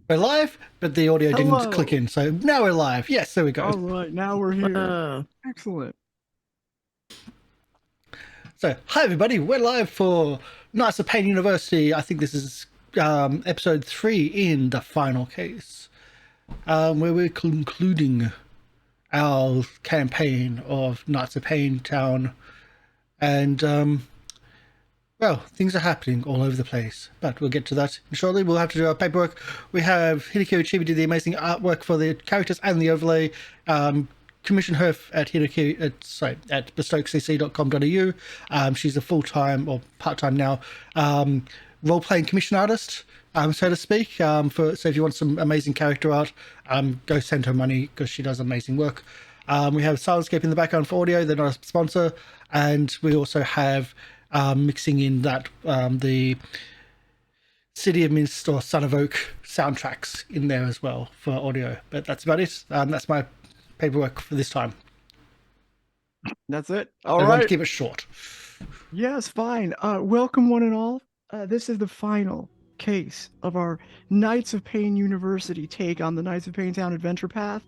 We're live, but the audio didn't click Hello. in, so now we're live. Yes, there we go. All right, now we're here. Uh, Excellent. So, hi everybody, we're live for Knights of Payne University. I think this is episode 3 in the final case, where we're concluding our campaign of Knights of Payne Town, and well, things are happening all over the place, but we'll get to that shortly. We'll have to do our paperwork. We have Hideki Chibi did the amazing artwork for the characters and the overlay. Commission her at Hideki at bestokecc.com.au. She's a full-time or part-time now role-playing commission artist, so to speak. So if you want some amazing character art, go send her money because she does amazing work. We have Syrinscape in the background for audio. They're not a sponsor, and we also have mixing in that the City of Mist or Son of Oak soundtracks in there as well for audio. But that's about it. That's my paperwork for this time. That's it. I want to keep it short. Yes, fine. Welcome one and all. This is the final case of our Knights of Pain University take on the Knights of Pain Town Adventure Path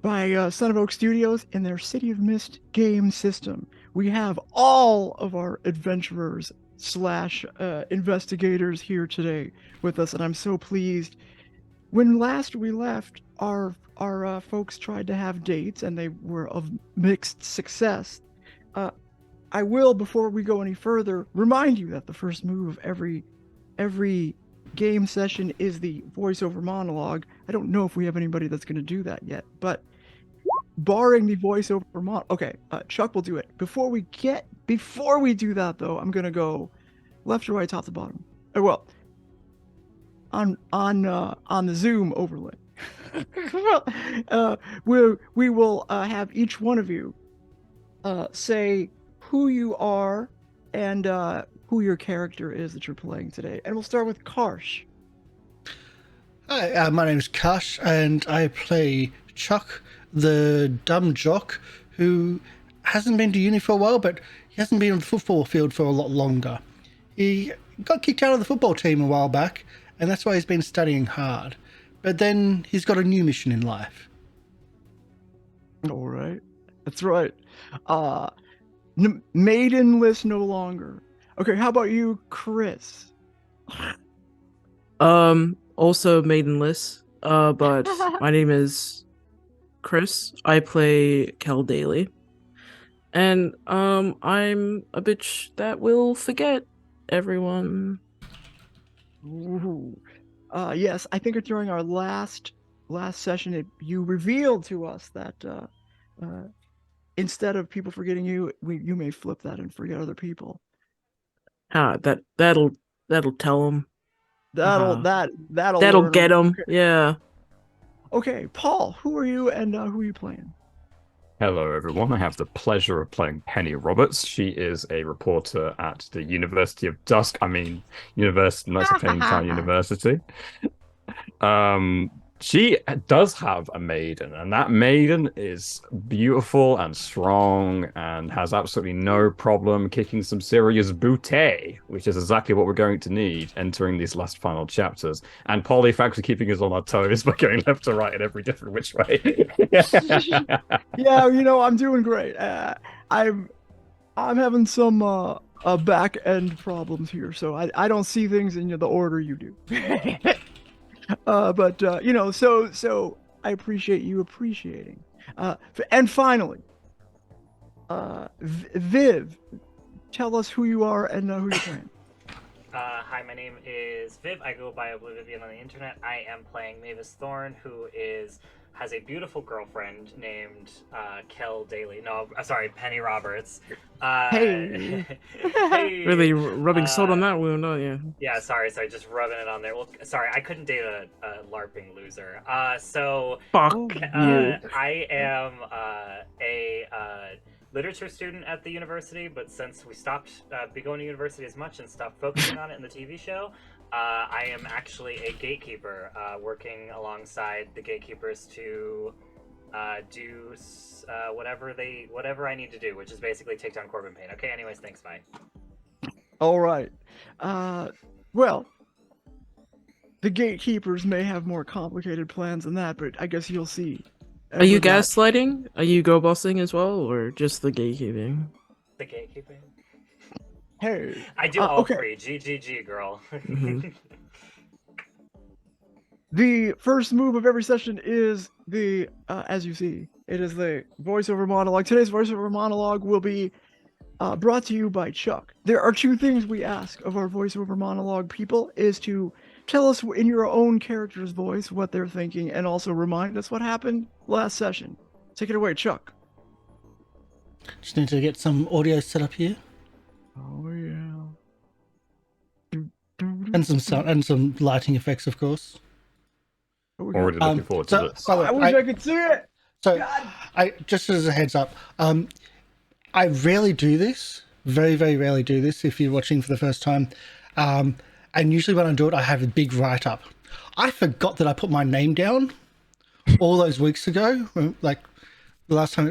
by Son of Oak Studios in their City of Mist game system. We have all of our adventurers slash investigators here today with us, and I'm so pleased. When last we left, our folks tried to have dates, and they were of mixed success. I will, before we go any further, remind you that the first move of every game session is the voiceover monologue. I don't know if we have anybody that's going to do that yet, but barring the voiceover monologue, okay, Chuck will do it. Before we do that though, I'm going to go left to right, top to bottom. Well, on the Zoom overlay. We will have each one of you say who you are and who your character is that you're playing today. And we'll start with Karsh. Hi, my name is Karsh, and I play Chuck, the dumb jock who hasn't been to uni for a while, but he hasn't been on the football field for a lot longer. He got kicked out of the football team a while back, and that's why he's been studying hard. But then he's got a new mission in life. All right, that's right. Maidenless no longer. Okay, how about you, Chris? Also maidenless. But my name is Chris. I play Kel Daily. And I'm a bitch that will forget everyone. Ooh. Yes, I think during our last session, you revealed to us that instead of people forgetting you, you may flip that and forget other people. That'll tell them. That'll That'll alert get them. them. Okay. Yeah. Okay, Paul, who are you and who are you playing? Hello, everyone. I have the pleasure of playing Penny Roberts. She is a reporter at the University of Dusk. University, Knights of Town University. She does have a maiden, and that maiden is beautiful and strong and has absolutely no problem kicking some serious booty, which is exactly what we're going to need entering these last final chapters. And Polly, thanks for keeping us on our toes by going left to right in every different which way. Yeah, I'm doing great. I'm having some back end problems here, so I don't see things in the order you do. But so I appreciate you appreciating. And finally, Viv, tell us who you are and who you're playing. Hi, my name is Viv. I go by Oblivivian on the internet. I am playing Mavis Thorn, who has a beautiful girlfriend named Kel Daily. No, sorry, Penny Roberts. Hey. Hey. Really rubbing salt on that wound, aren't you? Yeah, sorry, just rubbing it on there. Well, sorry, I couldn't date a LARPing loser. So Fuck you. I am a literature student at the university, but since we stopped going to university as much and stopped focusing on it in the TV show, I am actually a gatekeeper, working alongside the gatekeepers to do whatever I need to do, which is basically take down Corbin Payne. Okay, anyways, thanks, bye. All right. Well, the gatekeepers may have more complicated plans than that, but I guess you'll see. Are you with that. gaslighting? Are you go bossing as well, or just the gatekeeping? The gatekeeping. Hey, I do all okay. three. GGG, girl. Mhm. The first move of every session is the, as you see, it is the voiceover monologue. Today's voiceover monologue will be brought to you by Chuck. There are two things we ask of our voiceover monologue people, is to tell us in your own character's voice what they're thinking, and also remind us what happened last session. Take it away, Chuck. Just need to get some audio set up here. Oh yeah. And some sound and some lighting effects, of course. Already looking forward to this. by the way, I wish I could see it. So, God. I just as a heads up, I rarely do this. Very, very rarely do this. If you're watching for the first time, and usually when I do it, I have a big write up. I forgot that I put my name down all those weeks ago. Like the last time,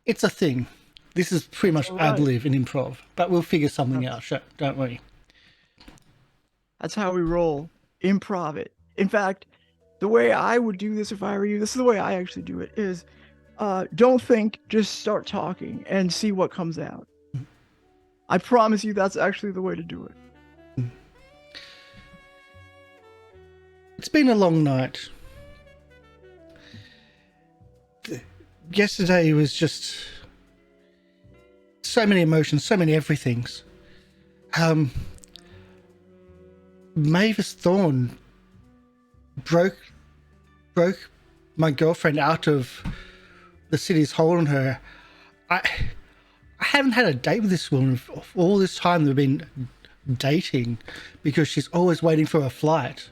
it's a thing. This is pretty much ad lib and improv, but we'll figure something out. Don't worry. That's how we roll. Improv it. In fact, the way I would do this if I were you, this is the way I actually do it, is don't think, just start talking and see what comes out. I promise you that's actually the way to do it. It's been a long night. Yesterday was just so many emotions, so many everythings. Mavis Thorn broke my girlfriend out of the city's hold on her. I haven't had a date with this woman for all this time. We've been dating because she's always waiting for a flight,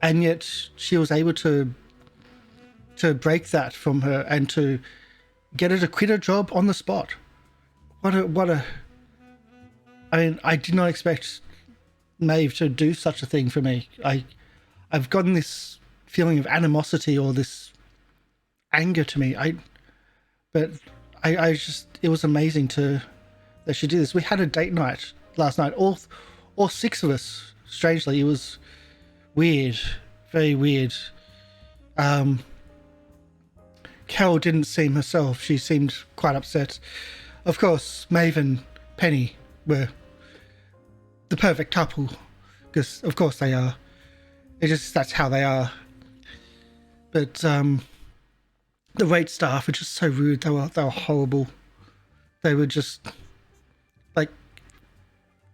and yet she was able to break that from her and to get her to quit her job on the spot. What a I mean, I did not expect Maeve to do such a thing for me. I've gotten this feeling of animosity or this anger to me. But I just, it was amazing that she did this. We had a date night last night, all six of us. Strangely, it was weird, very weird. Kel didn't seem herself. She seemed quite upset. Of course, Maeve and Penny were the perfect couple, because of course they are. That's how they are. But the wait staff were just so rude. They were horrible. They were just like,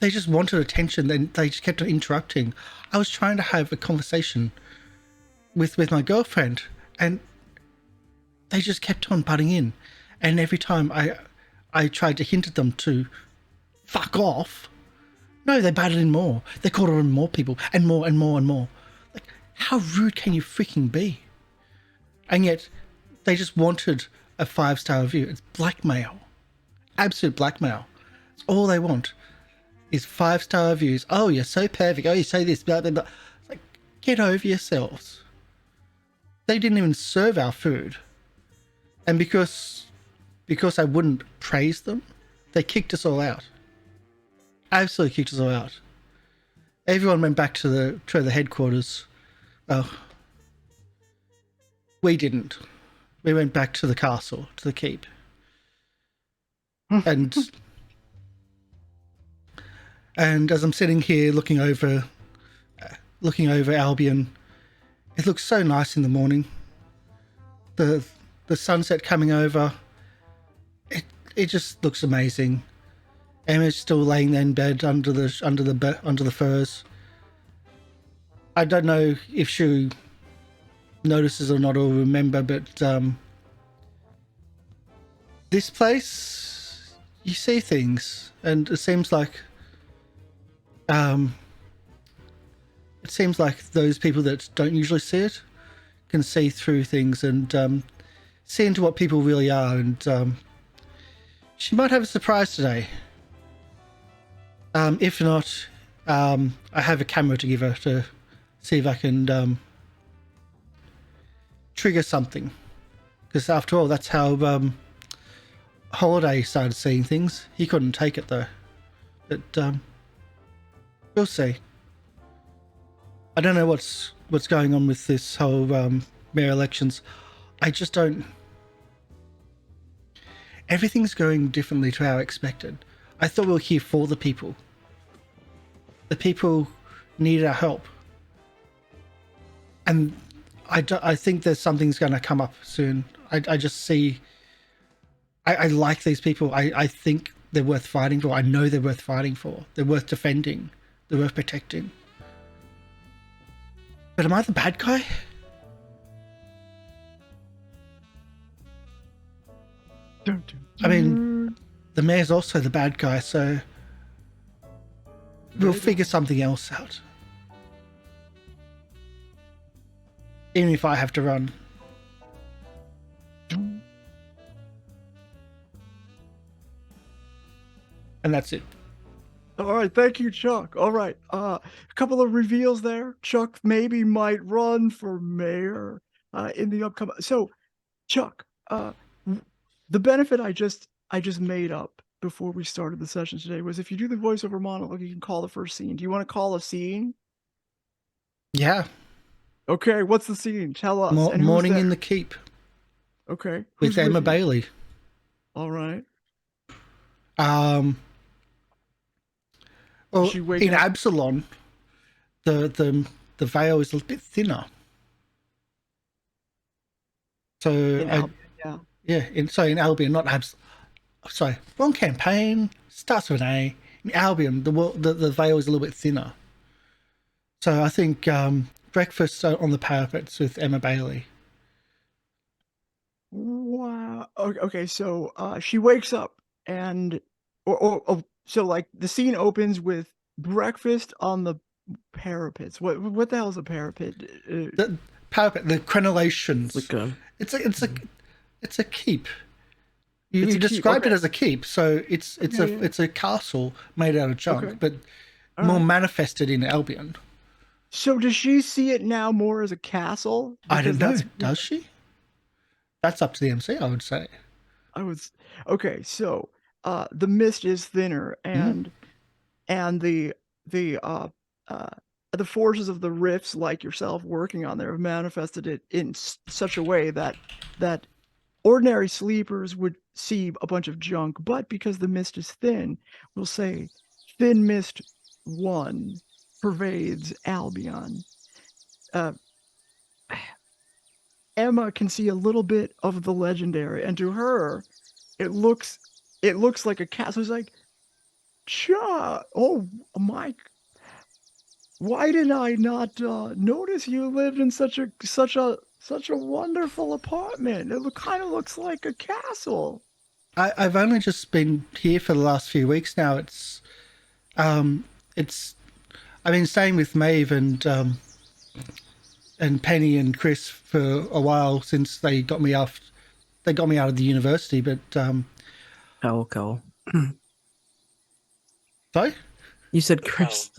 they just wanted attention. Then they just kept on interrupting. I was trying to have a conversation with my girlfriend, and they just kept on butting in. And every time I tried to hint at them to fuck off, no, they butted in more. They called on more people and more and more and more. Like, how rude can you freaking be? And yet, they just wanted a 5-star review. It's blackmail. Absolute blackmail. It's all they want is 5-star reviews. Oh, you're so perfect. Oh, you say this, blah, blah, blah. It's like, get over yourselves. They didn't even serve our food. And because I wouldn't praise them, they kicked us all out. Absolutely kicked us all out. Everyone went back to the headquarters. Well, we didn't. We went back to the castle, to the keep. And as I'm sitting here looking over Albion, it looks so nice in the morning. The sunset coming over, it just looks amazing. Emma's still laying there in bed under the furs. I don't know if she notices or not or remember, but this place, you see things, and it seems like those people that don't usually see it can see through things and see into what people really are. And she might have a surprise today. If not, I have a camera to give her to see if I can trigger something. Because after all, that's how Holiday started seeing things. He couldn't take it though. But we'll see. I don't know what's going on with this whole mayor elections. I just don't. Everything's going differently to how expected. I thought we were here for the people. The people needed our help, and I think there's something's going to come up soon. I just see. I like these people. I think they're worth fighting for. I know they're worth fighting for. They're worth defending. They're worth protecting. But am I the bad guy? I mean, the mayor's also the bad guy, so we'll figure something else out. Even if I have to run. And that's it. All right, thank you, Chuck. All right, a couple of reveals there. Chuck maybe might run for mayor in the upcoming. So, Chuck, the benefit I just made up before we started the session today was if you do the voiceover monologue, you can call the first scene. Do you want to call a scene? Yeah. Okay, what's the scene? Tell us. And Morning there? in the Keep. Okay. With Emma Bailey. All right. Well, in Absalom, the veil is a bit thinner. So in Albion, not wrong campaign. Starts with an A. In Albion, the veil is a little bit thinner. So I think breakfast on the parapets with Emma Bailey. Wow. Okay. So she wakes up and, so like the scene opens with breakfast on the parapets. What the hell is a parapet? The parapet, the crenellations. It's a keep. You described it as a keep, so it's a castle made out of junk, but more manifested in Albion. So does she see it now more as a castle? I don't know. Does she? That's up to the MC, I would say. Okay. So the mist is thinner, and the forces of the rifts, like yourself working on there, have manifested it in such a way that ordinary sleepers would see a bunch of junk, but because the mist is thin, we'll say thin mist 1 pervades Albion. Emma can see a little bit of the legendary, and to her, it looks like a castle. It's like, oh my! Why did I not notice you lived in such a wonderful apartment? It kind of looks like a castle. I've only just been here for the last few weeks now. I've been staying with Maeve and Penny and Chris for a while since they got me out of the university. But Kel. Sorry? You said Chris.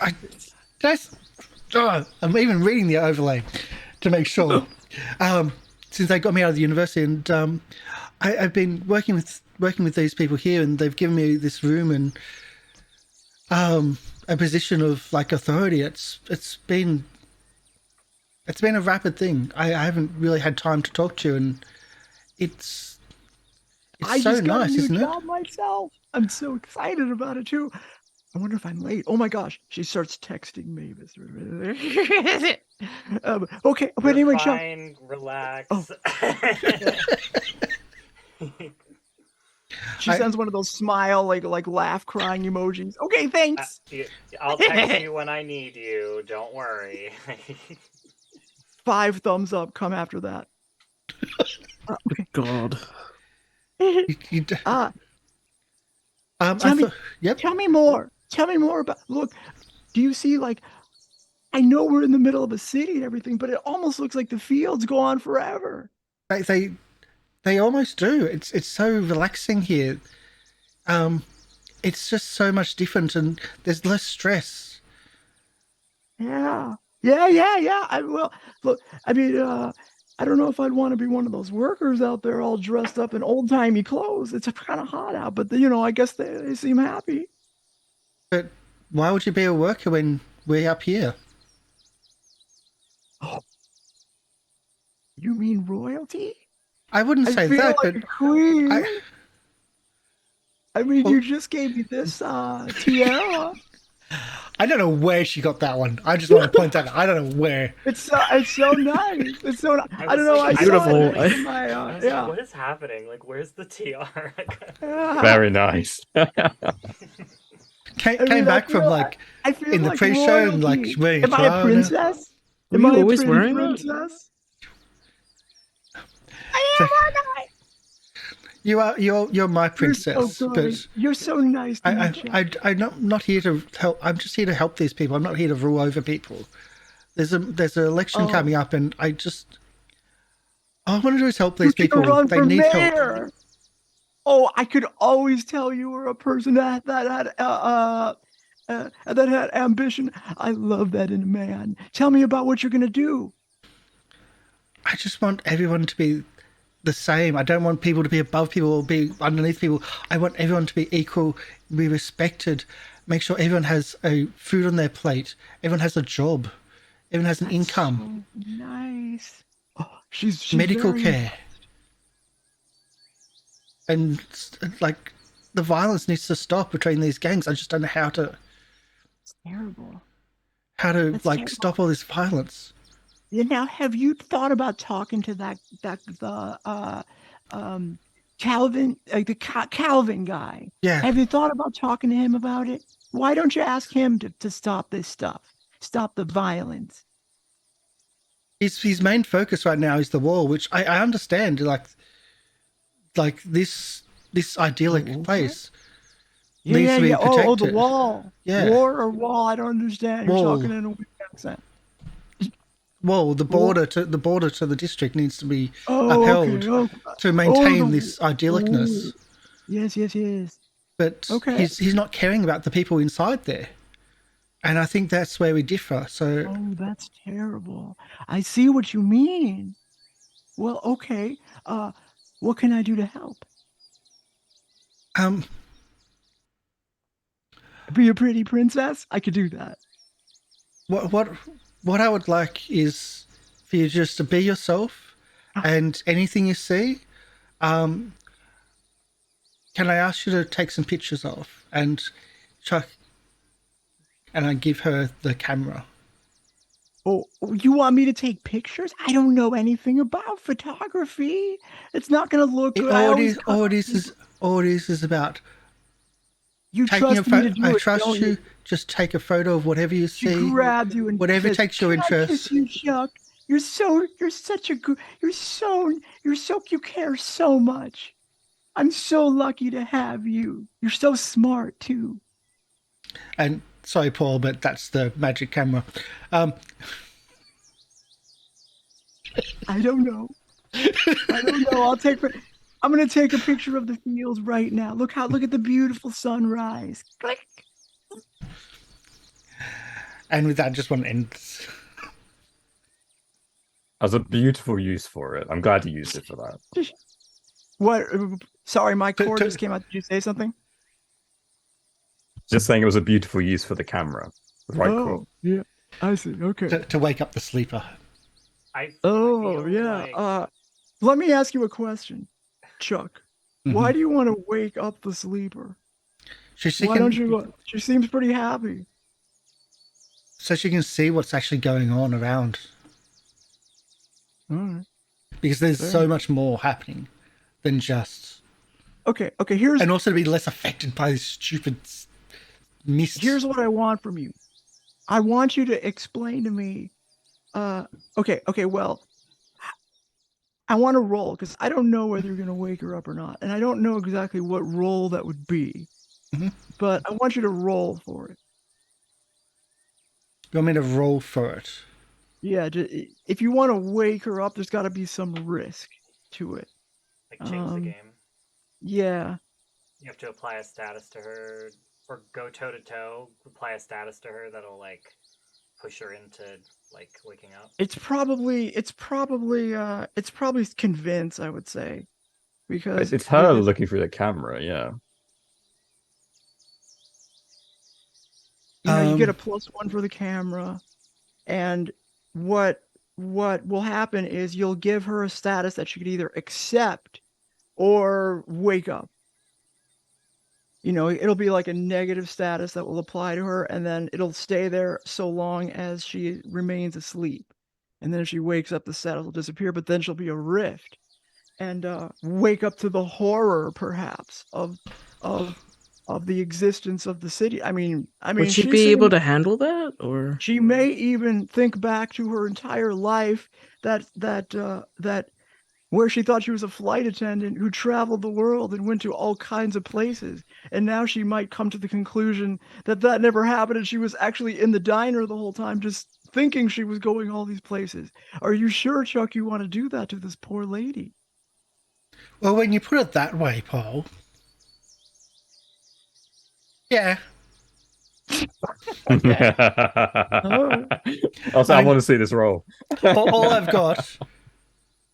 I'm even reading the overlay to make sure. Since they got me out of the university, and I've been working with these people here, and they've given me this room and a position of like authority. It's been a rapid thing. I haven't really had time to talk to you, and it's so nice, isn't it? I just got a new job myself. I'm so excited about it too. I wonder if I'm late. Oh my gosh. She starts texting Mavis. Okay, but anyway, fine, relax. Oh. She sends one of those smile, like laugh crying emojis. Okay, thanks. I'll text you when I need you. Don't worry. 5 thumbs up come after that. Okay. God. Tell me more. Tell me more about. Look, do you see? Like, I know we're in the middle of a city and everything, but it almost looks like the fields go on forever. They almost do. It's so relaxing here. It's just so much different, and there's less stress. Yeah. Look. I mean, I don't know if I'd want to be one of those workers out there all dressed up in old-timey clothes. It's kind of hot out, but I guess they seem happy. But why would you be a worker when we're up here? You mean royalty? I wouldn't I say feel that, like but a queen. I mean, Well- you just gave me this tiara. I don't know where she got that one. I just want to point that out. I don't know where. It's so nice. It's so. I don't know. like, I saw Beautiful. it in my I was yeah. like, what is happening? Like, where's the TR? Yeah. Very nice. Came I mean, back from like I feel in the like pre-show and like royalty. wearing Am I a crown. princess? Were Am you I a always pretty wearing that? princess? It's like, you're my princess, but You're so nice to me, Jack. I'm not here to help. I'm just here to help these people. I'm not here to rule over people. There's an election coming up, and all I want to do is help these You people. can run They for need help. mayor. Oh, I could always tell you were a person that had ambition. I love that in a man. Tell me about what you're gonna do. I just want everyone to be the same. I don't want people to be above people or be underneath people. I want everyone to be equal, be respected. Make sure everyone has a food on their plate. Everyone has a job. Everyone has an income. So nice. Oh, she's Medical very- care. And like the violence needs to stop between these gangs. I just don't know how to It's terrible. like That's terrible. stop all this violence. Yeah, now, have you thought about talking to the Calvin, the Calvin guy? Yeah. Have you thought about talking to him about it? Why don't you ask him to stop this stuff? Stop the violence. His main focus right now is the wall, which I understand. Like this idyllic place needs to be protected. Oh, the wall. Yeah. War or wall? I don't understand. You're Wall. talking in a weird accent. Well, the border to the district needs to be Oh, upheld okay. to maintain the- this idyllicness. Yes. But Okay. he's not caring about the people inside there, and I think that's where we differ. So Oh, that's terrible. I see what you mean. Well, okay. What can I do to help? Be a pretty princess? I could do that. what I would like is for you just to be yourself, and anything you see, can I ask you to take some pictures of and Chuck, and I give her the camera. Oh, you want me to take pictures? I don't know anything about photography. It's not going to look good. All it is about You taking a trust me photo. to do I it, trust don't you. Just take a photo of whatever you She see. grabs you and whatever says, takes your "Can I interest." kiss you, Chuck? You're such a good. You care so much. I'm so lucky to have you. You're so smart too. And sorry, Paul, but that's the magic camera. I don't know. I'm gonna take a picture of the fields right now. Look at the beautiful sunrise. Click. And with that, I just want to end. As a beautiful use for it. I'm glad you used it for that. What? Sorry, my To- cord to- just came out. Did you say something? Just saying it was a beautiful use for the camera. Right quote. yeah. I see. Okay. To wake up the sleeper. I Oh, feel yeah. like- Let me ask you a question, Chuck. Mm-hmm. Why do you want to wake up the sleeper? She Why don't you? She seems pretty happy. So she can see what's actually going on around. All right. Because there's Fair. so much more happening than just. Okay. Here's And also to be less affected by this stupid mist. here's what I want from you. I want you to explain to me. Okay. Well, I want to roll because I don't know whether you're going to wake her up or not, and I don't know exactly what role that would be. Mhm. But I want you to roll for it. You want me to roll for it? Yeah. If you want to wake her up, there's got to be some risk to it. Like change the Um, game. Yeah. You have to apply a status to her, or go toe to toe. Apply a status to her that'll like push her into like waking up. It's probably convince, I would say, because It's her looking through the camera, yeah. you get a +1 for the camera, and what what will happen is you'll give her a status that she could either accept or wake up. You know, it'll be like a negative status that will apply to her, and then it'll stay there so long as she remains asleep. And then if she wakes up, the status will disappear, but then she'll be a rift and wake up to the horror, perhaps, of the existence of the city. I mean, Would she be able to handle that, or she may even think back to her entire life that where she thought she was a flight attendant who traveled the world and went to all kinds of places. And now she might come to the conclusion that that never happened and she was actually in the diner the whole time just thinking she was going all these places. Are you sure, Chuck, you want to do that to this poor lady? Well, when you put it that way, Paul. Yeah. Oh. Also, I want to see this roll. all I've got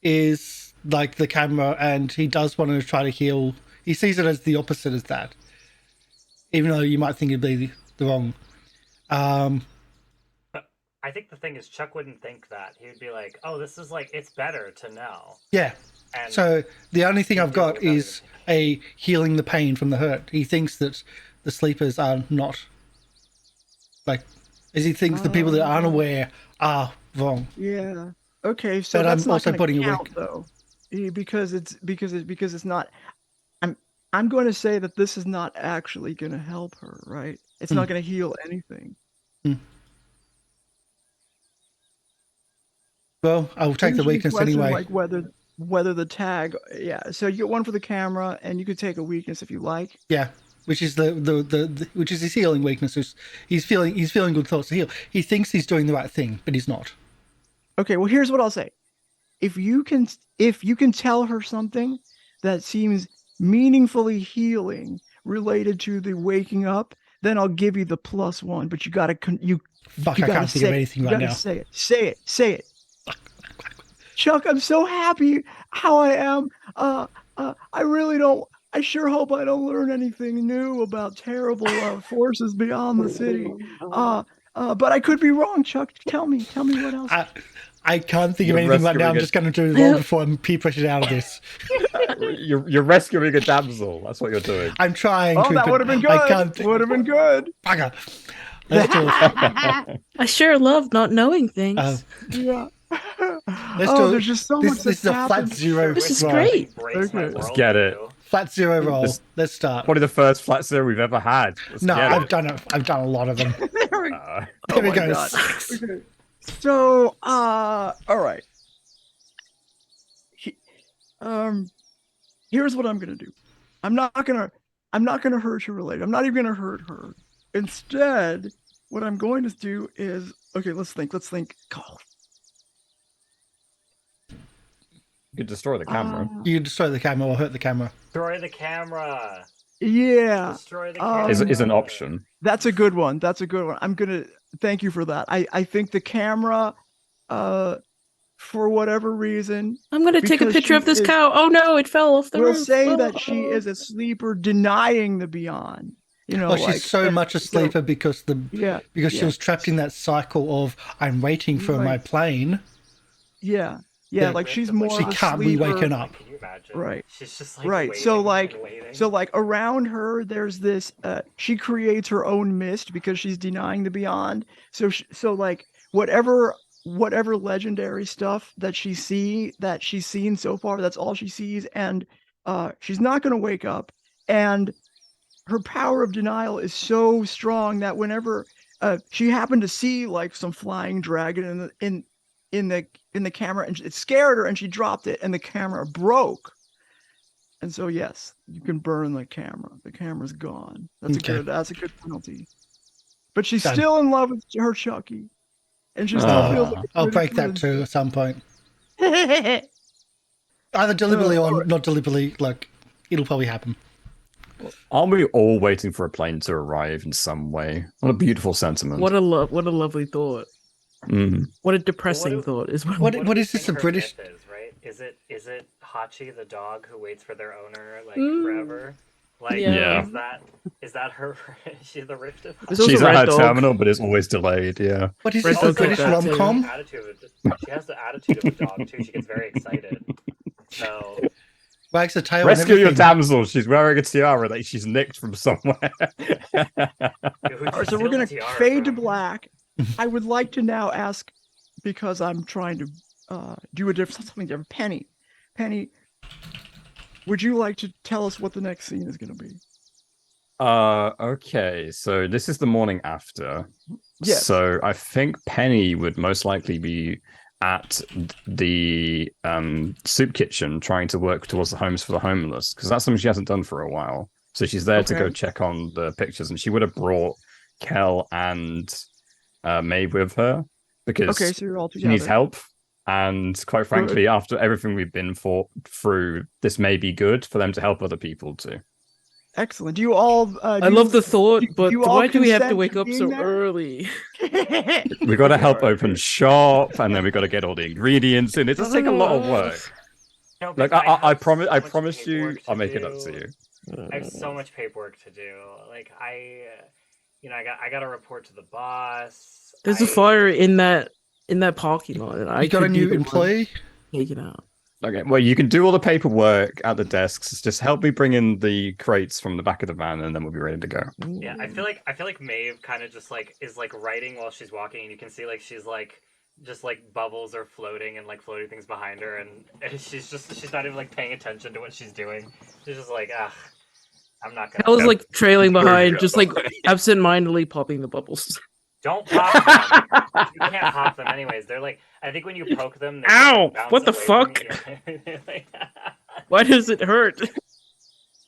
is like the camera, and he does want to try to heal. He sees it as the opposite as that, even though you might think it'd be the wrong. But I think the thing is, Chuck wouldn't think that. He would be like, "Oh, this is like it's better to know." Yeah. And So the only thing I've got is a healing the pain from the hurt. He thinks that the sleepers are not like, as he thinks the people that aren't aware are wrong. Yeah. Okay, so But that's I'm not also gonna putting a count, weak- though, because it's not. I'm going to say that this is not actually going to help her, right? It's not going to heal anything. Well, I'll take the Usually weakness question, anyway. like whether the tag, yeah. So you get one for the camera, and you could take a weakness if you like. Yeah, which is the which is his healing weakness. He's feeling good thoughts to heal. He thinks he's doing the right thing, but he's not. Okay, well, here's what I'll say. If you can tell her something that seems meaningfully healing related to the waking up, then I'll give you the +1. But you gotta Fuck, I can't think of anything right now. Say it. Chuck, I'm so happy how I am. I really don't. I sure hope I don't learn anything new about terrible forces beyond the city. But I could be wrong, Chuck. Tell me what else. I can't think of You're anything right now. I'm rescuing just going to do the roll before I'm peer pressured out of this. You're rescuing a damsel. That's what you're doing. I'm trying Oh, to. that but would have been good. I can't. Would have been good. Bugger. Let's do it. I sure love not knowing things. Yeah. Let's do it. There's just so much This is a flat happens. zero. This is roll. great. Breaks my Okay. Let's world get it. view. Flat zero roll. This- Let's start. Probably the first flat zero we've ever had. Let's No, get I've it. done it. I've done a lot of them. There we go. There we my go. God. 6. Okay. So, all right. Here's what I'm gonna do. I'm not gonna hurt her related. I'm not even gonna hurt her. Instead, what I'm going to do is, okay, let's think. Oh, You could destroy the camera. You destroy the camera or hurt the camera. Destroy the camera. yeah. Destroy the camera. Is an option. That's a good one. I'm gonna thank you for that. I think the camera, for whatever reason, I'm gonna take a because picture she of this is- cow. Oh no, it fell off the we'll roof. say Oh, that she is a sleeper denying the beyond. You know, Oh, like, she's so much a sleeper because yeah, she was trapped in that cycle of I'm waiting for my Right. plane. yeah, Yeah. like she's more She of a can't be sleeper. waking up. Can you imagine? Right. She's just like Right. waiting So and like waiting. around her there's this she creates her own mist because she's denying the beyond. So like whatever legendary stuff that she's seen so far, that's all she sees, and she's not going to wake up, and her power of denial is so strong that whenever she happened to see like some flying dragon in the camera, and it scared her and she dropped it and the camera broke. And so yes, you can burn the camera. The camera's gone. That's Okay. a good penalty. But she's Done. still in love with her Chucky. And she still feels like a I'll good break that friend. too at some point. Either deliberately or not deliberately. Like, it'll probably happen. Aren't we all waiting for a plane to arrive in some way? What a beautiful sentiment. What a lovely thought. Mm. What a depressing What do- thought is what. What do is you this, think a her British- myth is, right? Is it Hachi the dog who waits for their owner like Mm. forever? Like, Yeah. is that her? Is she the Rift of? There's also She's at Red her Dog. terminal, but it's always delayed. Yeah. What is Red this, a Dog British got that too. rom-com? She has the attitude of a dog too. She gets very excited. So Wags the tail Rescue and your everything. damsel. She's wearing a tiara that she's nicked from somewhere. who'd All you right, so steal we're gonna the tiara fade to from? black. I would like to now ask, because I'm trying to do something different. Penny, would you like to tell us what the next scene is going to be? Okay, so this is the morning after. Yes. So I think Penny would most likely be at the soup kitchen trying to work towards the homes for the homeless, because that's something she hasn't done for a while. So she's there to go Okay. check on the pictures, and she would have brought Kel and Maeve with her because Okay, so you're all she together. needs help. And quite frankly, after everything we've been through, this may be good for them to help other people too. Excellent. Do you all? I love the thought, but you all why do we have to consent wake to up being so there? early? We got to help open shop, and then we got to get all the ingredients in. It does take a lot of work. No, Like but I have promise, so I much promise you, paperwork to I'll make it up do. to you. I have so much paperwork to do. Like I got to report to the boss. There's a fire in that parking lot. And You got a new employee? Take it out. Okay, well, you can do all the paperwork at the desks. Just help me bring in the crates from the back of the van, and then we'll be ready to go. Yeah, I feel like Maeve kind of just like is like writing while she's walking, and you can see like she's like just like bubbles are floating and like floating things behind her, and she's not even like paying attention to what she's doing. She's just like, ugh, I'm not gonna. I was like trailing There you behind, go. just like absent-mindedly popping the bubbles. Don't pop them. You can't pop them anyways. They're like, I think when you poke them, they Ow! bounce What the away from fuck? you. Like, Why does it hurt?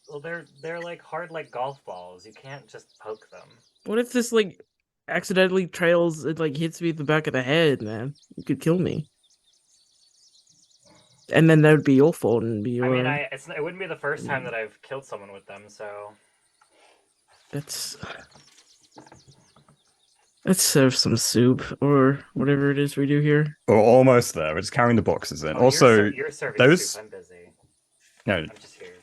well, they're like hard like golf balls. You can't just poke them. What if this like accidentally trails? It like hits me in the back of the head, man. You could kill me. And then that would be your fault and be your. I mean, it wouldn't be the first time that I've killed someone with them, so. Let's serve some soup or whatever it is we do here. We're almost there. We're just carrying the boxes in. Oh, Also, you're serving those. soup. I'm busy. No, I'm just here.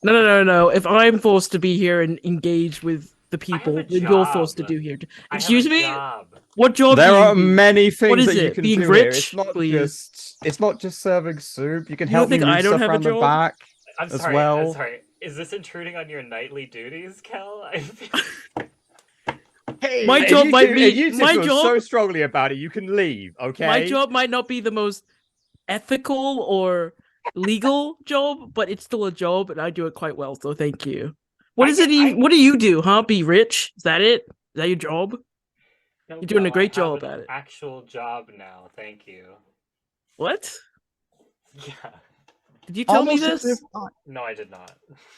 No. If I'm forced to be here and engage with the people, a then you're forced to job. do here. I have Excuse a me? job. What job there do you are do? many things What is that you it? can Being do rich? here. It's not Please. just serving soup. You can You don't help me think move I don't stuff have a around the job? back. I'm as sorry. well. I'm sorry. Is this intruding on your nightly duties, Kel? Hey, My If job you might two- be- if you two my feel job- so strongly about it, you can leave. Okay. My job might not be the most ethical or legal job, but it's still a job, and I do it quite well. So thank you. What is it? What do you do? Huh? Be rich? Is that it? Is that your job? No, You're doing a I great have job an at it. Actual job now. Thank you. What? Yeah. Did you tell me almost as this? if No, I did not.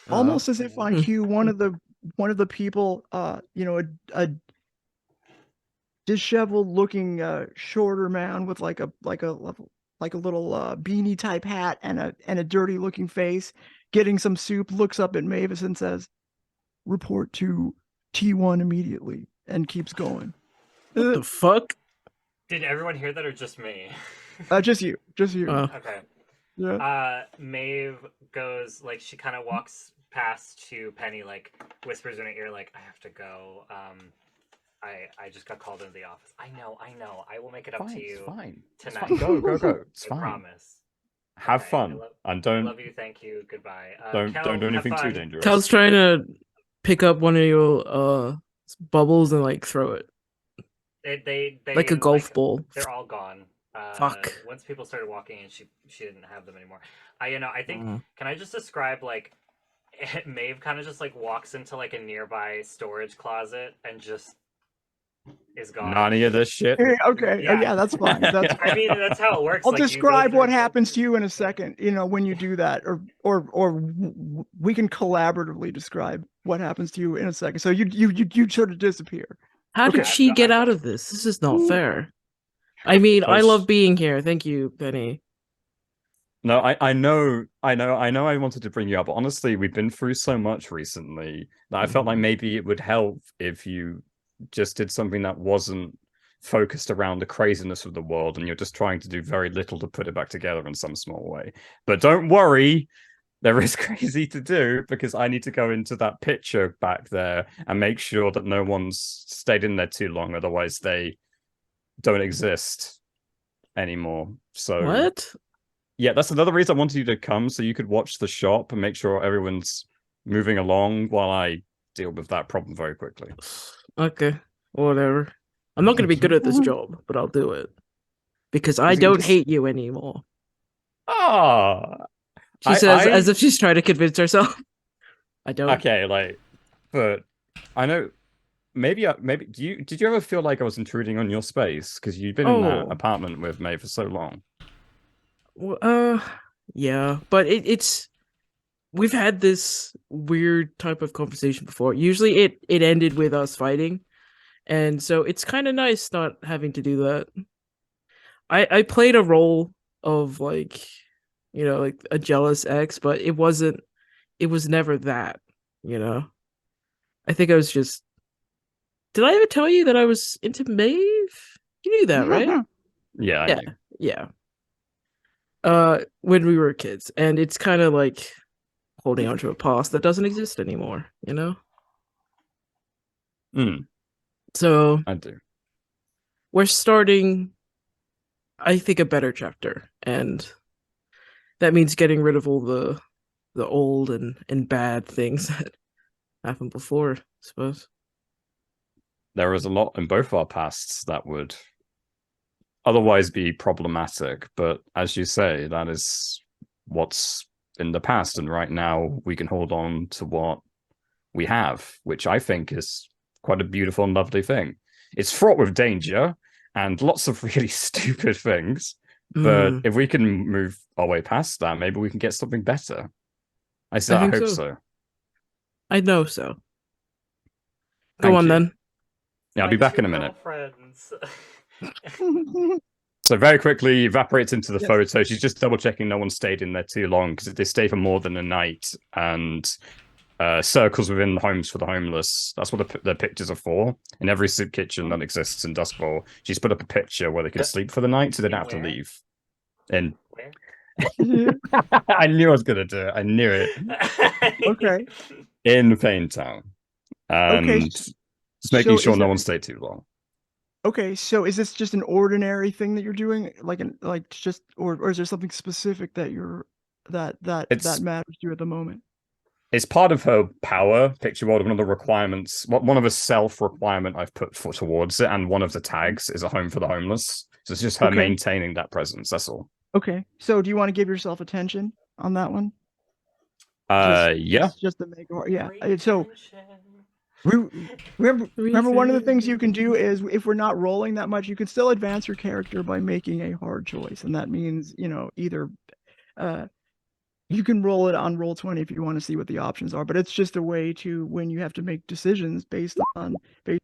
almost as if on cue, one of the people, a disheveled looking shorter man with like a little beanie type hat and a dirty looking face, getting some soup, looks up at Mavis and says, "Report to T1 immediately," and keeps going. What the fuck? Did everyone hear that or just me? Just you. Okay. Yeah. Maeve goes like she kind of walks past to Penny, like whispers in her ear, like, "I have to go. I just got called into the office. I know. I will make it up to you Fine. It's tonight. fine. Go. It's I fine. promise. Have Okay, fun, and I don't love you. Thank you. Goodbye. don't Kel, do have anything too fun. dangerous. Cal's trying to pick up one of your bubbles and like throw it They like a golf ball. They're all gone. Fuck. Once people started walking in, she didn't have them anymore. I think. Mhm. Can I just describe like Maeve kind of just like walks into like a nearby storage closet and just is gone. None of this shit. Okay. Yeah. Yeah, that's fine. That's I mean, that's how it works. I'll like, you go describe what through- happens to you in a second, when you do that, or we can collaboratively describe what happens to you in a second. So you sort of disappear. How did Okay. she get out of this? This is not fair. I mean, I love being here. Thank you, Penny. No, I know I wanted to bring you up, but honestly, we've been through so much recently that I felt like maybe it would help if you just did something that wasn't focused around the craziness of the world and you're just trying to do very little to put it back together in some small way. But don't worry, there is crazy to do because I need to go into that picture back there and make sure that no one's stayed in there too long. Otherwise, they don't exist anymore. So What? yeah, that's another reason I wanted you to come so you could watch the shop and make sure everyone's moving along while I deal with that problem very quickly. Okay, whatever. I'm not gonna be good at this job, but I'll do it because I don't hate you anymore. Ah, She says as if she's trying to convince herself. I don't. Okay, like, but I know. Maybe did you ever feel like I was intruding on your space because you've been in that apartment with me for so long? Yeah, but it's we've had this weird type of conversation before. Usually it ended with us fighting, and so it's kind of nice not having to do that. I played a role of like, like a jealous ex, but it was never that, I think I was just. Did I ever tell you that I was into Maeve? You knew that, right? Yeah, I knew. Yeah. When we were kids, and it's kind of like holding onto a past that doesn't exist anymore, So I do. We're starting, I think, a better chapter, and that means getting rid of all the old and bad things that happened before, I suppose. There is a lot in both our pasts that would otherwise be problematic, but as you say, that is what's in the past, and right now we can hold on to what we have, which I think is quite a beautiful and lovely thing. It's fraught with danger and lots of really stupid things, but if we can move our way past that, maybe we can get something better. I hope so. I know so. Go on then. Yeah, I'll be back in a minute. So very quickly evaporates into the photo. She's just double checking no one stayed in there too long, because if they stay for more than a night and circles within the homes for the homeless, that's what the pictures are for. In every soup kitchen that exists in Dust Bowl, she's put up a picture where they can sleep for the night so they don't have to leave. And I knew I was going to do it. I knew it. Okay. In Payne Town. And just making sure no one stayed too long. Okay, so is this just an ordinary thing that you're doing, or is there something specific that that matters to you at the moment? It's part of her power picture world. One of the requirements, one of a self requirement I've put towards it, and one of the tags is a home for the homeless. So it's just her maintaining that presence. That's all. Okay. So do you want to give yourself attention on that one? Yeah. Just to make it, yeah. So. Remember, one of the things you can do is, if we're not rolling that much, you can still advance your character by making a hard choice, and that means either you can roll it on Roll20 if you want to see what the options are, but it's just a way to, when you have to make decisions based on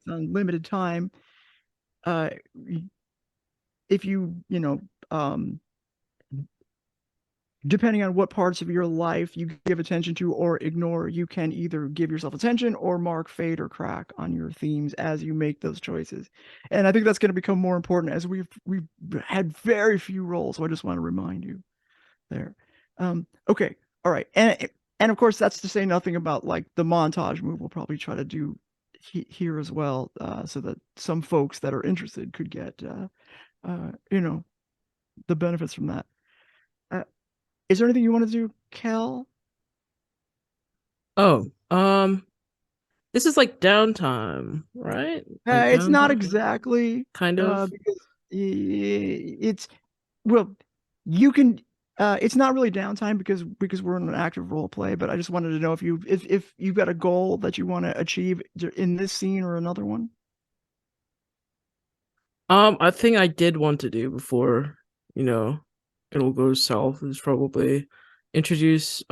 limited time, if depending on what parts of your life you give attention to or ignore, you can either give yourself attention or mark fade or crack on your themes as you make those choices. And I think that's going to become more important as we've had very few rolls. So I just want to remind you there. Okay. All right. And of course, that's to say nothing about like the montage move we'll probably try to do here as well, so that some folks that are interested could get, the benefits from that. Is there anything you want to do, Kel? Oh, this is like downtime, right? Like it's not exactly. Kind of. Because it's, well, you can. It's not really downtime because we're in an active role play. But I just wanted to know if you've got a goal that you want to achieve in this scene or another one. I think I did want to do before, it'll go south, is probably introduce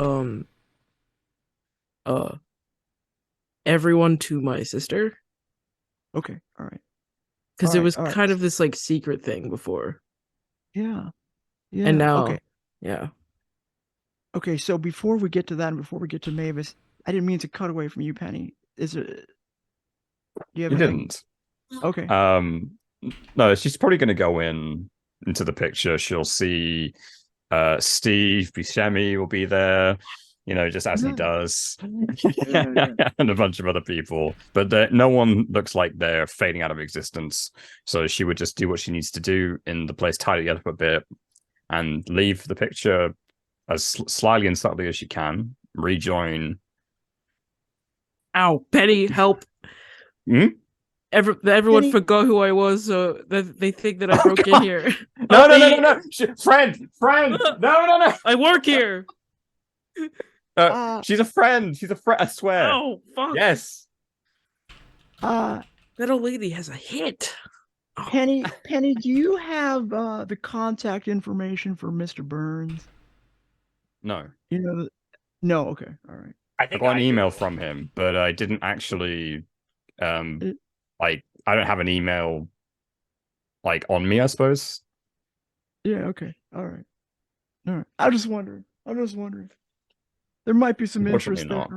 everyone to my sister. Okay, all right. Because it was kind of this like secret thing before. Yeah. And now, okay. Yeah. Okay, so before we get to that, and before we get to Mavis, I didn't mean to cut away from you, Penny. You didn't. Okay. No, she's probably going to go into the picture. She'll see Steve Buscemi will be there. just as he Yeah. does, Yeah. and a bunch of other people. But no one looks like they're fading out of existence. So she would just do what she needs to do in the place, tidy it up a bit, and leave the picture as slyly and subtly as she can. Rejoin. Ow, Penny, help. Hmm? Everyone Penny? forgot who I was, so that they think that I broke in God. here. No, Help no, no, me. no, no. Friend. No. I work here. She's a friend. She's a friend. I swear. Oh, fuck. Yes. Uh, That old lady has a hit. Oh, Penny, do you have the contact information for Mr. Burns? No. No. Okay. All right. I I think got an I email do. from him, but I didn't actually It- I don't have an email on me, I suppose. Yeah. Okay. All right. I'm just wondering. There might be some Unfortunately interest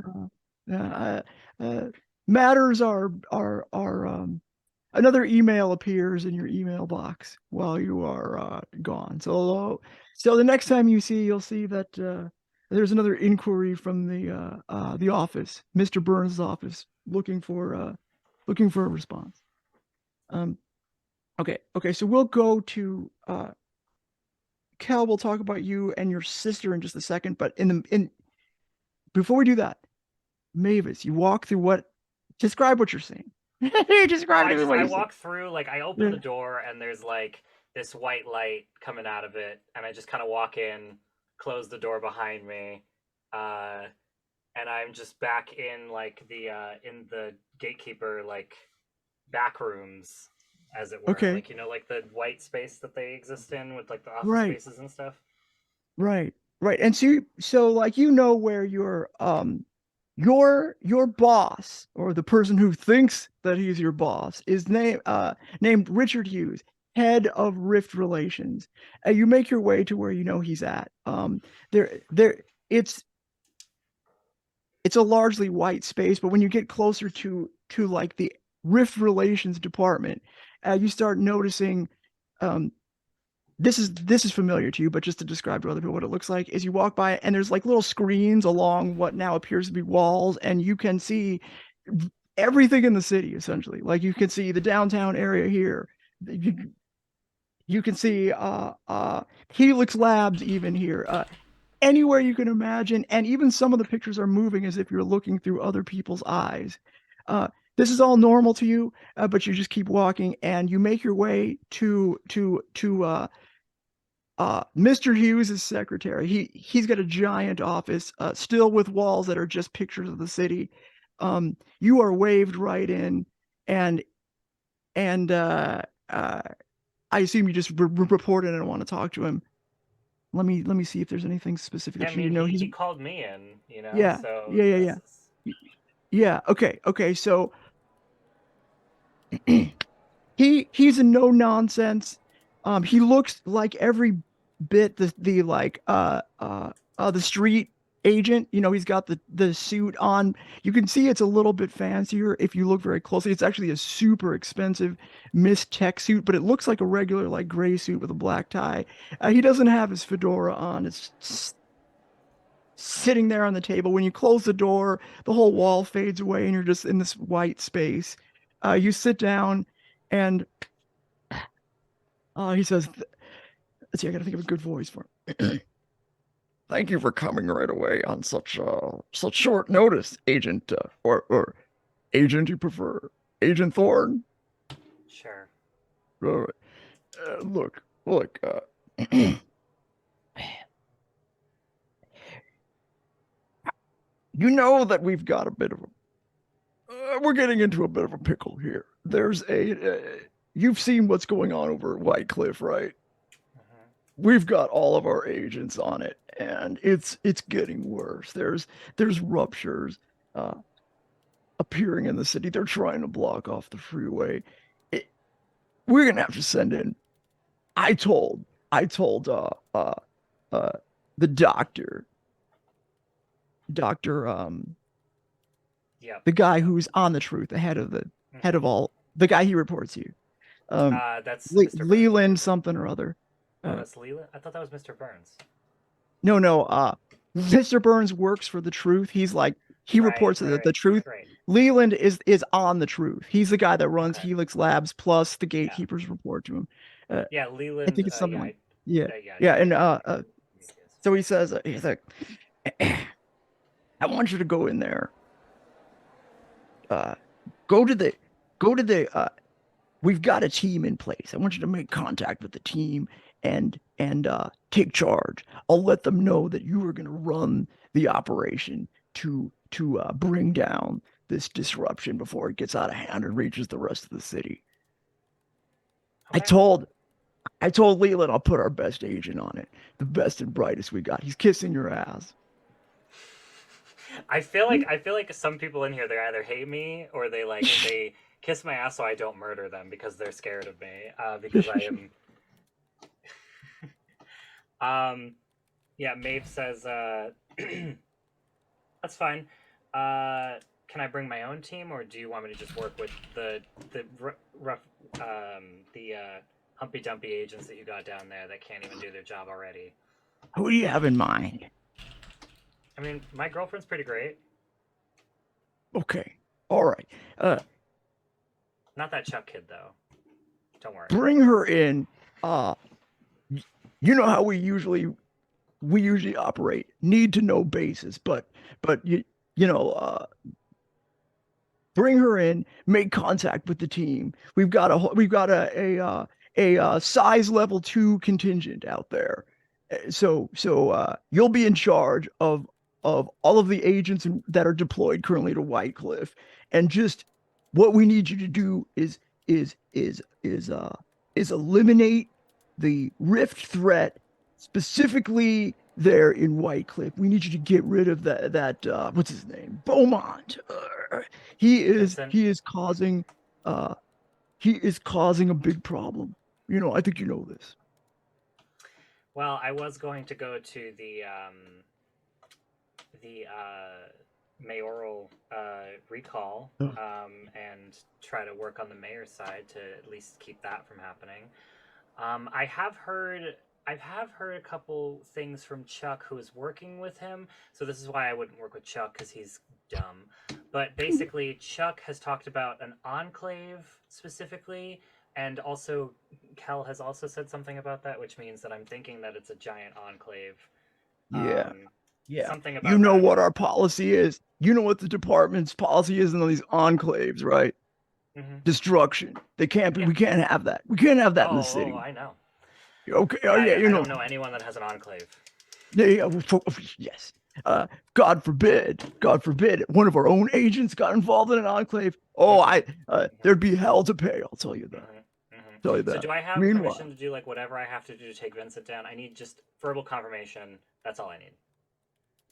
there. not. Matters are another email appears in your email box while you are gone. So the next time you'll see that there's another inquiry from the office, Mr. Burns' office, looking for a response. Okay. So we'll go to Kel. We'll talk about you and your sister in just a second, but before we do that, Mavis, you walk through describe what you're seeing. Describe it. I walk through, I open Yeah. the door, and there's this white light coming out of it, and I just kind of walk in, close the door behind me, and I'm just back in in the gatekeeper back rooms, as it were. Okay. The white space that they exist in with the office Right. spaces and stuff. Right. And so where your boss, or the person who thinks that he's your boss, is named Richard Hughes, head of Rift Relations. You make your way to where he's at. It's a largely white space, but when you get closer to the Rift Relations department, you start noticing this is familiar to you, but just to describe to other people what it looks like is you walk by and there's little screens along what now appears to be walls, and you can see everything in the city, essentially. You can see the downtown area here. You can see Helix Labs even here. Anywhere you can imagine, and even some of the pictures are moving as if you're looking through other people's eyes. This is all normal to you, but you just keep walking, and you make your way to Mr. Hughes' secretary. He's got a giant office, still with walls that are just pictures of the city. You are waved right in, and I assume you just report in and want to talk to him. Let me see if there's anything specific that he called me in, Yeah. So Yeah. Okay. So he's a no nonsense. He looks like every bit the street agent. He's got the suit on. You can see it's a little bit fancier if you look very closely. It's actually a super expensive Miss Tech suit, but it looks like a regular gray suit with a black tie. He doesn't have his fedora on. It's sitting there on the table. When you close the door, the whole wall fades away and you're just in this white space. You sit down, and he says, let's see, I gotta think of a good voice for him. Thank you for coming right away on such short notice, Agent, or Agent you prefer, Agent Thorn. Sure. All right. Look. You know that we've got a bit of we're getting into a bit of a pickle here. There's you've seen what's going on over at White Cliff, right? We've got all of our agents on it, and it's getting worse. There's ruptures appearing in the city. They're trying to block off the freeway. We're gonna have to send in. I told the doctor, Yep. the guy who's on the truth, the head of all, the guy he reports to you. That's Mr. Leland something or other. Oh, that's Leland? I thought that was Mr. Burns. No. Mr. Burns works for the truth. He's like, he reports the truth. Right. Leland is on the truth. He's the guy that runs Okay. Helix Labs, plus the gatekeepers report to him. Yeah, I Leland. think it's something yeah, like, yeah. yeah. And so he says, he's like, I want you to go in there. Go to the we've got a team in place. I want you to make contact with the team and take charge. I'll let them know that you are going to run the operation to bring down this disruption before it gets out of hand and reaches the rest of the city. Okay. I told Leland I'll put our best agent on it, the best and brightest we got. He's kissing your ass. I feel like some people in here, they either hate me or they kiss my ass so I don't murder them because they're scared of me. Because I am. Yeah, Maeve says, that's fine. Can I bring my own team, or do you want me to just work with the Humpy Dumpy agents that you got down there that can't even do their job already? Who do you have in mind? I mean, my girlfriend's pretty great. Okay. All right. Not that Chuck kid, though. Don't worry. Bring her in. You know how we usually operate. Need to know basis, but you know, bring her in, make contact with the team. We've got a size level 2 contingent out there. So you'll be in charge of all of the agents that are deployed currently to White Cliff, and just what we need you to do is eliminate the rift threat, specifically there in White Cliff. We need you to get rid of that what's his name? Beaumont. He is causing a big problem. You know, I think you know this. Well, I was going to go to the mayoral recall and try to work on the mayor's side to at least keep that from happening. I have heard a couple things from Chuck, who is working with him. So this is why I wouldn't work with Chuck, because he's dumb. But basically, Chuck has talked about an enclave specifically, and also Kel has also said something about that, which means that I'm thinking that it's a giant enclave. Yeah. Something about you know that. what our policy is. You know what the department's policy is in these enclaves, right? Mm-hmm. Destruction. They can't be. Yeah. We can't have that. We can't have that in the city. Oh, I know. Okay. Yeah, yeah. You I know. don't know anyone that has an enclave. Yeah. Yes. God forbid, one of our own agents got involved in an enclave. Oh, there'd be hell to pay. I'll tell you that. Tell you that. So do I have permission to do like whatever I have to do to take Vincent down? I need just verbal confirmation. That's all I need.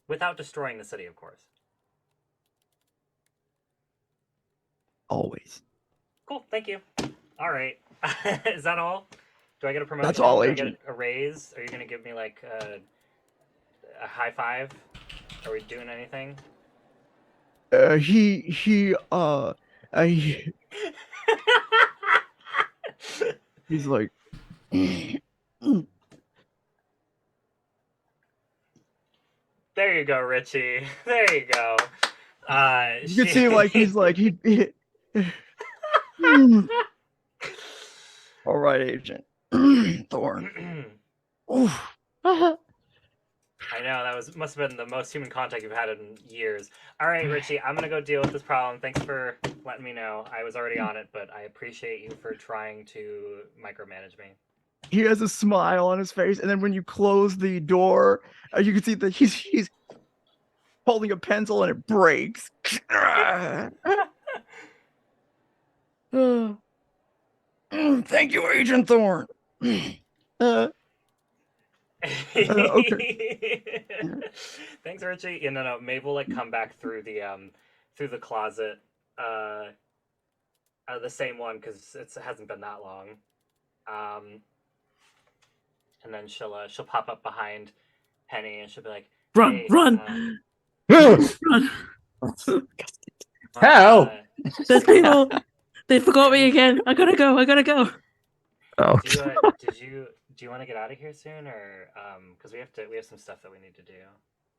Without destroying the city, of course. Always. Cool, thank you. All right. Is that all? Do I get a promotion? That's all, do agent. I get a raise? Are you going to give me like a high five? Are we doing anything? He's like, there you go, Richie. There you go. You can see like he's like he All right, Agent Thorn. Oof. I know, that must have been the most human contact you've had in years. All right, Richie, I'm gonna go deal with this problem. Thanks for letting me know. I was already on it, but I appreciate you for trying to micromanage me. He has a smile on his face, and then when you close the door, you can see that he's holding a pencil and it breaks. Thank you, Agent Thorn. Okay. Thanks, Richie. Yeah, no. Maeve will like come back through the closet, the same one because it hasn't been that long. And then she'll pop up behind Penny and she'll be like, "Run, hey, run, run!" Hell! There's people. They forgot me again. I gotta go. Oh. Do you want to get out of here soon, or because we have some stuff that we need to do?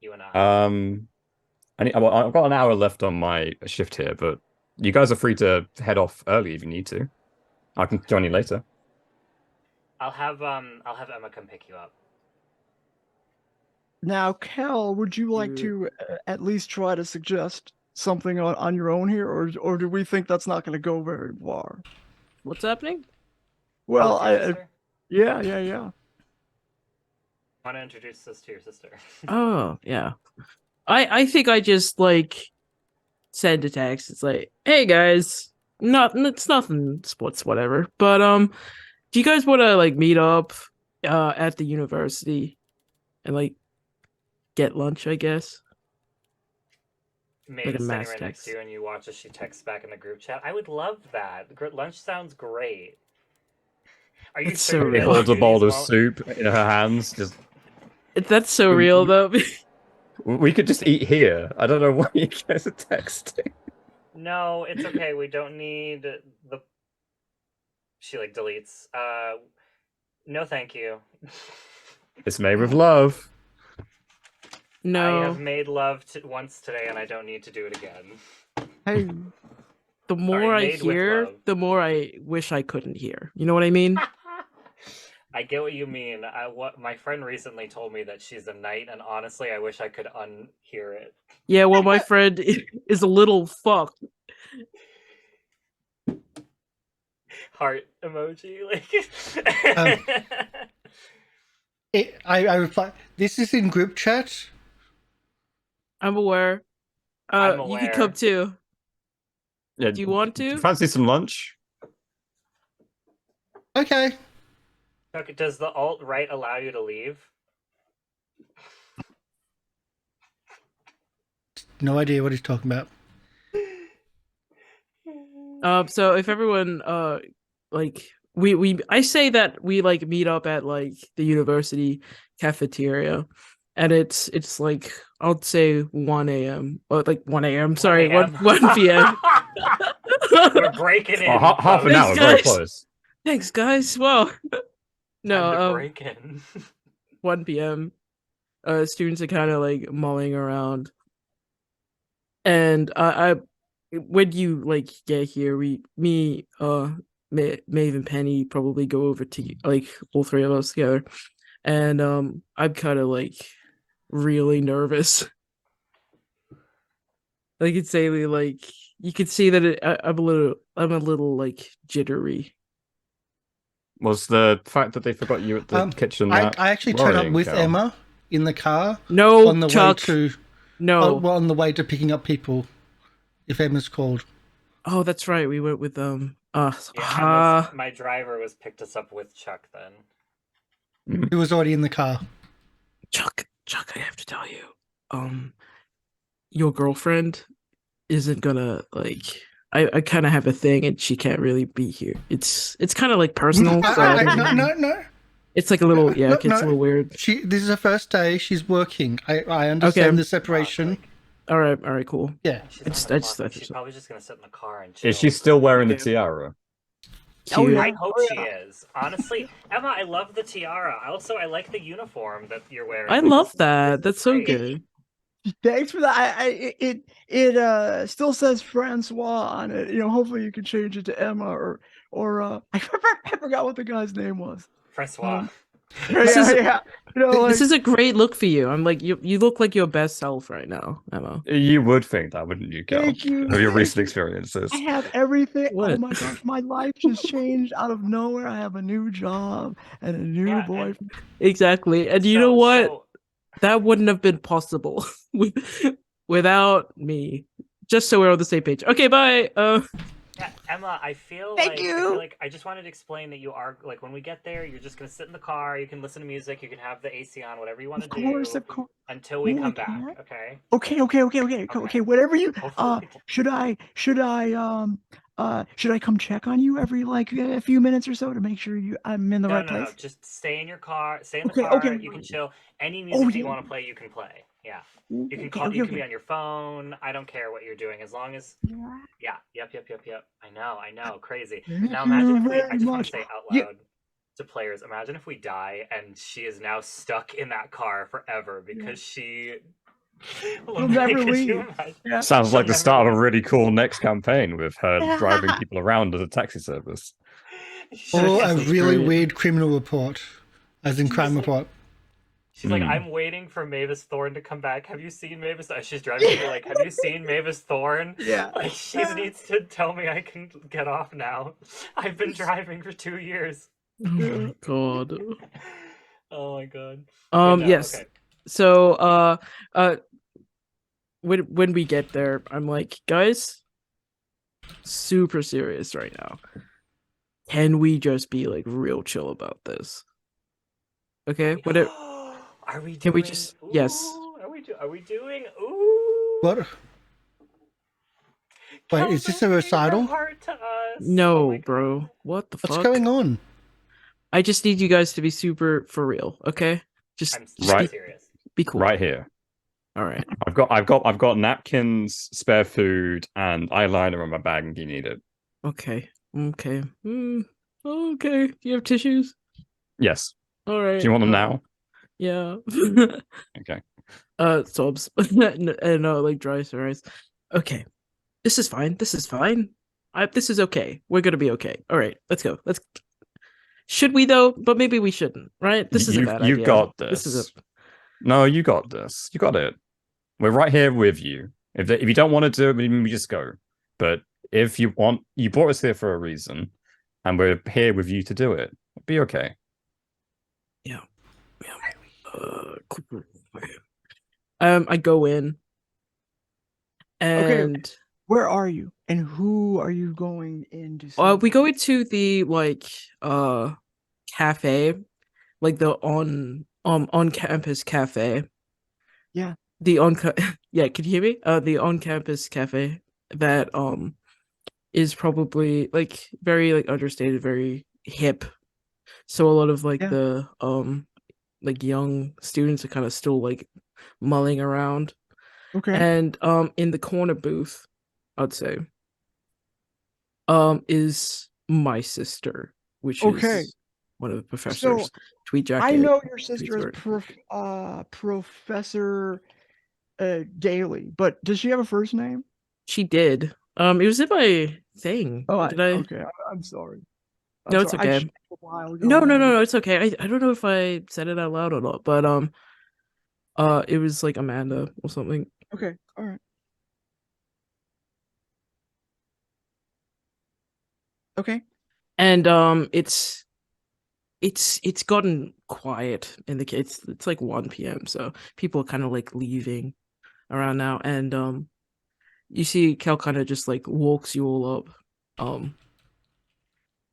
You and I. Well, I've got an hour left on my shift here, but you guys are free to head off early if you need to. I can join you later. I'll have Emma come pick you up. Now, Kel, would you like to at least try to suggest something on your own here, or do we think that's not going to go very far? What's happening? Well, Oh, it's your sister? yeah. Want to introduce this to your sister? Oh, yeah. I think I just like send a text. It's like, hey guys, it's nothing sports whatever. But do you guys want to like meet up at the university and like get lunch, I guess? Mavis a sitting mass right next text. to you, and you watch as she texts back in the group chat. I would love that. Lunch sounds great. Are you It's so certain real. It that holds a duties bowl of won't- soup in her hands. Just That's so real though. we could just eat here. I don't know why you guys are texting. No, it's okay. We don't need the. She like deletes. No, thank you. It's made with love. No. I have made love once today, and I don't need to do it again. Hey, The more I made with hear, love. the more I wish I couldn't hear. You know what I mean? I get what you mean. What my friend recently told me that she's a knight, and honestly, I wish I could unhear it. Yeah, well, my friend is a little fucked. Heart emoji, like. I reply. This is in group chat. I'm aware. I'm You aware. can come too. Yeah, Do you want to? fancy some lunch? Okay. Okay, does the alt-right allow you to leave? No idea what he's talking about. So if everyone like I say that we like meet up at like the university cafeteria, and it's like I'll say 1 a.m. or like 1 a.m. Sorry, 1 p.m. We're breaking in. Half an Thanks, hour, very guys. close. Thanks, guys. Well, Time to no, break in. 1 p.m. Students are kind of like mulling around, and I when you like get here, me, Maeve and Penny probably go over to like all three of us together, and I'm kind of like really nervous. Like it's say like you could see that I'm a little like jittery. Was the fact that they forgot you at the kitchen I that actually turned up worrying, with Kel? Emma in the car No, on the Chuck. way to No. on the way to picking up people. If Emma's called. Oh, that's right. We went with Yeah, my driver was picked us up with Chuck then. He was already in the car. Chuck, I have to tell you, your girlfriend isn't gonna like. I kind of have a thing, and she can't really be here. It's kind of like personal. So No. It's like a little No, it gets a little weird. This is her first day. She's working. I understand the separation. All right, cool. Yeah. She's probably just gonna sit in the car and chill. Is she still wearing the tiara? Oh, yeah. I hope she is. Honestly, Emma, I love the tiara. Also, I like the uniform that you're wearing. I love that. That's so good. Thanks for that. It still says Francois on it. Hopefully you can change it to Emma or I forgot what the guy's name was. Francois. Yeah. This is a great look for you. I'm like you look like your best self right now, Emma. You would think that, wouldn't you, Kel? Thank you. Of your recent experiences. I have everything. What? Oh my gosh, my life just changed out of nowhere. I have a new job and a new boyfriend. Exactly. And you know what? That wouldn't have been possible without me. Just so we're on the same page. Okay, bye. Yeah, Emma, I feel like I just wanted to explain that you are like when we get there, you're just gonna sit in the car. You can listen to music. You can have the AC on, whatever you want to do. Of course. Until we come back. Okay. Okay. Whatever you. Should I come check on you every like a few minutes or so to make sure I'm in the right place? No. Just stay in your car. Stay in the car. Okay. You can chill. Any music you want to play, you can play. Yeah. You can call. You can be Okay. on your phone. I don't care what you're doing as long as. Yeah. Yep. I know. Crazy. Now imagine if we. I just want to say out loud to players. Imagine if we die and she is now stuck in that car forever because she We'll never Could you leave. imagine? Yeah. Sounds like the Never start of a leave. really cool next campaign with her driving people around as a taxi service. Or a That's really great. weird criminal report, as in crime like- report. She's like, Hmm. I'm waiting for Mavis Thorn to come back. Have you seen Mavis? She's driving to be like, have you seen Mavis Thorn? Yeah. Like, she needs to tell me I can get off now. I've been driving for 2 years. Oh my god. Oh my god. But no, Yes. okay. So when we get there, I'm like, guys, super serious right now. Can we just be like real chill about this? Okay, whatever. Are we doing? Can we just- yes. Ooh, Are we doing? Ooh. What? Wait, is this a Kel's opening her recital? heart to us. Oh No, my bro. God. What the What's fuck? going on? I just need you guys to be super for real, okay? Just I'm Right. serious. be cool. Right here. All right. I've got napkins, spare food, and eyeliner in my bag, and you need it. Okay. Okay. Okay. Do you have tissues? Yes. All right. Do you want them now? Yeah. Okay. Sobs and like dry rice. Okay. This is fine. This is fine. This is okay. We're gonna be okay. All right. Let's go. Should we though? But maybe we shouldn't. Right? This is a bad idea. You got this. This is No, you got this. You got it. We're right here with you. If you don't want to do it, we just go. But if you want, you brought us here for a reason, and we're here with you to do it. Be okay. Yeah. I go in, and Where are you? And who are you going in to see? we go into the cafe, like the on campus cafe. Yeah. The yeah, can you hear me? The on campus cafe that is probably like very like understated, very hip. So a lot of like the like young students are kind of still like mulling around. Okay. And in the corner booth, I'd say is my sister, which is one of the professors. So, tweet jacket. I know your sister is tweets Professor Daily, but does she have a first name? She did. It was in my thing. Did I? Okay. I'm sorry. No, it's okay. I checked a while ago. No, it's okay. I don't know if I said it out loud or not, but it was like Amanda or something. Okay. All right. Okay. And it's gotten quiet in the it's like 1 p.m. so people are kind of like leaving around now, and you see Kel kind of just like walks you all up,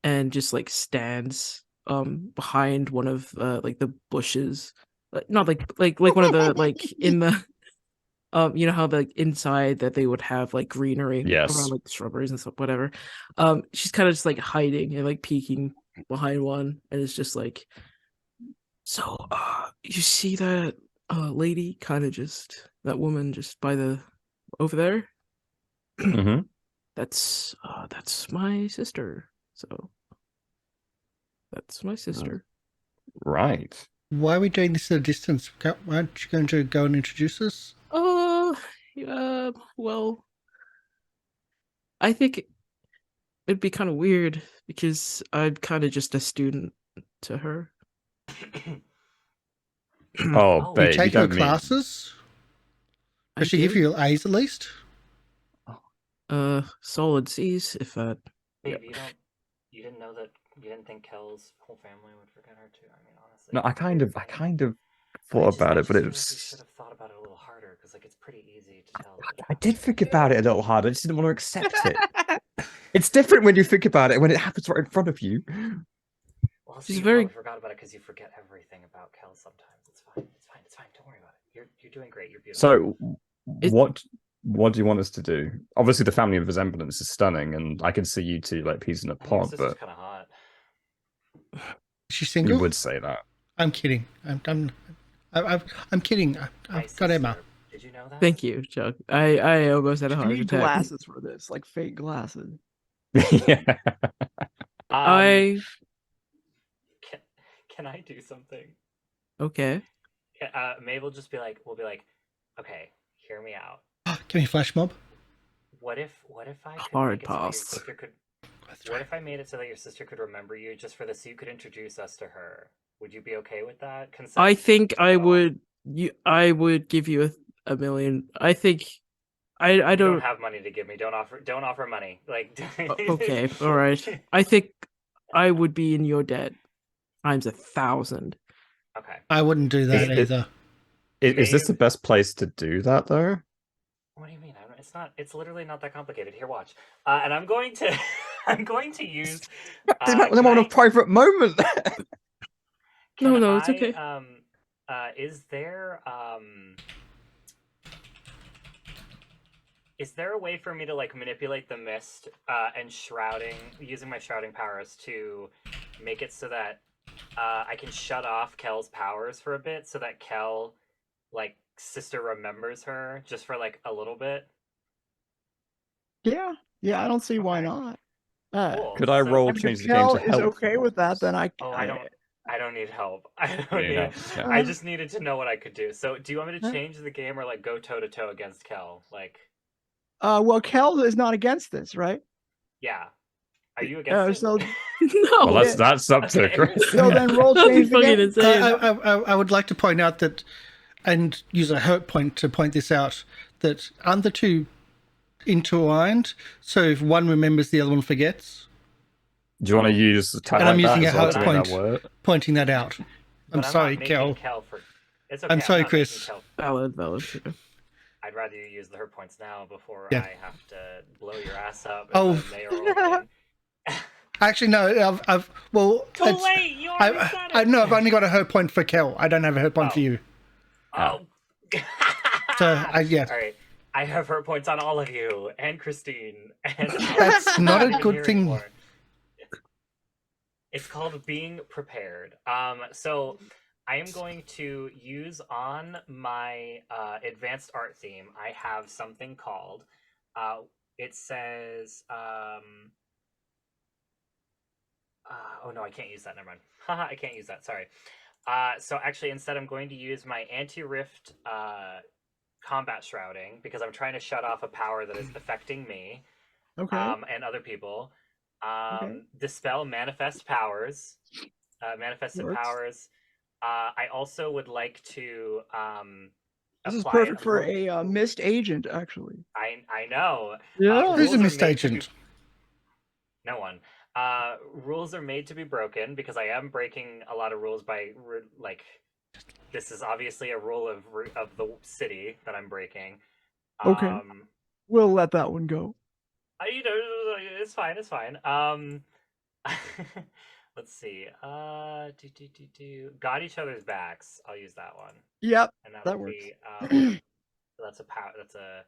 and just like stands behind one of like the bushes, like not like one of the like in the you know how like inside that they would have like greenery around like shrubberies and stuff, whatever. She's kind of just like hiding and like peeking behind one, and it's just like, so you see that lady, kind of just that woman just by the over there. Mm-hmm. That's my sister. So that's my sister. Right. Why are we doing this at a distance? Aren't you going to go and introduce us? Well, I think it'd be kind of weird because I'm kind of just a student to her. Oh, babe, you take you her don't mean... classes? Does she give you A's at least? Solid C's, if that. Babe, you didn't know that. You didn't think Kel's whole family would forget her too. I mean, honestly. No, I kind of thought about it, but it was. You should have thought about it a little harder, because like it's pretty easy to tell. I did think about it a little harder. I just didn't want to accept it. It's different when you think about it when it happens right in front of you. Well, She's you very... probably forgot about it because you forget everything about Kel sometimes. It's fine. It's fine. Don't worry about it. You're doing great. You're beautiful. So, what do you want us to do? Obviously, the family resemblance is stunning, and I can see you two like peas in a pod. But kind of hot. Is she single? You would say that. I'm kidding. I'm kidding. Got Emma. Did you know that? Thank you, Chuck. I almost had a You heart need attack. glasses for this, like fake glasses. Yeah. Can I do something? Okay. May will be like, okay, hear me out. Can you flash mob? What if I could Hard make it so that your pass. sister could? That's What right. if I made it so that your sister could remember you just for this, so you could introduce us to her? Would you be okay with that? Consent I think I at all? would. I would give you a million. I think. I You don't don't. have money to give me. Don't offer money. Like. Okay, all right. I think I would be in your debt times 1,000. Okay. I wouldn't do that Is it- either. Is this the best place to do that, though? What do you mean? It's not. It's literally not that complicated. Here, watch. And I'm going to. I'm going to use. They might want a private moment. No, it's okay. Is there a way for me to like manipulate the mist and shrouding, using my shrouding powers to make it so that I can shut off Kel's powers for a bit, so that Kel, like, sister remembers her just for like a little bit? Yeah, yeah, I don't see why Okay. not. Cool. Could I So- roll I mean, change if the game Kel to is help? okay with that, then I don't need help. I don't Yeah, need. no, okay. I just needed to know what I could do. So, do you want me to Huh? change the game or like go toe to toe against Kel? Like, well, Kel is not against this, right? yeah. Are you against it? So No. Well, that's up to Okay. Chris. so then roll That'd be change the fucking game. insane. I would like to point out that, and use a hurt point to point this out, that aren't the two intertwined? So if one remembers, the other one forgets. Do you want to use a tag And I'm like that using as a well hurt to make point. that work? Pointing that out. But I'm not sorry, making Kel. It's okay. I'm sorry, not Chris. making Kel- Valid. I'd rather you use the hurt points now before Yeah. I have to blow your ass up. Oh. In the mayoral thing. Actually, no. Well, Too late. You already said it. No, I've only got a hurt point for Kel. I don't have a hurt point for Oh. you. Oh. So, yeah. All right. I have hurt points on all of you and Christine. And That's not a even good here thing. anymore. It's called being prepared. So I am going to use on my advanced art theme. I have something called. It says. Oh no, I can't use that. Never mind. Haha, I can't use that. Sorry. So actually, instead, I'm going to use my anti-rift combat shrouding because I'm trying to shut off a power that is affecting me Okay. and other people. Okay. Dispel manifest powers. Manifested Works. powers. I also would like to. This is apply perfect for ru- a mist agent, actually. I know. Yeah. Who's rules a are mist made to be- agent? No one. Rules are made to be broken because I am breaking a lot of rules by like. This is obviously a rule of the city that I'm breaking. Okay. We'll let that one go. It's fine. It's fine. Let's see. Got each other's backs. I'll use that one, Yep. and That would works. be. That's a power. That's a.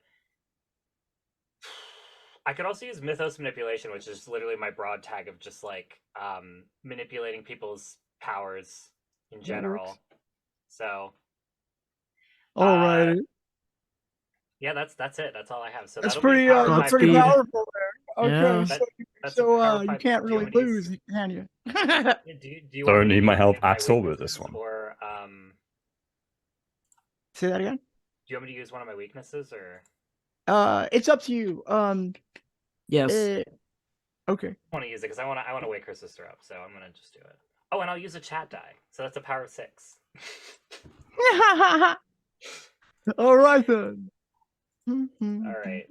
I could also use mythos manipulation, which is literally my broad tag of just like manipulating people's powers in general. works. So All right. yeah, that's it. That's all I have. So That's that'll be pretty. powered by That's pretty Godspeed. powerful there. Okay. Yeah. So, That's so powered you by can't really PODs. lose, can you? Do you Don't want me to need my use help any of at all with weaknesses this one. Or Say that again. do you want me to use one of my weaknesses or? It's up to you. Yes. Okay. I want to use it because I want to wake her sister up, so I'm gonna just do it. Oh, and I'll use a chat die, so that's a power of 6. All right then. All right.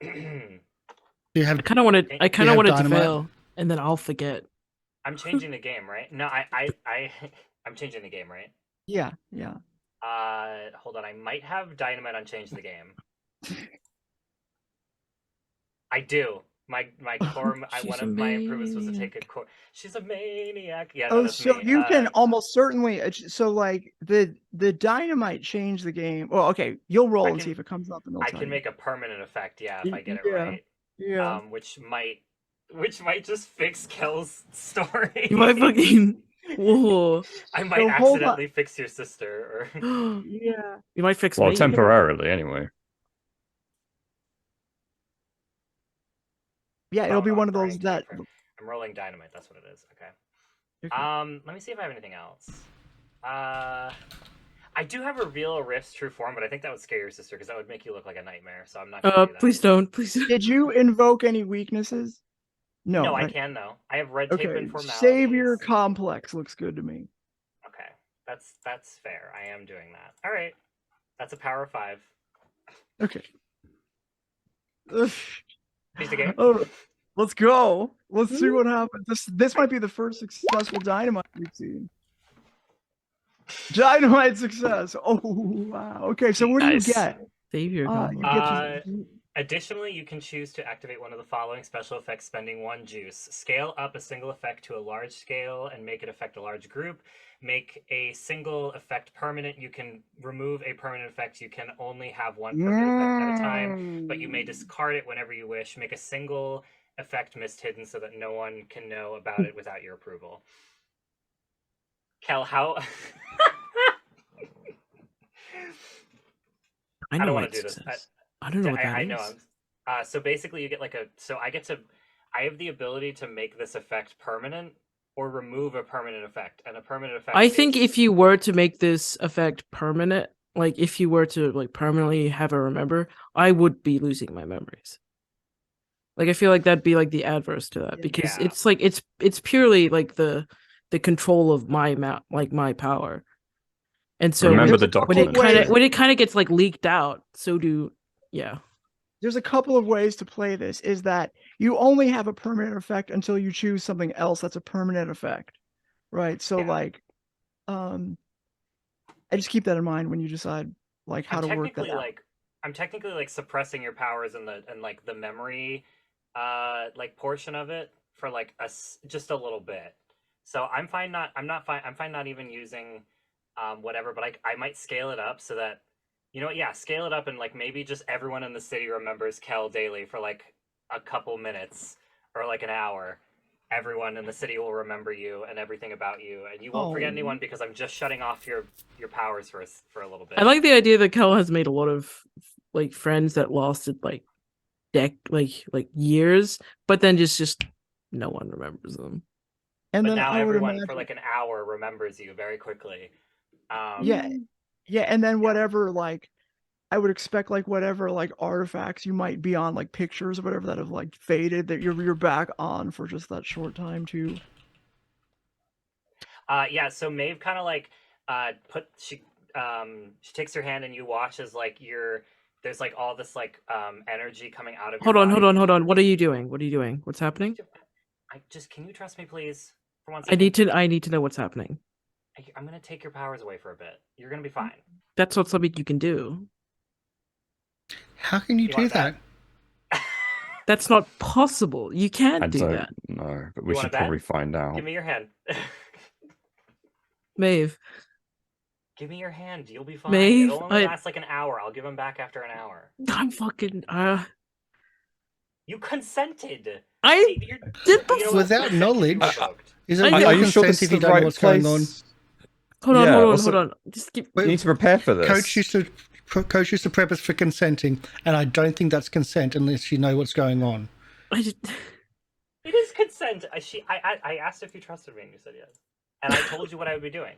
Do you have? I kind of wanted. I kind of have wanted to dynamite? fail, and then I'll forget. I'm changing the game, right? No, I'm changing the game, right? Yeah. Hold on. I might have dynamite on change the game. I do. My core. She's One a of my improvements was to take a maniac. core. She's a maniac. Yeah. No, Oh, that's so me. you can almost certainly. So like the dynamite change the game. Well, okay, you'll roll and see can- if it comes up, and they'll I tell can you. make a permanent effect. Yeah, if I get it Yeah. right. Yeah. Which might just fix Kel's story. You might fucking. Whoa. I might So hold on. accidentally fix your sister, or Yeah. You might fix Well, me. temporarily, anyway. Yeah. It'll be no, one of I'm those rolling that. I'm rolling dynamite. That's what it is. Okay. Okay. Let me see if I have anything else. I I do have reveal Rift's true form, but I think that would scare your sister because that would make you look like a nightmare. So I'm not gonna do that. Please don't. Please don't. Did you invoke any weaknesses? No, No, right? I can though. I have red tape Okay, and formalities. Savior complex looks good to me. Okay, that's fair. I am doing that. All right, that's a power of 5. Okay. Piece of game. Oh, let's go. Let's see what happens. This might be the first successful dynamite we've seen. Dynamite success. Oh wow. Okay, so what do you get? Savior You complex. get to, Additionally, you can choose to activate one of the following special effects spending 1 juice. Scale up a single effect to a large scale and make it affect a large group. Make a single effect permanent. You can remove a permanent effect. You can only have one permanent effect at a time, but you may discard it whenever you wish. Make a single effect mist hidden so that no one can know about it without your approval. Kel, how... I don't know wanna what do this. success. I don't know what that I is. know. So basically, you get like a. So I have the ability to make this effect permanent or remove a permanent effect, and a permanent effect. I think is- if you were to make this effect permanent, like if you were to like permanently have a remember, I would be losing my memories. Like I feel like that'd be like the adverse to that because Yeah. it's like it's purely like the control of my like my power. And so Remember There's the a couple document. ways- when it kind of gets like leaked out, so do yeah. there's a couple of ways to play this. Is that you only have a permanent effect until you choose something else that's a permanent effect, right? So Yeah. like, I just keep that in mind when you decide like how to work that out. I'm technically like suppressing your powers and like the memory, like portion of it for like just a little bit. So I'm fine not even using whatever, but I might scale it up so that, you know what, yeah, scale it up and like maybe just everyone in the city remembers Kel Daily for like a couple minutes or like an hour. Everyone in the city will remember you and everything about you, and you won't forget anyone because I'm just shutting off your powers for a little bit. I like the idea that Kel has made a lot of like friends that lasted like years, but then just no one remembers them. And but then now I would everyone imagine, for like an hour remembers you very quickly. yeah, and then whatever like I would expect like whatever like artifacts you might be on, like pictures or whatever that have like faded, that you're back on for just that short time too. Yeah, so Maeve kind of like she takes your hand and you watch as like there's like all this like energy coming out of Hold your on, body. hold on. What are you doing? What are you doing? What's happening? Can you trust me, please? For one I second. need to know what's happening. I'm gonna take your powers away for a bit. You're gonna be fine. That's not something you can do. How can you do want that? That's not possible. You can't I do don't that. know, but we You wanna should bet? probably find out. Give me your hand. Maeve. Give me your hand. You'll be fine. Maeve, It'll only last like an hour. I'll give them back after an hour. I'm fucking You consented. I See, did you know what? Without Consent can be knowledge. revoked. Is it Are real Are you sure consent this if is you the don't know right what's place? going on? Hold on, Yeah, hold on, also- hold on. Just keep You need to prepare for this. Coach used to prep us for consenting, and I don't think that's consent unless you know what's going on. I just It is consent. I asked if you trusted me, and you said yes. And I told you what I would be doing.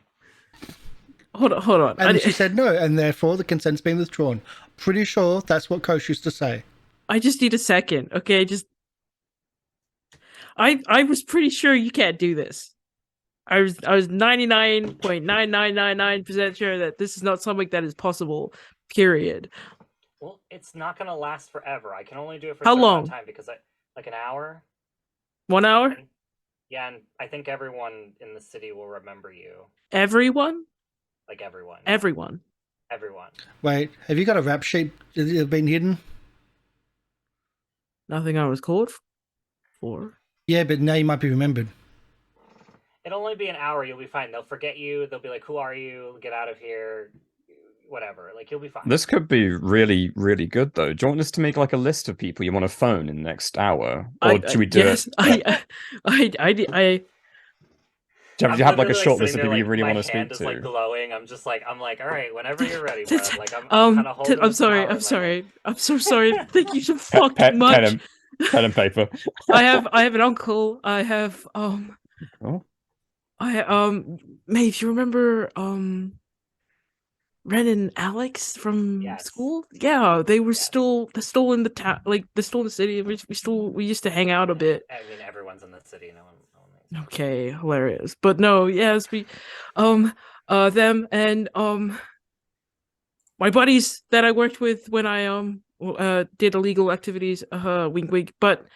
hold on. And then she said no, and therefore the consent's been withdrawn. Pretty sure that's what Coach used to say. I just need a second, okay? I was pretty sure you can't do this. I was 99.9999% sure that this is not something that is possible. Period. Well, it's not gonna last forever. I can only do it for How a certain amount long? of time because like an hour. 1 hour? Yeah, and I think everyone in the city will remember you. Everyone? Like everyone. Everyone. Everyone. Wait, have you got a rap sheet that have been hidden? Nothing I was called for. Yeah, but now you might be remembered. It'll only be an hour. You'll be fine. They'll forget you. They'll be like, "Who are you? Get out of here." Whatever. Like you'll be fine. This could be really, really good, though. Do you want us to make like a list of people you want to phone in the next hour, or should we do yes, it? Do you have like a literally, short sitting list of there, people you like, really my want to hand speak is, like, to? glowing. I'm like, all right, whenever you're ready, bro. Like I'm kind of holding. I'm the sorry. power I'm in my sorry. hand. I'm so sorry. Thank you so Pen, fucking much. pen and paper. I have an uncle. I have Oh. Maeve, you remember Ren and Alex from Yes. school? Yeah, they're Yes. still in the town, like they're still in the city. We used to hang out a bit. I mean, everyone's in the city. No one Okay, hilarious. But no, yes, them and my buddies that I worked with when I did illegal activities, wink wink, but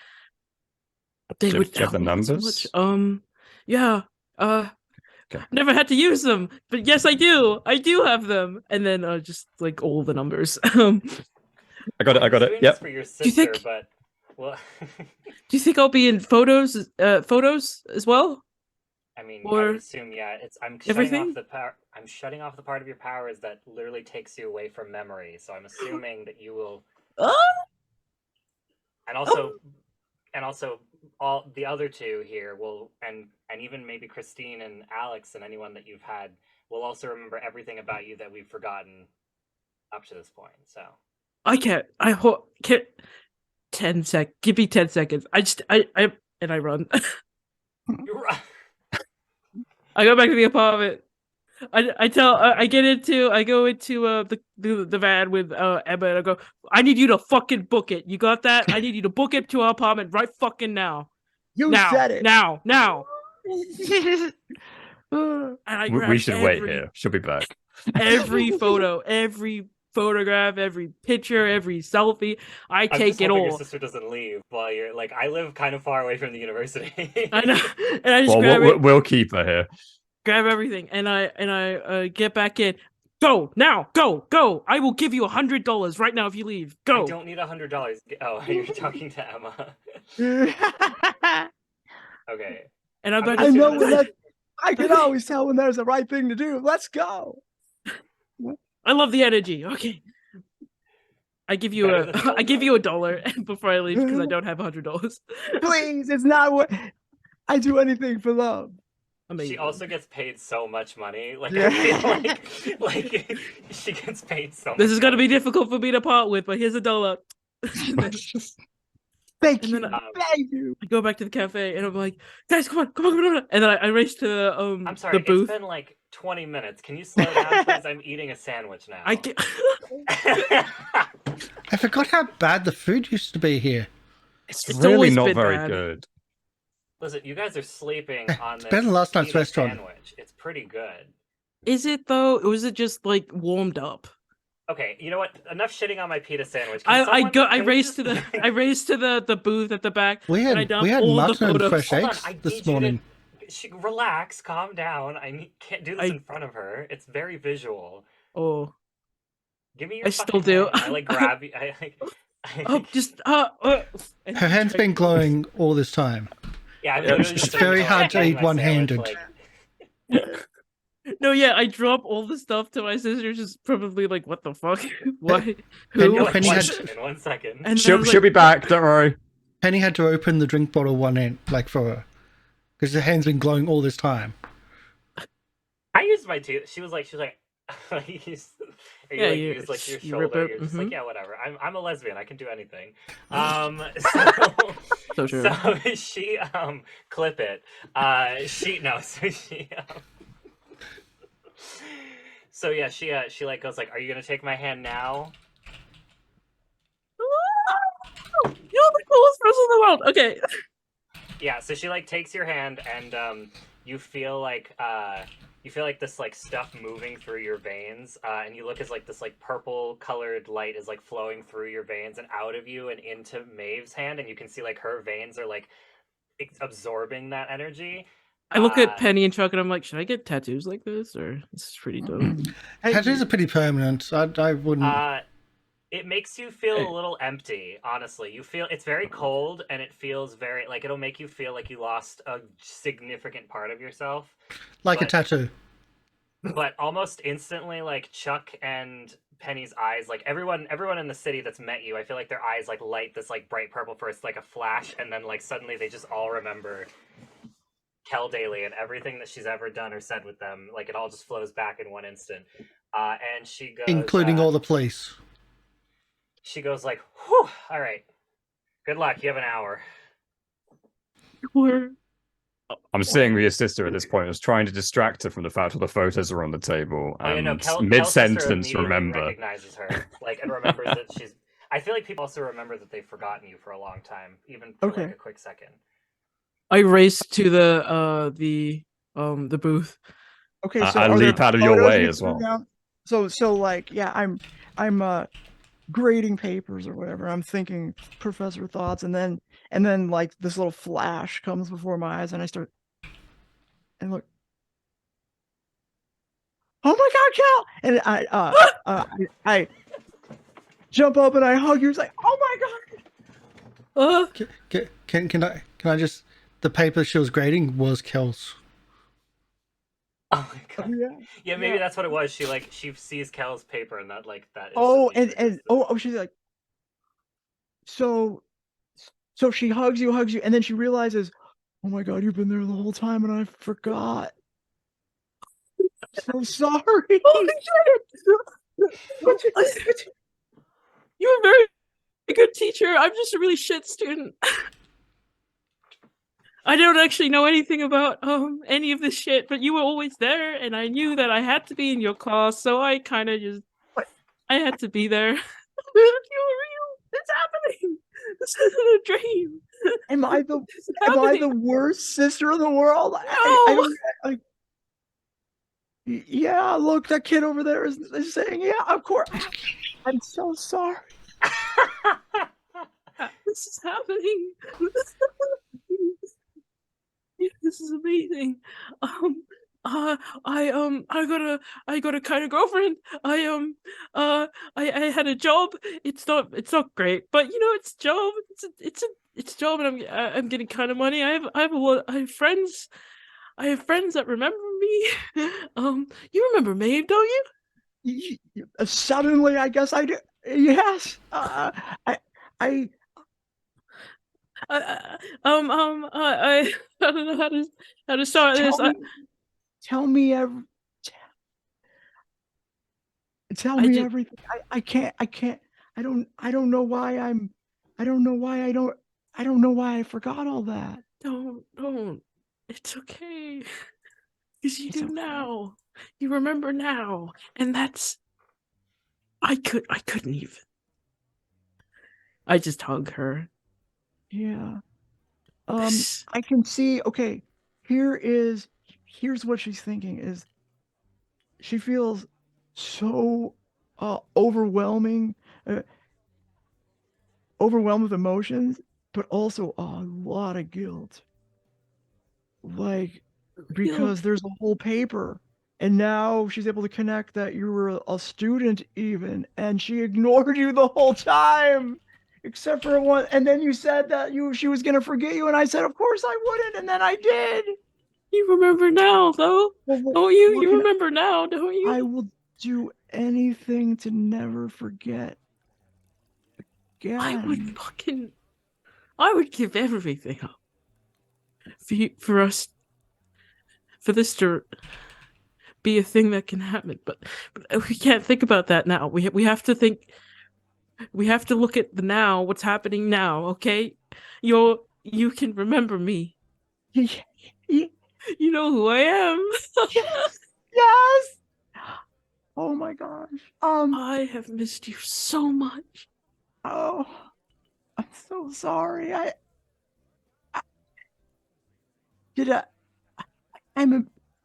they Do would you have the help me so numbers? much. Yeah. Okay. Never had to use them, but yes, I do. I do have them, and then just like all the numbers. I got it. doing Yep. this for your Do you sister, think- but well, Do you think I'll be in photos as well? I mean, I Or would assume, yeah. I'm shutting everything? off the power. I'm shutting off the part of your powers that literally takes you away from memory. So I'm assuming that you will, Oh, and also all the other two here will, and even maybe Christine and Alex and anyone that you've had will also remember everything about you that we've forgotten up to this point. So I can't. Can't. 10 sec. Give me 10 seconds. And I run. you're right. I go back to the apartment. I go into the van with Emma, and I go, I need you to fucking book it. You got that? I need you to book it to our apartment right fucking now. You now, said it. now. And I We grab should wait here. She'll be back. every photo, every photograph, every picture, every selfie. I I'm take just it hoping your all. sister doesn't leave while you're like. I live kind of far away from the university. I know, and I just Well, grab we'll keep her here. grab everything, and I get back in. Go now, go! I will give you $100 right now if you leave. Go. I don't need $100. Oh, you're talking to Emma. Okay. And I'm back. I know when when that. I can always tell when there's the right thing to do. Let's go. I love the energy. Okay. I give you Better than I give you $1 before I leave because I don't have $100. Please, it's not what I do anything for love. Amazing. She also gets paid so much money. Like Yeah. I feel like she gets paid so much. This is gonna be money. difficult for me to part with, but here's $1. Thank And you. then Thank you. I go back to the cafe and I'm like, guys, come on. And then I race to I'm sorry. the booth. It's been like 20 minutes. Can you slow down, please? I'm eating a sandwich now. I get I forgot how bad the food used to be here. it's really always not been very bad. good. Listen, you guys are sleeping on this. better than last night's pita restaurant. sandwich. It's pretty good. Is it though? Or is it just like warmed up? Okay, you know what? Enough shitting on my pita sandwich. Can I we raced just- to the booth at the back. We and I had dumped all the mutton and photos. fresh Hold on, eggs I need this you to- morning. Relax, calm down. Can't do this in front of her. It's very visual. Oh, Give me your I still fucking do. hand. I like grab you. oh, just and Her hand's been glowing all this time. Yeah, I'm Yeah, literally it's just very like, hard to eating eat my one-handed. sandwich, like- No, yeah, I drop all the stuff to my sister. She's probably like, "What the fuck? Why? Penny- Who?" Penny one had- second, 1 second. And then I She'll was be like, back. Don't worry. Penny had to open the drink bottle one end, like for her, because her hand's been glowing all this time. I used my tooth. She was like, Yeah, you you- use like your you rip shoulder. it, You're just mhm. like, yeah, whatever. I'm a lesbian. I can do anything. So true. So she clip it. So yeah, she like goes like, "Are you gonna take my hand now?" You're the coolest person in the world. Okay. Yeah, so she like takes your hand and you feel like this like stuff moving through your veins, and you look as like this like purple colored light is like flowing through your veins and out of you and into Maeve's hand, and you can see like her veins are like absorbing that energy. I look at Penny and Chuck and I'm like, should I get tattoos like this, or this is pretty dope? Tattoos are pretty permanent. I wouldn't. It makes you feel Hey. a little empty, honestly. You feel it's very cold and it feels very like it'll make you feel like you lost a significant part of yourself. like a but- tattoo. But almost instantly, like Chuck and Penny's eyes, like everyone in the city that's met you, I feel like their eyes like light this like bright purple first, like a flash, and then like suddenly they just all remember Kel Daily and everything that she's ever done or said with them. Like it all just flows back in one instant. And she goes, Including all the police. She goes like, "Whew, all right, good luck. You have an hour." Or I'm seeing your sister at this point. I was trying to distract her from the fact that the photos are on the table. Oh, yeah, no, And Kel's mid-sentence, sister immediately remember. recognizes her, like, and remembers that she's. I feel like people also remember that they've forgotten you for a long time, even for like a quick second. I race to the booth. Okay, so I are there leap out of your photos way you as threw well. down? So like, yeah, I'm grading papers or whatever. I'm thinking professor thoughts, and then like this little flash comes before my eyes, and I start and look. Oh my God, Kel! And I jump up and I hug you. It's like, oh my God. Can I just, the paper she was grading was Kel's. Oh my God. Yeah. Maybe that's what it was. She sees Kel's paper and that Oh, and she's like, so she hugs you, and then she realizes, oh my God, you've been there the whole time and I forgot. So sorry. Oh, you're a very good teacher. I'm just a really shit student. I don't actually know anything about any of this shit, but you were always there, and I knew that I had to be in your class, so I kind of just I had to be there. You were real. It's happening. This isn't a dream. Am I the worst sister in the world? I don't like. Yeah, look, that kid over there is saying, yeah, of course. I'm so sorry. This is happening. This is amazing. I got a kind of girlfriend. I had a job. It's not great, but you know, it's a job. It's a job, and I'm getting kind of money. I have friends. I have friends that remember me. You remember Maeve, don't you? Suddenly, I guess I do. Yes. I don't know how to start this. Tell me everything. I can't. I don't know why I don't know why I forgot all that. Don't. It's okay. Because you do now. You remember now. And that's I couldn't even. I just hug her. Yeah. I can see, okay, here's what she's thinking is she feels so overwhelmed with emotions, but also a lot of guilt. Like, because there's a whole paper, and now she's able to connect that you were a student even, and she ignored you the whole time. Except for one, and then you said that she was gonna forget you, and I said, of course I wouldn't, and then I did. You remember now, though, don't you? You remember now, don't you? I will do anything to never forget again. I would give everything up for this to be a thing that can happen, but we can't think about that now. We have to think. We have to look at the now, what's happening now, okay? You can remember me. You know who I am. Yes. Oh my gosh. I have missed you so much. Oh, I'm so sorry.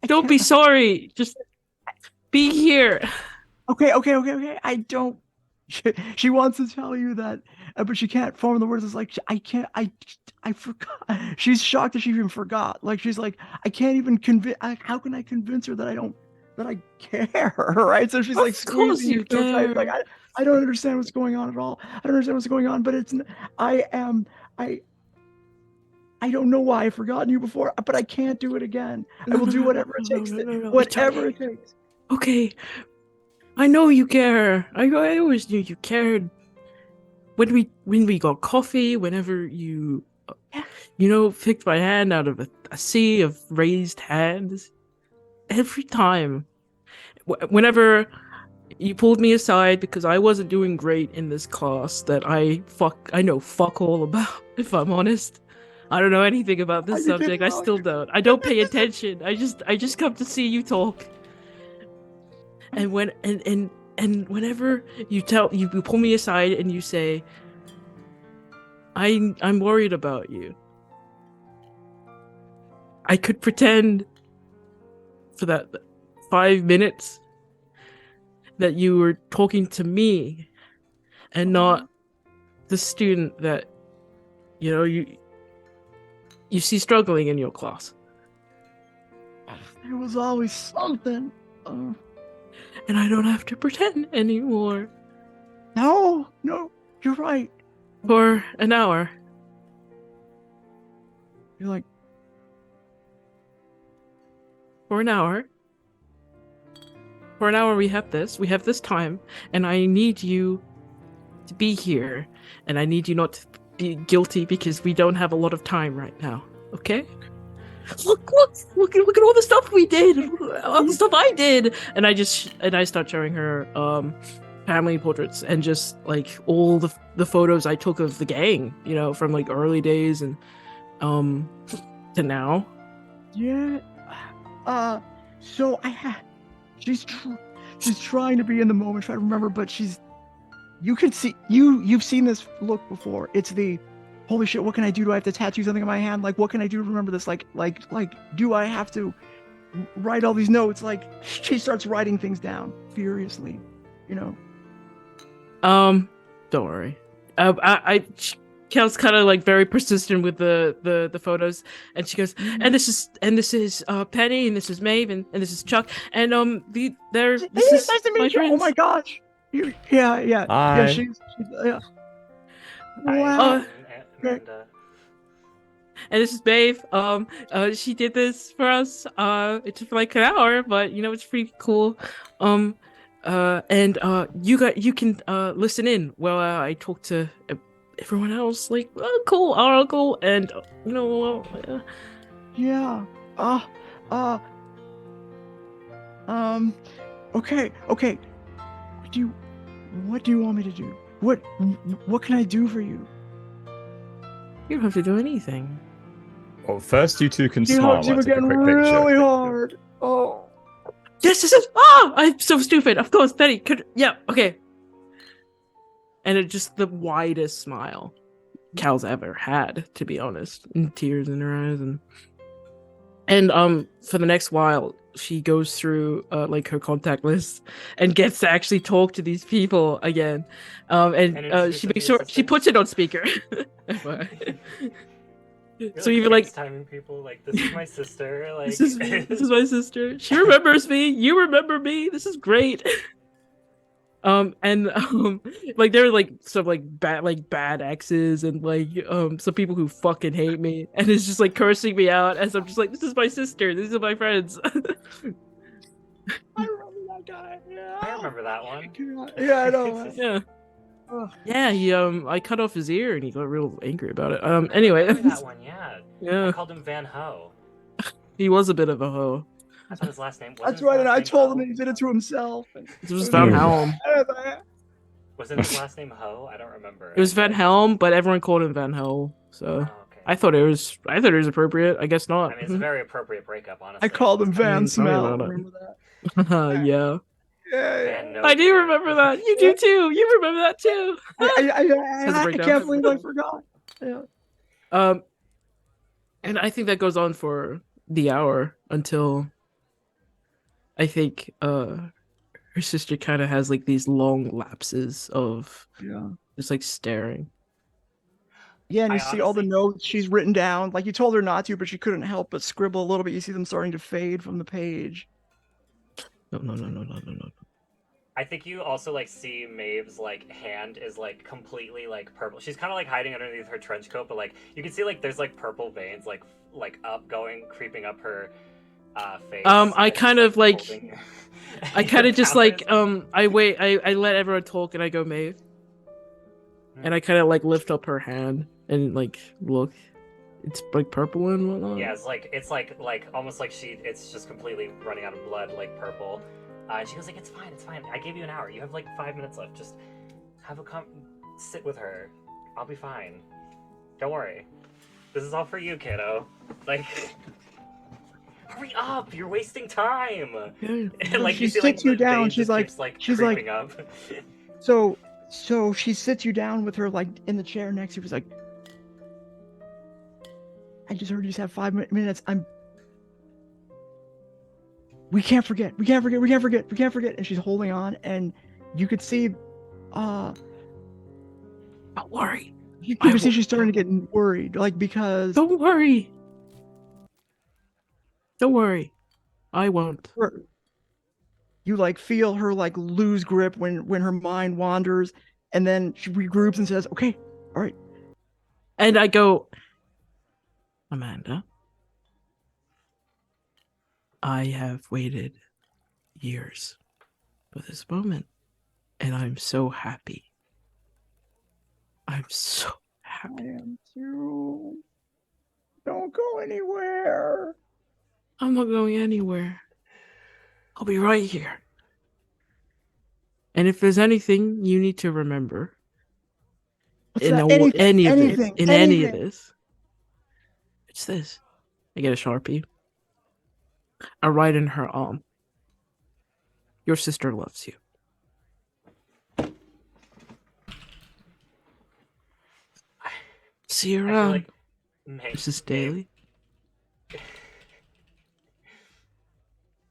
Don't be sorry. Just be here. Okay. I don't. She wants to tell you that, but she can't form the words. It's like, I forgot. She's shocked that she even forgot. Like, she's like, I can't even convince. How can I convince her that I care? Right? So she's like, of course you care. Like, I don't understand what's going on at all. I don't understand what's going on, but I don't know why I've forgotten you before, but I can't do it again. I will do whatever it takes. Whatever it takes. Okay. I know you care. I always knew you cared. When we got coffee, whenever you picked my hand out of a sea of raised hands, every time, whenever you pulled me aside because I wasn't doing great in this class that I know fuck all about, if I'm honest. I don't know anything about this You didn't subject. I know. still don't. I don't pay attention. I just come to see you talk. And whenever you pull me aside and you say, I'm worried about you. I could pretend for that 5 minutes that you were talking to me and not the student that you see struggling in your class. There was always something. And I don't have to pretend anymore No, you're right. for an hour. You're like, For an hour. For an hour we have this time, and I need you to be here, and I need you not to be guilty because we don't have a lot of time right now, okay? Look at all the stuff we did, all the stuff I did, and I start showing her family portraits and just like all the photos I took of the gang, from like early days and to now. yeah. So she's trying to be in the moment, try to remember, but you can see, you've seen this look before. It's the, holy shit, what can I do? Do I have to tattoo something on my hand? Like, what can I do to remember this? Like, do I have to write all these notes? Like, she starts writing things down furiously, Don't worry. Kel's kind of like very persistent with the photos, and she goes, and this is Penny, and this is Maeve, and this is Chuck, and this is nice to my meet you. Oh friends. my gosh. Yeah. Hi. Yeah, she's yeah. Hi, Wow. Amanda. And this is Maeve. She did this for us. It took like an hour, but it's pretty cool. And you can listen in while I talk to everyone else. Like, oh, cool, our uncle, and Yeah. Okay. What do you want me to do? What can I do for you? you don't have to do anything. Well, first you two can He smile. hugs you I'll take a again quick really picture. hard. Oh. Yes, this is. I'm so stupid. Of course, Penny could. Yeah, okay. And it's just the widest smile Cal's ever had, to be honest, and tears in her eyes, and for the next while, she goes through like her contact list and gets to actually talk to these people again, and she makes sure she puts it on speaker. So even like FaceTiming people, like, this is my sister. Like, this is me. This is my sister. She remembers me. You remember me. This is great. Like there are like some like bad exes and like some people who fucking hate me, and it's just like cursing me out as I'm just like, this is my sister. These are my friends. I remember that guy. Yeah. I remember that one. Yeah, I know. Yeah. Ugh. Yeah, he I cut off his ear and he got real angry about it. I Anyway, remember that one, yeah. I yeah, called him Van Ho. he was a bit of a hoe. That's what his last name was. That's right, and I told him that he did it to himself. It was Van Helm. Wasn't his last name Ho? I don't remember. It was Van Helm, but everyone called him Van Ho. So Oh, okay. I thought it was appropriate. I guess not. I mean, it's a very appropriate breakup, honestly. I called him Van Tell me Smell. about it. Remember that? Yeah. Yeah. Van No I do remember that. You do too. You remember that too. I can't believe I forgot. Yeah. And I think that goes on for the hour until I think her sister kind of has like these long lapses of Yeah. just like staring. Yeah, and you I see all the honestly- notes she's written down. Like you told her not to, but she couldn't help but scribble a little bit. You see them starting to fade from the page. No. I think you also like see Maeve's like hand is like completely like purple. She's kind of like hiding underneath her trench coat, but like you can see like there's like purple veins like up going creeping up her face. I and kind she's, of like holding- I kind of just like counters. I let everyone talk and I go Maeve. And I kind of like lift up her hand and like look. It's like purple and whatnot. Yeah, it's like almost like it's just completely running out of blood, like purple. And she goes like, it's fine. I gave you an hour. You have like 5 minutes left. Just have sit with her. I'll be fine. Don't worry. This is all for you, kiddo. Like, hurry up! You're wasting time. Yeah. And like She you see, like sits you the down, vein she's just like- keeps like she's like- creeping up. So she sits you down with her like in the chair next to you. She's like, I just heard you have 5 minutes. We can't forget. And she's holding on, and you could see, Don't worry. you I could see will- she's starting to get worried, like because Don't worry. Don't worry. I won't. you like feel her like lose grip when her mind wanders, and then she regroups and says, "Okay, all right." And I go, Amanda, I have waited years for this moment, and I'm so happy. I'm so I happy. am too. Don't go anywhere. I'm not going anywhere. I'll be right here. And if there's anything you need to remember What's in that? any of this, Anything. any of this, it's this. I get a Sharpie. I write in her arm. Your sister loves you. See you I feel around, like Mrs. Daly.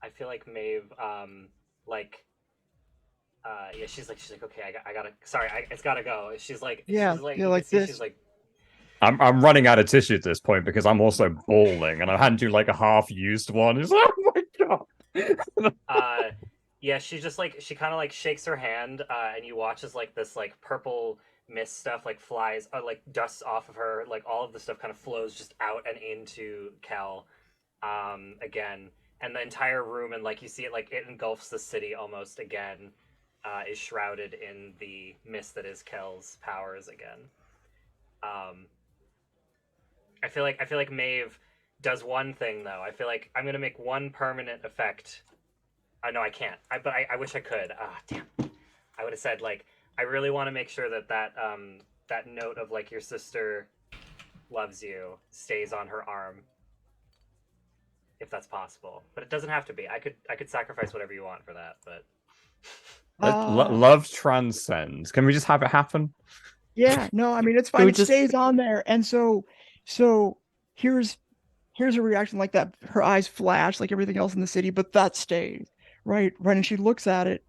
I feel like Maeve, yeah, she's like, okay, I gotta, sorry, it's gotta go. She's like, Yeah, she's like, yeah, you like can see this. she's like, I'm running out of tissue at this point because I'm also bawling, and I hand you like a half-used one. It's like, oh my god. yeah, she just like, she kind of like shakes her hand, and you watch as like this like purple mist stuff like flies, like dusts off of her, like all of the stuff kind of flows just out and into Kel, again, and the entire room, and like you see it, like it engulfs the city almost again, is shrouded in the mist that is Kel's powers again. I feel like Maeve does one thing though. I feel like I'm gonna make one permanent effect. No, I can't. But I wish I could. Ah, damn. I would have said like I really want to make sure that that note of like your sister loves you stays on her arm, if that's possible. But it doesn't have to be. I could sacrifice whatever you want for that. But Love transcends. Can we just have it happen? Yeah, no, I mean it's Can fine. we It just- stays on there, and so here's a reaction like that. Her eyes flash like everything else in the city, but that stays right. And she looks at it.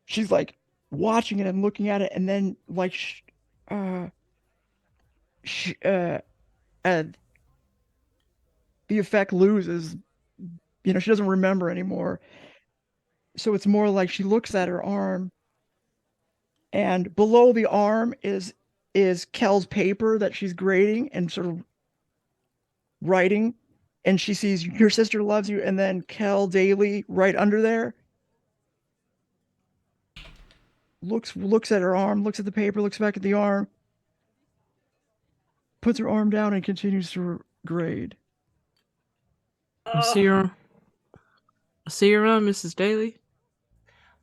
She's like watching it and looking at it, and then like and the effect loses. You know, she doesn't remember anymore. So it's more like she looks at her arm, and below the arm is Kel's paper that she's grading and sort of writing, and she sees your sister loves you, and then Kel Daily right under there. Looks at her arm, looks at the paper, looks back at the arm, puts her arm down, and continues to grade. I'll see you around, Mrs. Daly.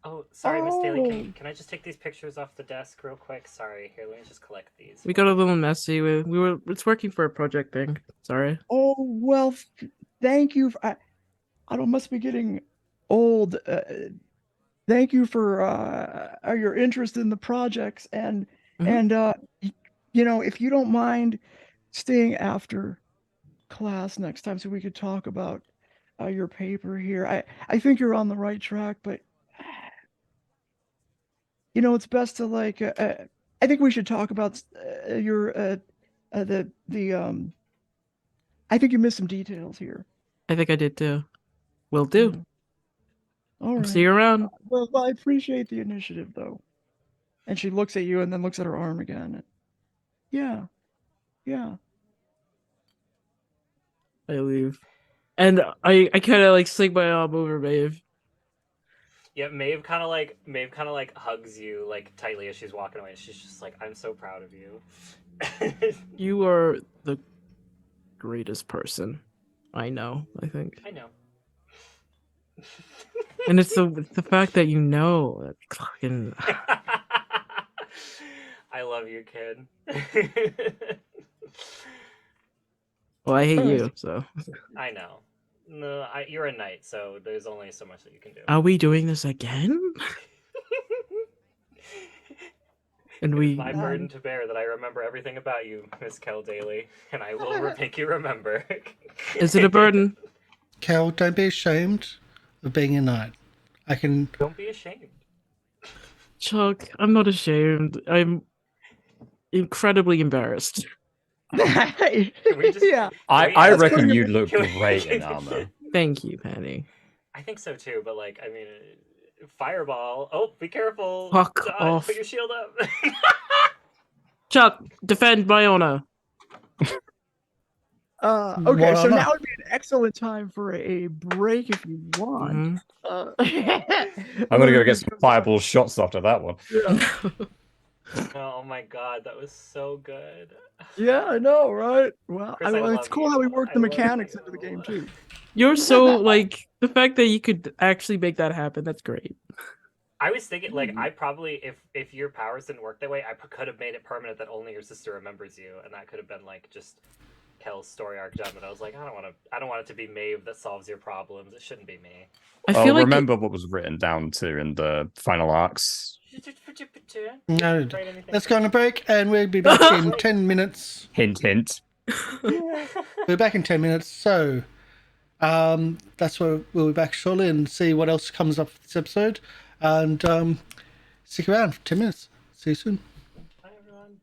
oh, sorry, Miss Daly. Oh. Can I just take these pictures off the desk real quick? Sorry. Here, let me just collect these. We got a little messy. It's working for a project thing. Sorry. Oh well, thank you. I don't must be getting old. Thank you for your interest in the projects, and you know, if you don't mind staying after class next time so we could talk about your paper here. I think you're on the right track, but you know, it's best to like I think we should talk about your the I think you missed some details here. I think I did too. Will do. Yeah. All right. See you around. Well, I appreciate the initiative though. And she looks at you and then looks at her arm again. Yeah. Yeah. I leave. And I kind of like sling my arm over Maeve. Yeah, Maeve kind of like hugs you like tightly as she's walking away. She's just like, "I'm so proud of you." You are the greatest person I know, I think. I know. And it's the fact that you know that fucking I love you, kid. Well, I hate Alright. you, so. I know. No, you're a knight, so there's only so much that you can do. Are we doing this again? And It's we. my burden to bear that I remember everything about you, Miss Kel Daily, and I will make you remember. Is it a burden? Kel, don't be ashamed of being a knight. I can. Don't be ashamed. Chuck, I'm not ashamed. I'm incredibly embarrassed. Can we just, Yeah. I That's reckon putting you'd look Can we- great in armor. Thank you, Penny. I think so too, but like, I mean, fireball. Oh, be careful. Fuck off. Put your shield up. Chuck, defend my honor. Okay, What so honor? now would be an excellent time for a break if you want. Mhm. I'm gonna go get some fireball shots after that one. Oh my god, that was so good. Yeah, I know, right? Well, Chris, I it's love cool you. how we worked the I love mechanics you. into the game too. You're so, like, the fact that you could actually make that happen, that's great. I was thinking, like, I probably, if your powers didn't work that way, I could have made it permanent that only your sister remembers you, and that could have been like just Kel's story arc done. But I was like, I don't want it to be Maeve that solves your problems. It shouldn't be me. I feel like remember what was written down too in the final arcs. No, Write anything. let's go on a break, and we'll be back in 10 minutes. Hint, hint. We're back in 10 minutes, so that's where we'll be back shortly and see what else comes up for this episode. And stick around for 10 minutes. See you soon. Bye, everyone.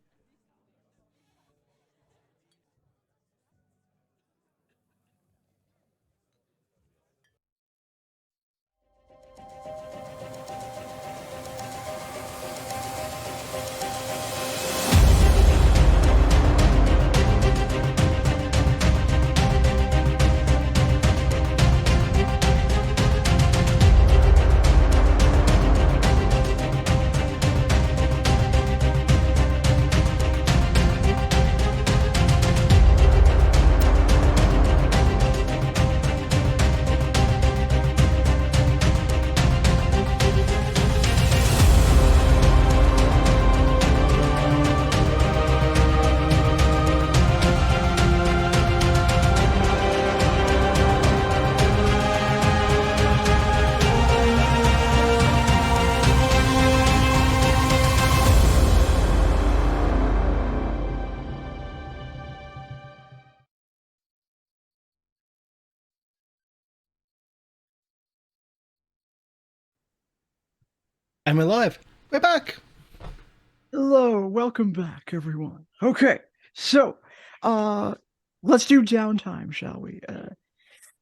And we're live. We're back. Hello, welcome back, everyone. Okay, so let's do downtime, shall we?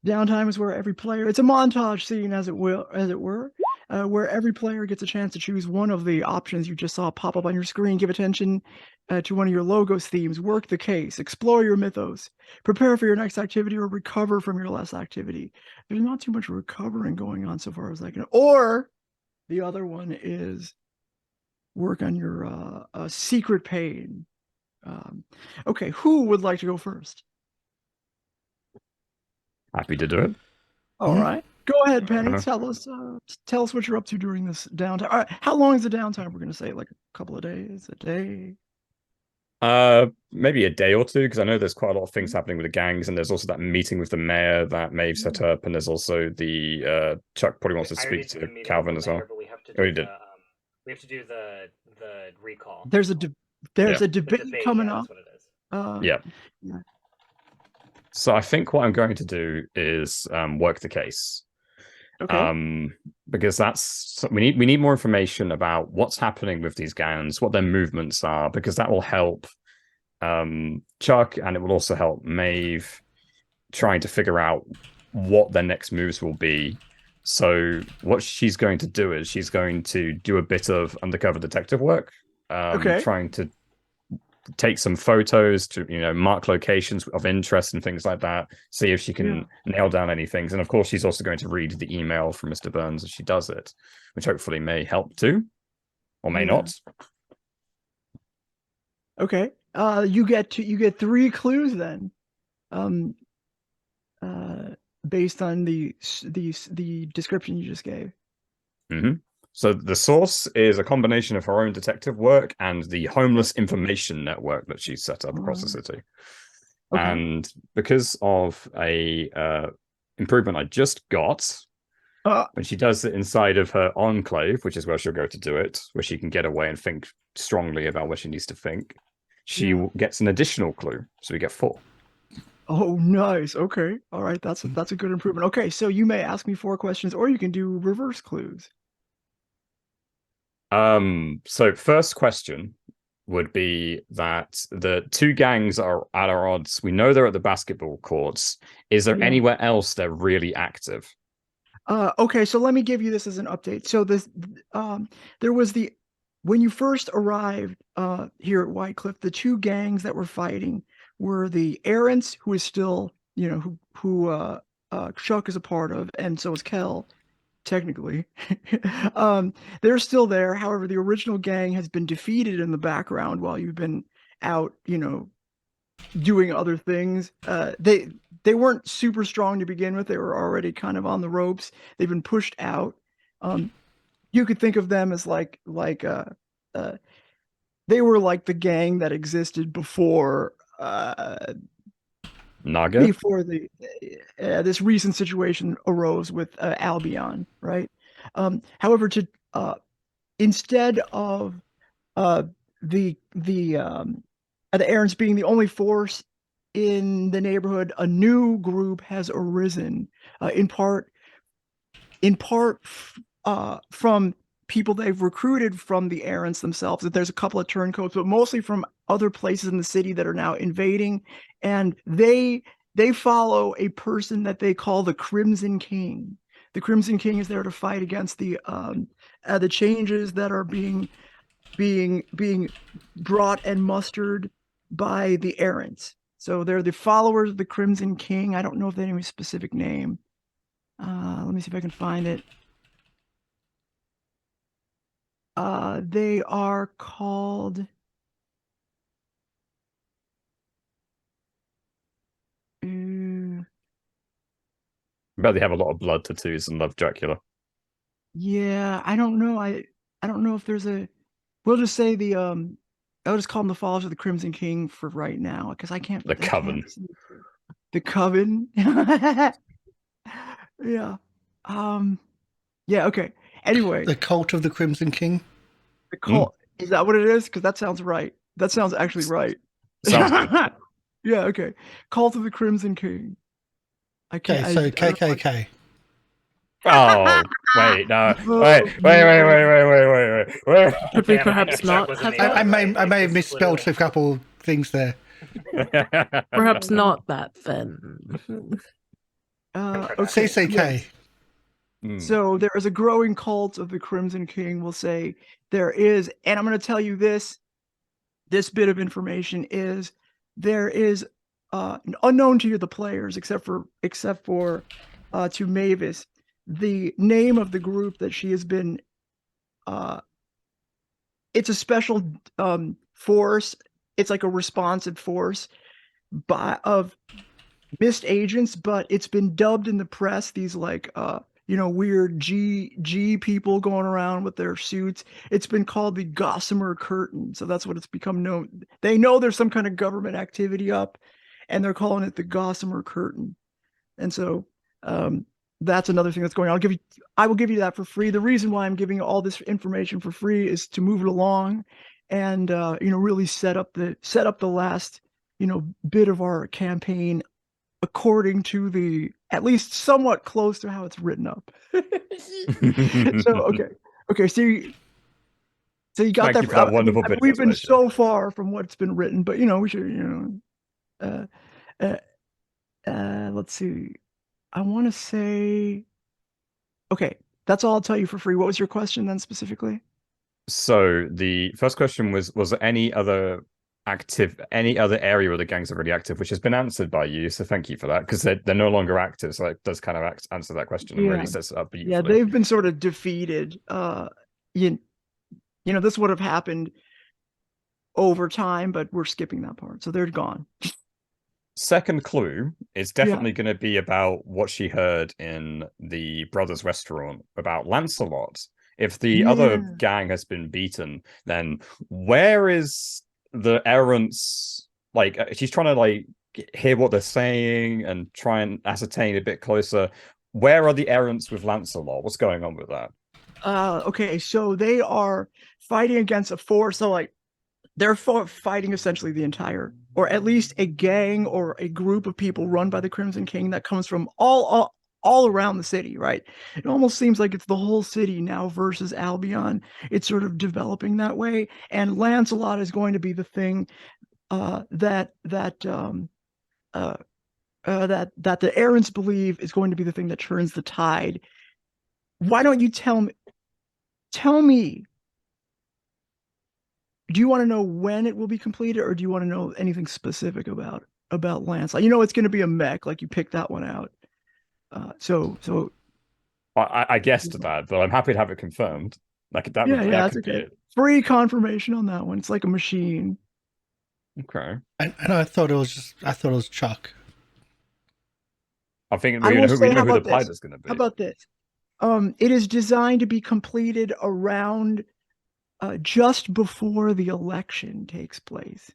Downtime is where every player, it's a montage scene, as it were, where every player gets a chance to choose one of the options you just saw pop up on your screen. Give attention to one of your logos themes, work the case, explore your mythos, prepare for your next activity, or recover from your last activity. There's not too much recovering going on so far as I can. Or the other one is work on your secret pain. Okay, who would like to go first? Happy to do it. All right, go ahead, Penny. Uh-huh. Tell us what you're up to during this downtime. All right, how long is the downtime? We're gonna say like a couple of days, a day. Maybe a day or two, because I know there's quite a lot of things happening with the gangs, and there's also that meeting with the mayor that Maeve set up, and there's also the Chuck probably wants to I already speak did to the meeting Calvin with as the well. mayor, but we have to Oh, do you did. we have to do the recall. There's a The debate coming yeah, up. that's what it is. Yeah. yeah. So I think what I'm going to do is work the case. Okay. Because that's we need more information about what's happening with these gangs, what their movements are, because that will help Chuck, and it will also help Maeve trying to figure out what their next moves will be. So what she's going to do is she's going to do a bit of undercover detective work, trying to take some photos to mark locations of interest and things like that, see if she can nail down any things. And of course she's also going to read the email from Mr. Burns as she does it, which hopefully may help too, or may not. Okay. You get 3 clues then, based on the description you just gave. Mm-hmm. So the source is a combination of her own detective work and the homeless information network that she's set up across the city. Okay. And because of a improvement I just got, when she does it inside of her enclave, which is where she'll go to do it, where she can get away and think strongly about what she needs to think, she gets an additional clue. So we get 4. Oh, nice. Okay. All right. That's a good improvement. Okay. So you may ask me 4 questions, or you can do reverse clues. So first question would be that the 2 gangs are at our odds. We know they're at the basketball courts. Is there anywhere else they're really active? Okay, so let me give you this as an update. So this, there was when you first arrived here at White Cliff, the 2 gangs that were fighting were the Errants, who is still, who Chuck is a part of, and so is Kel, technically. They're still there. However, the original gang has been defeated in the background while you've been out, doing other things. They weren't super strong to begin with. They were already kind of on the ropes. They've been pushed out. You could think of them as they were like the gang that existed before Naga? Before this recent situation arose with Albion, right? However, instead of the Errants being the only force in the neighborhood, a new group has arisen, in part from people they've recruited from the Errants themselves. That there's a couple of turncoats, but mostly from other places in the city that are now invading, and they follow a person that they call the Crimson King. The Crimson King is there to fight against the changes that are being brought and mustered by the Errants. So they're the followers of the Crimson King. I don't know if they have any specific name. Let me see if I can find it. They are called... But they have a lot of blood tattoos and love Dracula. Yeah, I don't know. I don't know if there's a... We'll just say I'll just call them the followers of the Crimson King for right now, because I can't... The Coven. The Coven? Yeah. Yeah, okay. Anyway. The Cult of the Crimson King? The cult. Is that what it is? Because that sounds right. That sounds actually right. Sounds good. Yeah, okay. Cult of the Crimson King. Okay, so KKK. Oh, wait, no. Wait. Could we Damn, perhaps Chuck not was in have the I other that? way. may It have just flew misspelled away. a couple things there. Perhaps not that then. Okay. CCK. Yes. So there is a growing cult of the Crimson King. We'll say there is, and I'm going to tell you this bit of information is there is unknown to you, the players, except for to Mavis, the name of the group that she has been. It's a special force. It's like a responsive force of mist agents, but it's been dubbed in the press these like weird G people going around with their suits. It's been called the Gossamer Curtain, so that's what it's become known. They know there's some kind of government activity up, and they're calling it the Gossamer Curtain. And so that's another thing that's going on. I will give you that for free. The reason why I'm giving you all this information for free is to move it along, and really set up the last bit of our campaign according to the at least somewhat close to how it's written up. So okay, so you got Thank you for that wonderful bit of we've been information. so far from what's been written, but we should let's see. I want to say, okay, that's all I'll tell you for free. What was your question then specifically? So the first question was there any other area where the gangs are really active, which has been answered by you, so thank you for that, because they're no longer active, so it does kind of answer that question and really sets it up beautifully. Yeah, they've been sort of defeated. This would have happened over time, but we're skipping that part, so they're gone. Second clue is definitely going to be about what she heard in the Brothers Restaurant about Lancelot. If the other gang has been beaten, then where is the Errants? Like, she's trying to hear what they're saying and try and ascertain a bit closer. Where are the errands with Lancelot? What's going on with that? Okay, so they are fighting against a force. So like they're fighting essentially the entire, or at least a gang or a group of people run by the Crimson King that comes from all around the city, right? It almost seems like it's the whole city now versus Albion. It's sort of developing that way, and Lancelot is going to be the thing that the errands believe is going to be the thing that turns the tide. Why don't you tell me, do you want to know when it will be completed, or do you want to know anything specific about Lancelot? You know, it's going to be a mech, like you picked that one out. So I guessed that, but I'm happy to have it confirmed. Like that. Yeah, that's okay. Free confirmation on that one. It's like a machine. Okay. And I thought it was Chuck. I think we know who the pilot's going to be. How about this? It is designed to be completed around just before the election takes place.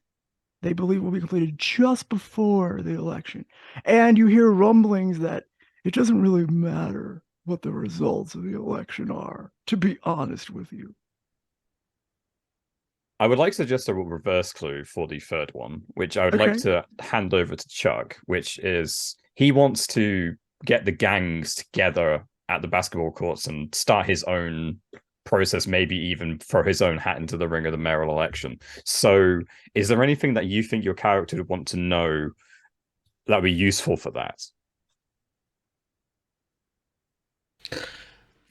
They believe it will be completed just before the election. And you hear rumblings that it doesn't really matter what the results of the election are, to be honest with you. I would like to suggest a reverse clue for the third one, which I would like to hand over to Chuck, which is he wants to get the gangs together at the basketball courts and start his own process, maybe even throw his own hat into the ring of the mayoral election. So is there anything that you think your character would want to know that would be useful for that?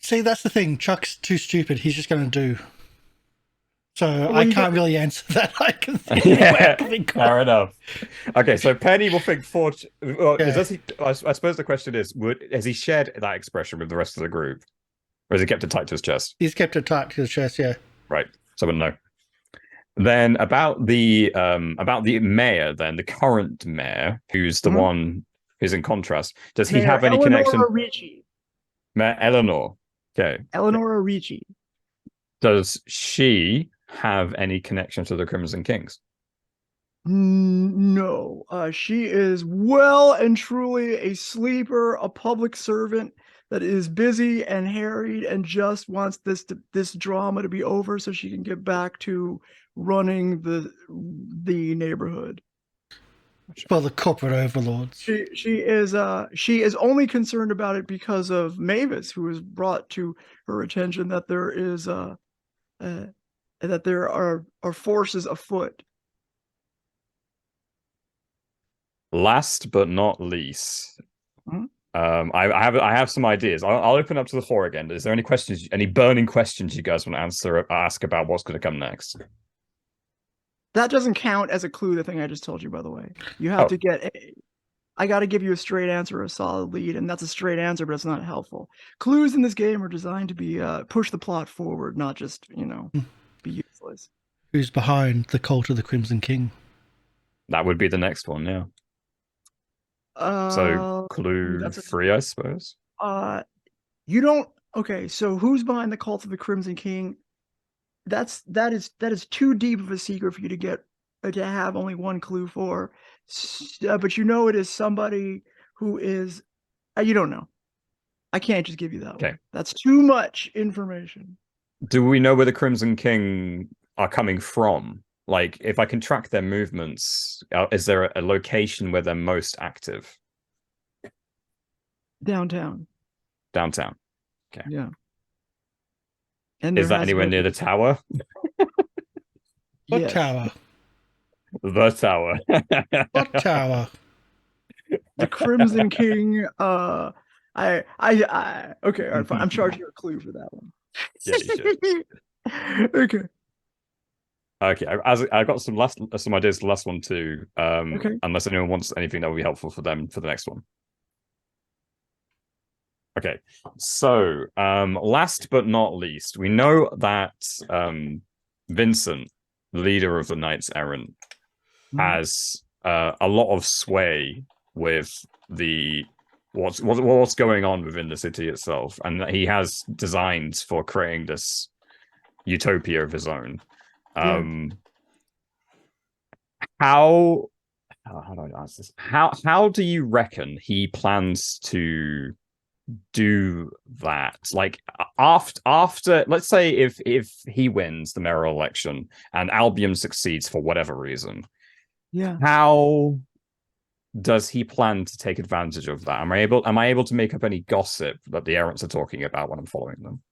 See, that's the thing. Chuck's too stupid. He's just going to do. So I can't really answer that. I can think fair enough. Okay, so Penny will think I suppose the question is, has he shared that expression with the rest of the group? Or has he kept it tight to his chest? He's kept it tight to his chest, yeah. Right. So I wouldn't know. Then about the mayor, then the current mayor, who's the one who's in contrast. Does he have any connection? Mayor Eleanor. Okay. Eleanor Ricci. Does she have any connection to the Crimson Kings? No. She is well and truly a sleeper, a public servant that is busy and harried and just wants this drama to be over so she can get back to running the neighborhood. Well, the corporate overlords. She is only concerned about it because of Mavis, who has brought to her attention that there is that there are forces afoot. Last but not least, I have some ideas. I'll open up to the floor again. Is there any questions, any burning questions you guys want to ask about what's going to come next? That doesn't count as a clue, the thing I just told you, by the way. You have to get I got to give you a straight answer, a solid lead, and that's a straight answer, but it's not helpful. Clues in this game are designed to be push the plot forward, not just, be useless. Who's behind the cult of the Crimson King? That would be the next one, yeah. So clue 3, I suppose. You don't. Okay, so who's behind the cult of the Crimson King? That is too deep of a secret for you to get to have only one clue for. But it is somebody who is. You don't know. I can't just give you that one. That's too much information. Do we know where the Crimson King are coming from? Like, if I can track their movements, is there a location where they're most active? Downtown. Downtown. Okay. Yeah. And is that anywhere near the tower? What tower? The tower. What tower? The Crimson King. Okay, all right, fine. I'm charging you a clue for that one. Yeah, you should. Okay. Okay, I got some ideas for the last one too. Unless anyone wants anything that would be helpful for them for the next one. Okay, so last but not least, we know that Vincent, the leader of the Knights Errant, has a lot of sway with what's going on within the city itself, and that he has designs for creating this utopia of his own. I ask this. How do you reckon he plans to do that? Like after let's say if he wins the mayoral election and Albion succeeds for whatever reason, Yeah. how does he plan to take advantage of that? Am I able to make up any gossip that the errants are talking about when I'm following them?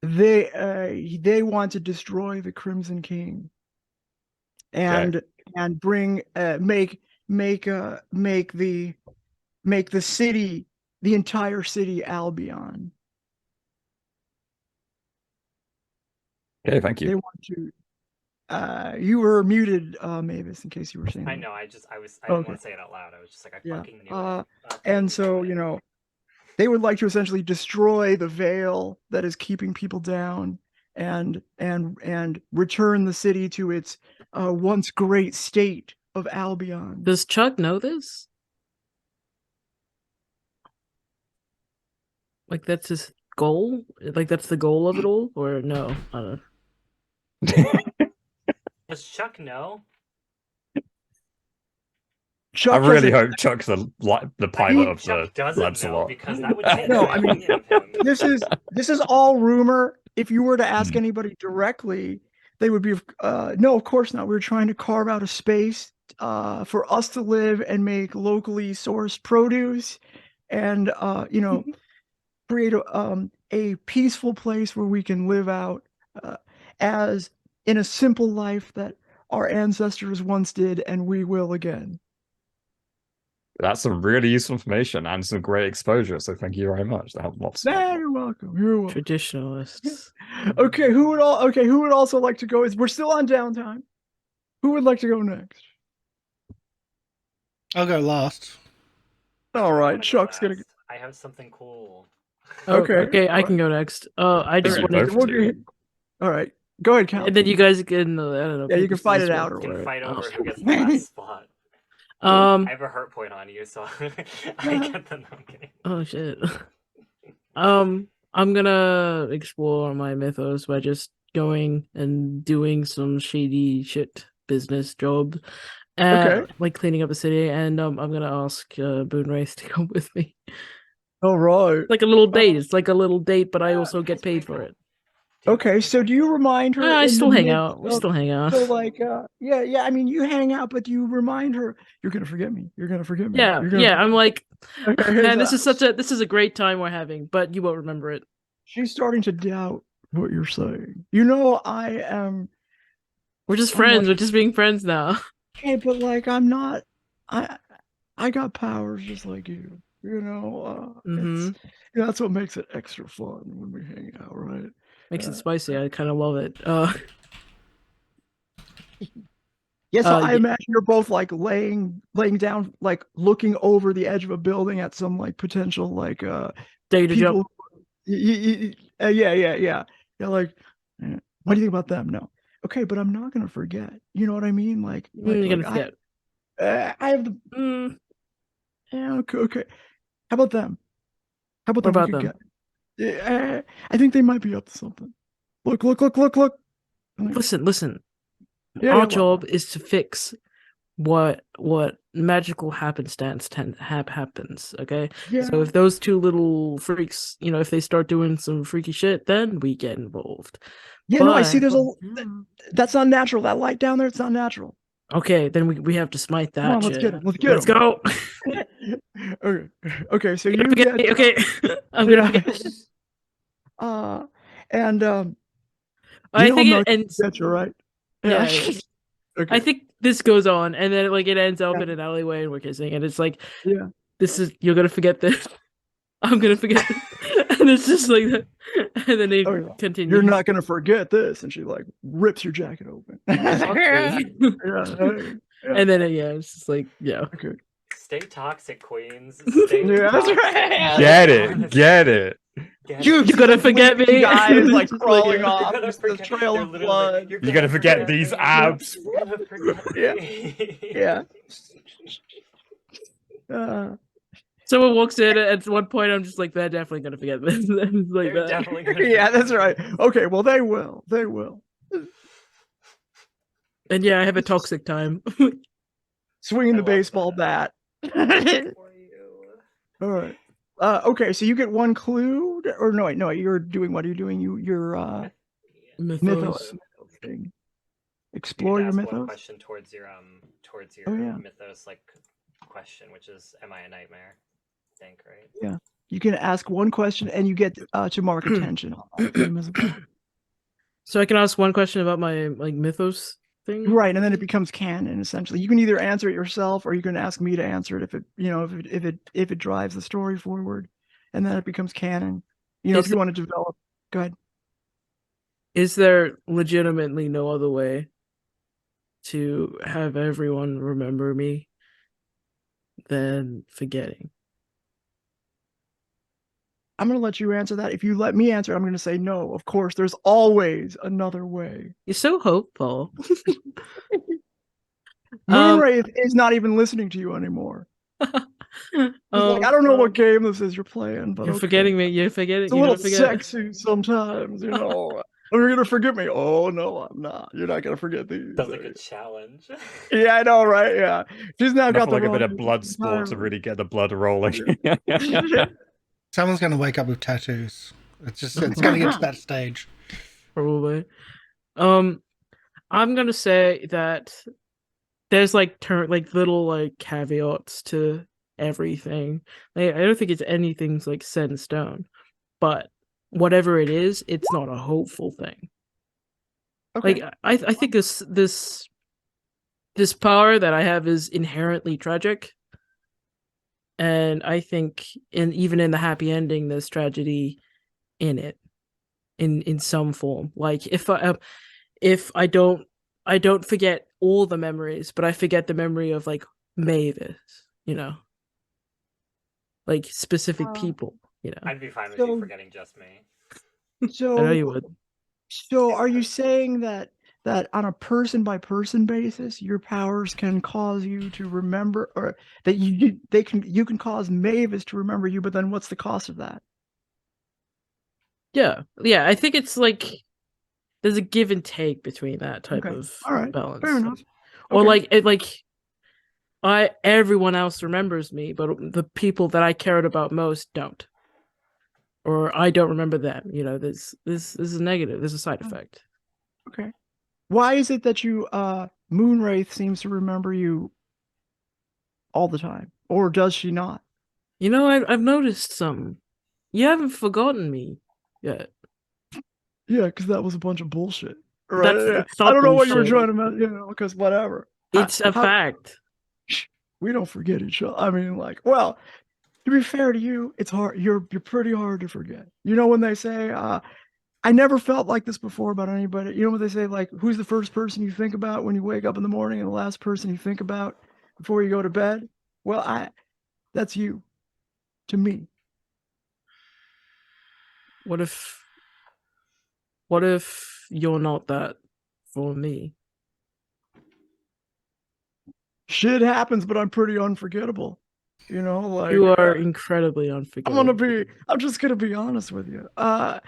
They want to destroy the Crimson King and bring make the city, the entire city, Albion. Okay, thank you. They want to. You were muted, Mavis, in case you were saying I that. know. I didn't Okay. want to say it out loud. I was just like, I fucking knew it. And so, you know, they would like to essentially destroy the veil that is keeping people down and return the city to its once great state of Albion. Does Chuck know this? Like that's his goal? Like that's the goal of it all? Or no? I don't know. Does Chuck know? Chuck I really doesn't- hope Chuck's the pilot of Chuck the doesn't know Lancelot. because that would change No, my I mean, opinion of him. this is all rumor. If you were to ask anybody directly, they would be no, of course not. We're trying to carve out a space for us to live and make locally sourced produce and you know, create a peaceful place where we can live out as in a simple life that our ancestors once did and we will again. That's some really useful information and some great exposure. So thank you very much. That helped lots. You're welcome. You're welcome. Traditionalists. Okay, who would also like to go? We're still on downtime. Who would like to go next? I'll go last. All I right, wanna go Chuck's gonna. last. I have something cool. Okay, I can go next. I just You wanted both to... do. All right, go ahead, Cal. And then you guys can, I don't know. Yeah, you paper, can fight it scissors, out or We can whatever. fight over Oh. who gets the last spot. I I have a hurt point on you, so I get the. No, I'm kidding. Oh shit. I'm gonna explore my mythos by just going and doing some shady shit business job. Okay. Like cleaning up the city, and I'm gonna ask Boonwraith to come with me. All right. Like a little date. It's like a little date, but I also get paid for it. Okay, so do you remind her? I in still the hang midst out. We of- still hang out. So like, yeah. I mean, you hang out, but do you remind her you're gonna forget me? You're gonna forget me. Yeah, You're gonna yeah. I'm like, Okay, man, so this is a great time we're having, but you won't remember it. she's starting to doubt what you're saying. You know, I am. We're just I'm friends. like- We're just being friends now. Okay, but like, I'm not. I got powers just like you. You know, Mhm. that's what makes it extra fun when we hang out, right? Makes Yeah. it spicy. I kind of love it. Yeah, so I yeah. imagine you're both like laying down, like looking over the edge of a building at some like potential like Data jump. people. Yeah. Like, what do you think about them? No, okay, but I'm not gonna forget. You know what I mean? Like, You're gonna forget. I have the. Yeah, okay. How about them? How about What them? about We could them? get- I think they might be up to something. Look. Listen. Yeah, Our what? job is to fix what magical happenstance happens. Okay. Yeah. So if those two little freaks, you know, if they start doing some freaky shit, then we get involved. Yeah, no, I see. But- There's that's not natural. That light down there, it's not natural. Okay, then we have to smite that. Come on, let's shit. get him. Let's get Let's him. go. Okay. So you You're gonna forget get me, okay. I'm gonna Yeah. forget. And I you think know it ends. That's right. Yeah. Okay. I think this goes on, and then like it ends up Yeah. in an alleyway, and we're kissing, and it's like, Yeah. you're gonna forget this. I'm gonna forget this. And it's just like that. And then they Oh, yeah. continue. You're not gonna forget this, and she like rips your jacket open. Fuck me. Yeah. And then it's just like, yeah. Okay. Stay toxic, queens. Stay Yeah, that's toxic. right. Get it. Get it. Get You're it. gonna forget me. Bleeding guys like It's like, crawling yeah. off You're gonna the forget- trail they're of literally- blood. You're gonna forget these me. abs. You're gonna forget Yeah. me. Yeah. Someone walks in at one point, I'm just like, they're definitely gonna forget this. It's like They're that. definitely gonna Yeah, that's right. Okay, well they will. And yeah, I have a toxic time. swinging I the love baseball that. bat. For you. All right. Okay, so you get one clue, or no, wait, no, you're doing what are you doing? You're Mythos. mythos thing. You Explore get to your ask one mythos. question towards your Oh, yeah. mythos like question, which is, am I a nightmare? I think, right? Yeah. You can ask one question, and you get to mark attention on that theme as well. So I can ask one question about my like mythos thing. Right, and then it becomes canon essentially. You can either answer it yourself, or you can ask me to answer it if it, if it drives the story forward, and then it becomes canon. If you want to develop, go ahead. Is there legitimately no other way to have everyone remember me than forgetting? I'm going to let you answer that. If you let me answer, I'm going to say no. Of course, there's always another way. You're so hopeful. Moonwraith is not even listening to you anymore. He's like, I don't know what game this is you're playing, but you're okay. forgetting me. You're forgetting. It's a little sexy sometimes, Are you gonna forget me? Oh no, I'm not. You're not gonna forget these. Sounds like a challenge. Yeah, I know, right? Yeah, she's now got Nothing the like a bit wrong of blood sport to really get the blood rolling. Someone's going to wake up with tattoos. It's going to get to that stage. Probably. I'm gonna say that there's like little like caveats to everything. I don't think it's anything's like set in stone, but whatever it is, it's not a hopeful thing. Okay. Like I think this power that I have is inherently tragic, and I think even in the happy ending, there's tragedy in it, in some form. Like if I don't forget all the memories, but I forget the memory of like Mavis, like specific people, I'd be fine with you forgetting just me. So I know you would. So are you saying that on a person by person basis, your powers can cause you to remember, or that you can cause Mavis to remember you, but then what's the cost of that? Yeah. I think it's like there's a give and take between that type of All right, balance. fair enough. Or Okay. everyone else remembers me, but the people that I cared about most don't. Or I don't remember them. This is a negative. There's a side effect. Okay. Why is it that you Moonwraith seems to remember you all the time, or does she not? I've noticed something. You haven't forgotten me yet. Yeah, because that was a bunch of bullshit. Right? That's I don't know what you were bullshit. trying to, because whatever. It's a fact. We don't forget each other. I mean, like, well, to be fair to you, it's hard. You're pretty hard to forget. When they say, I never felt like this before about anybody. You know what they say, like, who's the first person you think about when you wake up in the morning, and the last person you think about before you go to bed? Well, that's you to me. What if you're not that for me? Shit happens, but I'm pretty unforgettable. Like, you are incredibly unforgettable. I'm just gonna be honest with you. But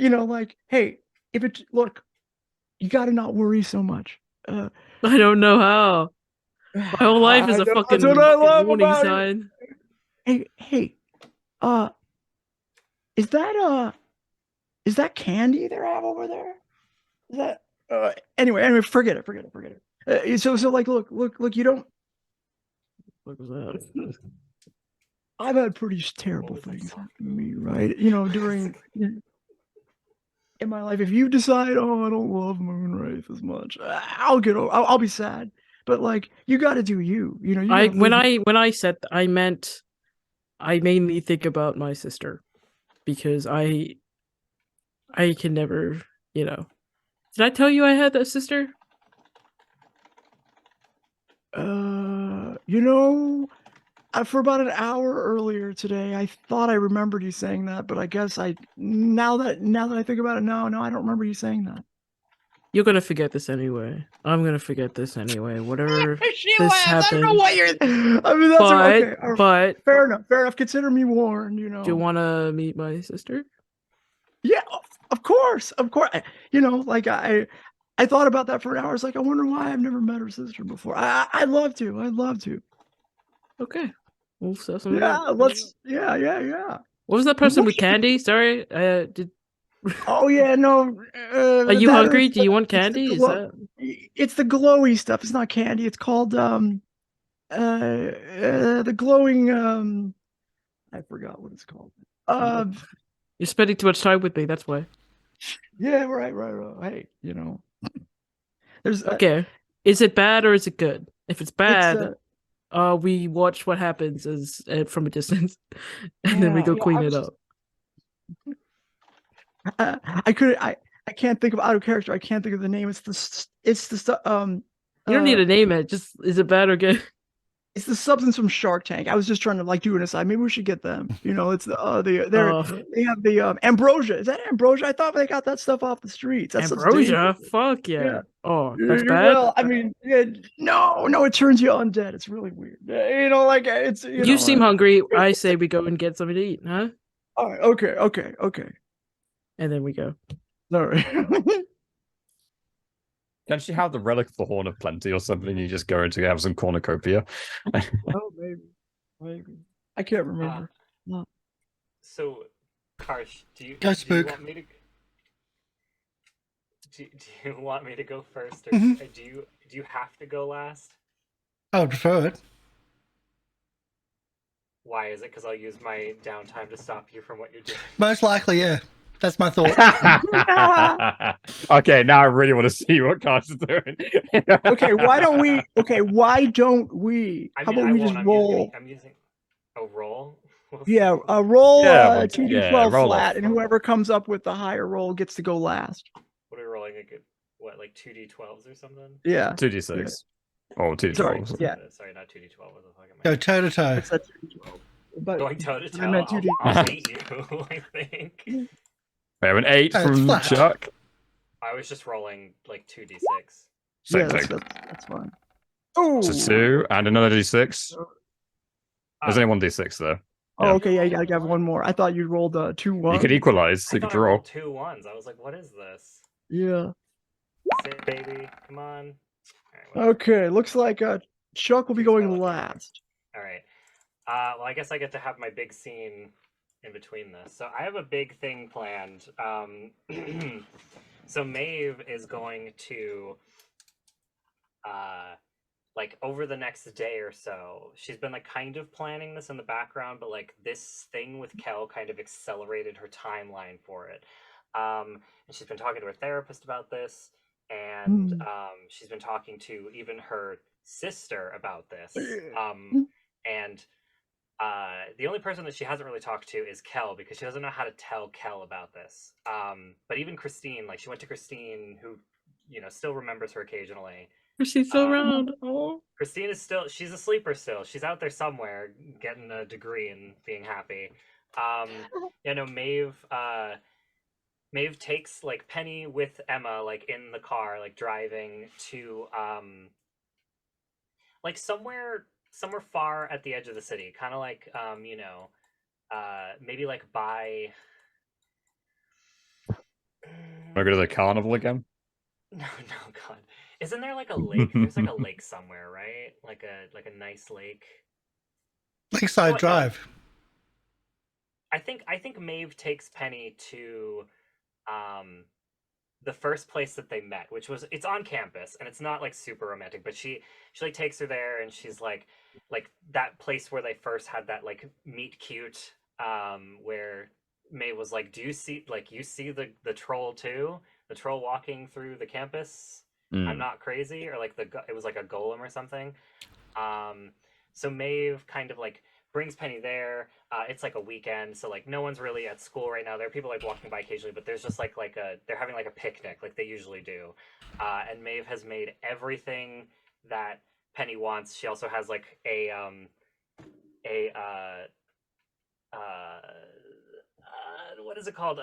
like, hey, look, you gotta not worry so much. I don't know how. My whole life is a fucking warning sign. Hey, is that candy they have over there? Is that anyway, forget it. So like, look, you don't. What was that? I've had pretty terrible things happen to me, right? During in my life. If you decide, oh, I don't love Moonwraith as much, I'll be sad. But like, you got to do you. When I said I meant, I made me think about my sister, because I can never, Did I tell you I had a sister? For about an hour earlier today, I thought I remembered you saying that, but I guess now that I think about it, no, I don't remember you saying that. You're gonna forget this anyway. I'm gonna forget this anyway. Whatever happened. I don't know what you're. I mean, that's okay. But fair enough. Consider me warned. Do you want to meet my sister? Yeah, of course. Like I I thought about that for an hour. I was like, I wonder why I've never met her sister before. I'd love to. I'd love to. Okay. We'll set something Yeah, up. let's. Yeah. What was that person What with should- candy? Sorry. Did Oh yeah, no. Are you hungry? Do you want candy? Is glow- that It's the glowy stuff. It's not candy. It's called the glowing I forgot what it's called. you're spending too much time with me? That's why. Yeah, right. Hey, there's Okay. Is it bad or is it good? If it's bad, it's, we watch what happens as from a distance, and then we go clean it up. I can't think of out of character. I can't think of the name. It's the You don't need to name it. Just is it bad or good? It's the substance from Shark Tank. I was just trying to like do an aside. Maybe we should get them. It's they have the ambrosia. Is that ambrosia? I thought they got that stuff off the streets. That's Ambrosia? Fuck yeah. Yeah. Oh, that's bad. Well, I mean, no, it turns you undead. It's really weird. Like it's You seem hungry. I say we go and get something to eat, huh? All right. Okay. And then we go. All right. Can she have the relic of the Horn of Plenty or something? You just go in to have some cornucopia. Oh, maybe. I can't remember. So, Karsh, do you Go spook. want me to? Do you want me to go first, or Mhm. do you have to go last? I would prefer it. Why is it? Because I'll use my downtime to stop you from what you're doing. Most likely, yeah. That's my thought. Okay, now I really want to see what Karsh is doing. Okay, why don't we? How about we just roll? I'm using a roll. We'll Yeah, see. roll Yeah, 2d12 roll flat, off. and whoever comes up with the higher roll gets to go last. What are we rolling? Like 2d12s or something? Yeah. 2d6. Or 2d12. Sorry, yeah. Sorry, not 2d12. What the fuck am I? Go toe to toe. It's that 2d12. But Going toe to toe. I meant 2d. I'll beat you. I think. We have an 8 Oh, it's from flat. Chuck. I was just rolling like 2d6. Same Yeah, thing. that's fine. Oh, So 2 and another d6. There's only one d6 there. Oh, okay, yeah, you gotta have one more. I thought you rolled 2 1. You could equalize, so I you could thought I draw. rolled 2 1s. I was like, what is this? Yeah. Sit, baby. Come on. All right, whatever. Okay, looks like Chuck will be Choose my going lucky last. All right. Well, I guess I get to have my big scene in between this. So I have a big thing planned. So Maeve is going to, like over the next day or so, she's been like kind of planning this in the background, but like this thing with Kel kind of accelerated her timeline for it. And she's been talking to her therapist about this, and she's been talking to even her sister about this. And the only person that she hasn't really talked to is Kel, because she doesn't know how to tell Kel about this. But even Christine, like she went to Christine, who still remembers her occasionally. She's still around. Oh. Christine is still, she's a sleeper still. She's out there somewhere getting a degree and being happy. Maeve takes like Penny with Emma like in the car, like driving to like somewhere far at the edge of the city, kind of like maybe like by Wanna go to the carnival again? no, God. Isn't there like a lake? There's like a lake somewhere, right? Like a nice lake. Lakeside Drive. I think Maeve takes Penny to the first place that they met, which was, it's on campus and it's not like super romantic, but she like takes her there, and she's like that place where they first had that like meet cute, where Maeve was like, do you see, like, you see the troll too? The troll walking through the campus? I'm not crazy, or like it was like a golem or something. So Maeve kind of like brings Penny there. It's like a weekend, so like no one's really at school right now. There are people like walking by occasionally, but there's just like they're having like a picnic like they usually do. And Maeve has made everything that Penny wants. She also has like what is it called?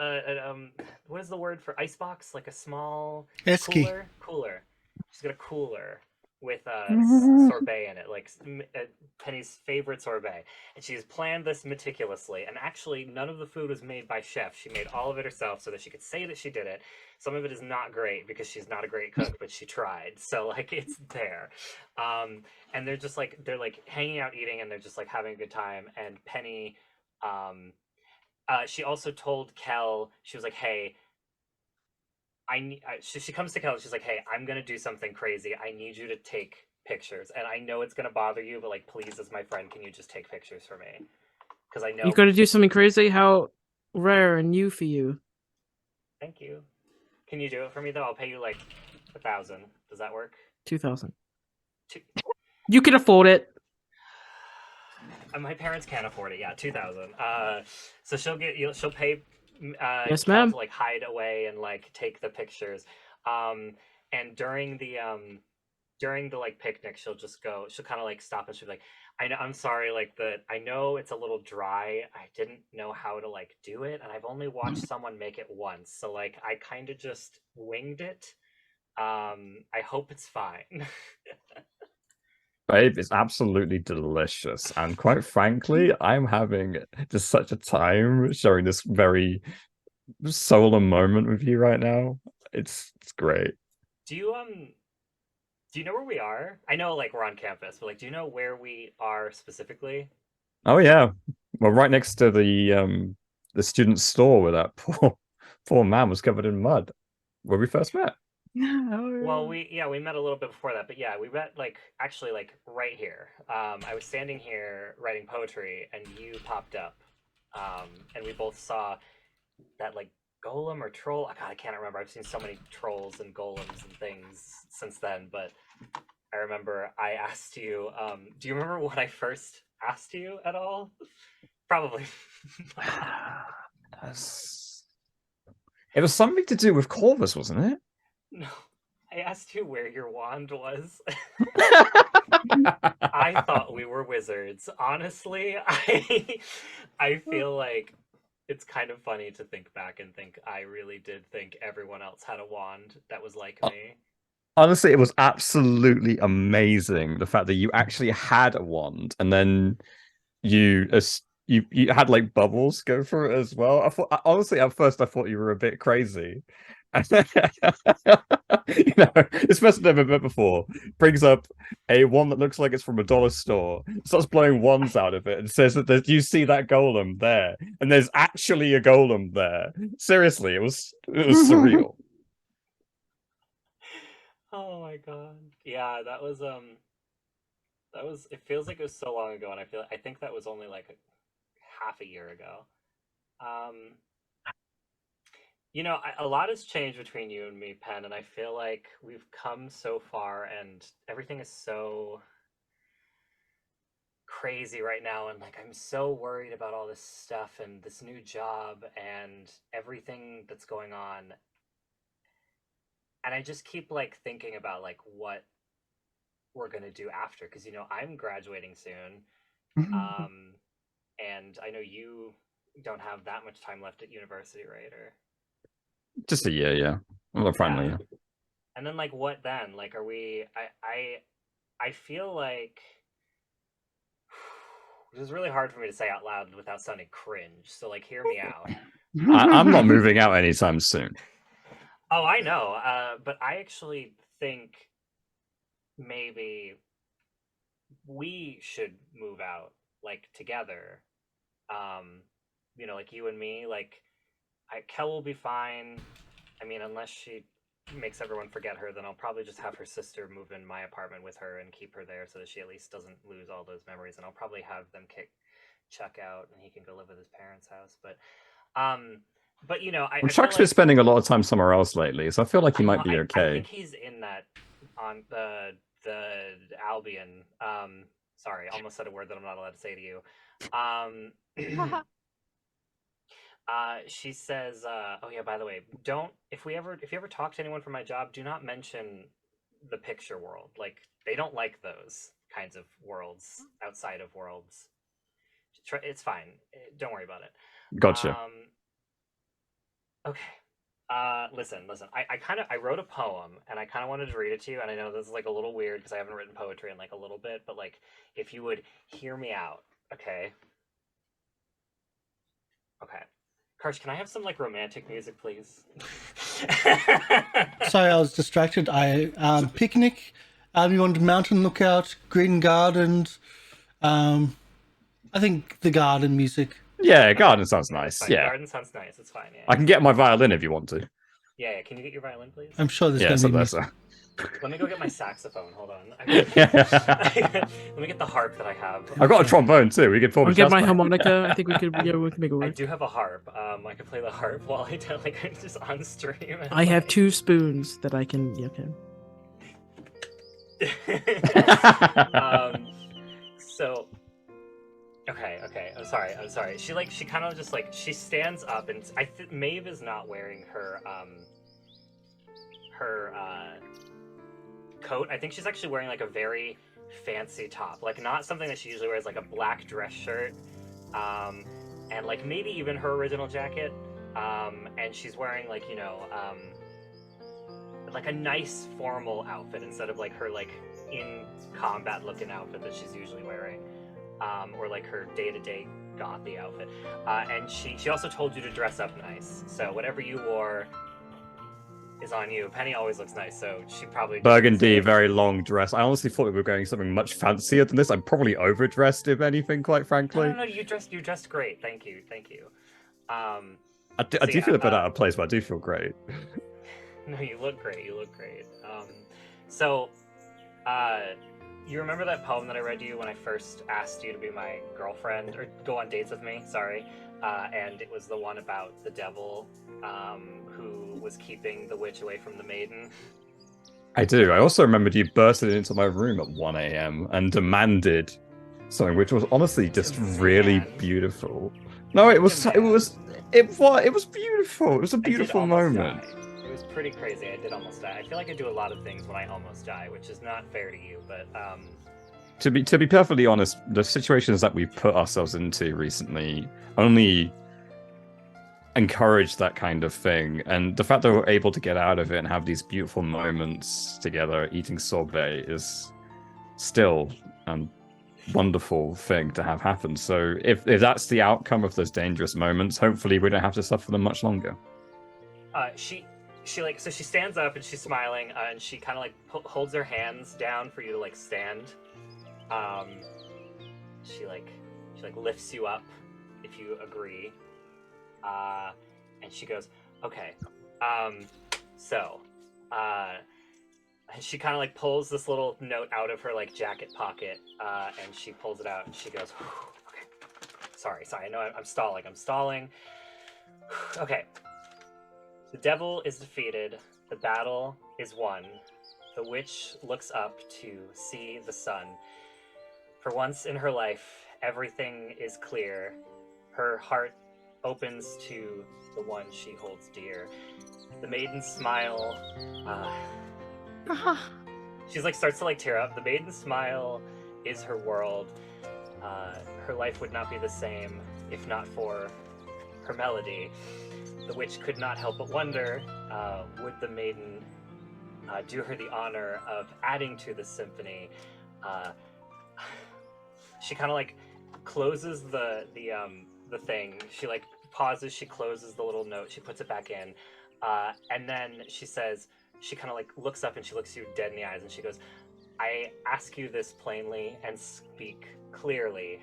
What is the word for icebox? Like a small Esky. cooler. She's got a cooler with sorbet in it, like Penny's favorite sorbet. And she's planned this meticulously. And actually, none of the food was made by chef. She made all of it herself so that she could say that she did it. Some of it is not great because she's not a great cook, but she tried. So like it's there. And they're like hanging out eating, and they're just like having a good time. And Penny, she also told Kel, she was like, hey, she comes to Kel and she's like, hey, I'm gonna do something crazy. I need you to take pictures, and I know it's gonna bother you, but like, please, as my friend, can you just take pictures for me? Because I know You gotta do something crazy. How rare and new for you. Thank you. Can you do it for me though? I'll pay you like 1,000. Does that work? 2,000. You can afford it. My parents can't afford it. Yeah, 2,000. So she'll pay. Yes, Kel ma'am. to like hide away and like take the pictures. And during the like picnic, she'll kind of like stop and she'll be like, I'm sorry, like I know it's a little dry. I didn't know how to like do it, and I've only watched someone make it once, so like I kind of just winged it. I hope it's fine. Babe, it's absolutely delicious. And quite frankly, I'm having just such a time sharing this very solemn moment with you right now. It's great. Do you know where we are? I know like we're on campus, but like do you know where we are specifically? Oh yeah. Well, right next to the student store where that poor man was covered in mud. Where we first met. Well, we met a little bit before that, but yeah, we met like actually like right here. I was standing here writing poetry, and you popped up, and we both saw that like golem or troll. God, I can't remember. I've seen so many trolls and golems and things since then, but I remember I asked you. Do you remember what I first asked you at all? Probably. It was something to do with Corvus, wasn't it? No, I asked you where your wand was. I thought we were wizards. Honestly, I feel like it's kind of funny to think back and think I really did think everyone else had a wand that was like me. Honestly, it was absolutely amazing the fact that you actually had a wand, and then you had like bubbles go through it as well. I thought honestly at first I thought you were a bit crazy. This person I've never met before brings up a wand that looks like it's from a dollar store, starts blowing wands out of it, and says that you see that golem there, and there's actually a golem there. Seriously, it was surreal. Oh my god. Yeah, that was it feels like it was so long ago, and I think that was only like half a year ago. A lot has changed between you and me, Penn, and I feel like we've come so far, and everything is so crazy right now, and like I'm so worried about all this stuff and this new job and everything that's going on. And I just keep like thinking about like what we're gonna do after, because I'm graduating soon, and I know you don't have that much time left at university, right? Or Just a year, yeah. Well, finally, yeah. And then like what then? Like are we? I feel like this is really hard for me to say out loud without sounding cringe. So like, hear me out. I'm not moving out anytime soon. Oh, I know. But I actually think maybe we should move out like together. Like you and me. Like, Kel will be fine. I mean, unless she makes everyone forget her, then I'll probably just have her sister move in my apartment with her and keep her there so that she at least doesn't lose all those memories. And I'll probably have them kick Chuck out and he can go live with his parents' house. But Chuck's been spending a lot of time somewhere else lately, so I feel like he might be okay. I think he's in that on the Albion. Sorry, almost said a word that I'm not allowed to say to you. She says, oh yeah, by the way, if you ever talk to anyone from my job, do not mention the picture world. Like, they don't like those kinds of worlds outside of worlds. It's fine. Don't worry about it. Gotcha. Okay. Listen. I wrote a poem, and I kind of wanted to read it to you. And I know this is like a little weird because I haven't written poetry in like a little bit, but like, if you would hear me out, okay? Okay. Karsh, can I have some like romantic music, please? Sorry, I was distracted. Picnic. You wanted mountain lookout, green gardens. I think the garden music. Yeah, garden sounds nice. Fine. Yeah, Garden sounds nice. It's fine. Yeah. I can get my violin if you want to. Yeah. Can you get your violin, please? I'm sure there's Yeah, going so to be that's music. Let me go get my saxophone. Hold on. Let me get the harp that I have. I've got a trombone too. We could form I'll a get jazz my band. harmonica. I think we can make it I work. do have a harp. I can play the harp while I do like just on stream. I have 2 spoons that I can. Yeah, okay. So. Okay. I'm sorry. She kind of just like she stands up, and I think Maeve is not wearing her coat. I think she's actually wearing like a very fancy top, like not something that she usually wears, like a black dress shirt, and like maybe even her original jacket, and she's wearing like like a nice formal outfit instead of like her like in combat looking outfit that she's usually wearing, or like her day-to-day gothy outfit, and she also told you to dress up nice, so whatever you wore is on you. Penny always looks nice, so she probably Burgundy, very long dress. I honestly thought we were going something much fancier than this. I'm probably overdressed, if anything, quite frankly. No, you dressed great. Thank you. I do feel a bit out of place, but I do feel great. No, you look great. So, you remember that poem that I read to you when I first asked you to be my girlfriend or go on dates with me? Sorry. And it was the one about the devil, who was keeping the witch away from the maiden. I do. I also remembered you bursted into my room at 1 a.m. and demanded something, which was honestly just really beautiful. No, it was beautiful. It was a beautiful moment. It was pretty crazy. I did almost die. I feel like I do a lot of things when I almost die, which is not fair to you, but To be perfectly honest, the situations that we've put ourselves into recently only encourage that kind of thing, and the fact that we're able to get out of it and have these beautiful moments together eating sorbet is still a wonderful thing to have happen. So if that's the outcome of those dangerous moments, hopefully we don't have to suffer them much longer. She stands up and she's smiling, and she kind of like holds her hands down for you to like stand. She lifts you up if you agree. And she goes, okay, and she kind of like pulls this little note out of her like jacket pocket, and she pulls it out and she goes, okay, sorry, I know I'm stalling. Okay, the devil is defeated, the battle is won, the witch looks up to see the sun. For once in her life, everything is clear. Her heart opens to the one she holds dear. The maiden smile. She's like starts to like tear up. The maiden smile is her world. Her life would not be the same if not for her melody. The witch could not help but wonder, would the maiden do her the honor of adding to the symphony? She kind of like closes the thing. She like pauses, she closes the little note, she puts it back in, and then she says, she kind of like looks up and she looks you dead in the eyes and she goes, I ask you this plainly and speak clearly.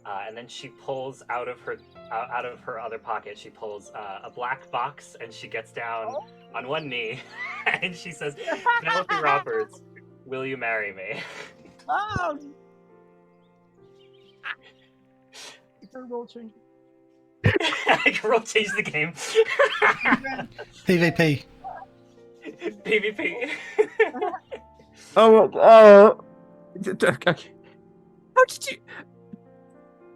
And then she pulls out of her other pocket, she pulls a black box and she gets down on one knee and she says, Penelope Roberts, will you marry me? Oh! Roll change. I can roll change the game. PvP. PvP. Okay. How did you?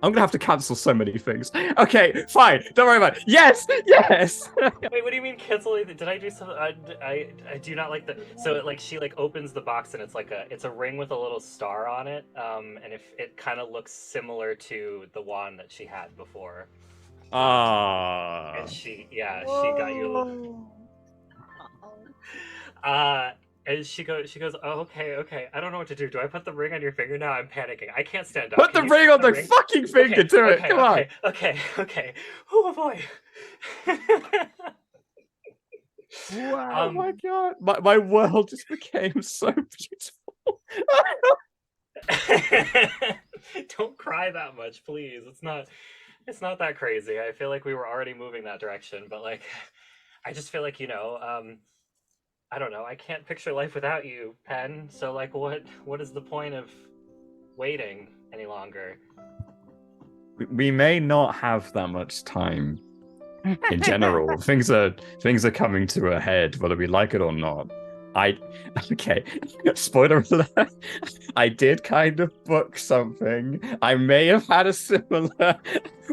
I'm gonna have to cancel so many things. Okay, fine. Don't worry about it. Yes. Wait, what do you mean cancel? Did I do something? I do not like the. So like she like opens the box and it's like it's a ring with a little star on it. And if it kind of looks similar to the wand that she had before. And she got you. And she goes, oh, okay. I don't know what to do. Do I put the ring on your finger now? I'm panicking. I can't stand up. Put the Can you ring on the ring? fucking finger, Okay, do it. okay, Come on. Okay. Oh boy. Wow. Oh my god. My world just became so beautiful. Don't cry that much, please. It's not that crazy. I feel like we were already moving that direction, but like I just feel like, I don't know, I can't picture life without you, Pen. So like what is the point of waiting any longer? We may not have that much time in general. things are coming to a head, whether we like it or not. Okay, spoiler alert. I did kind of book something. I may have had a similar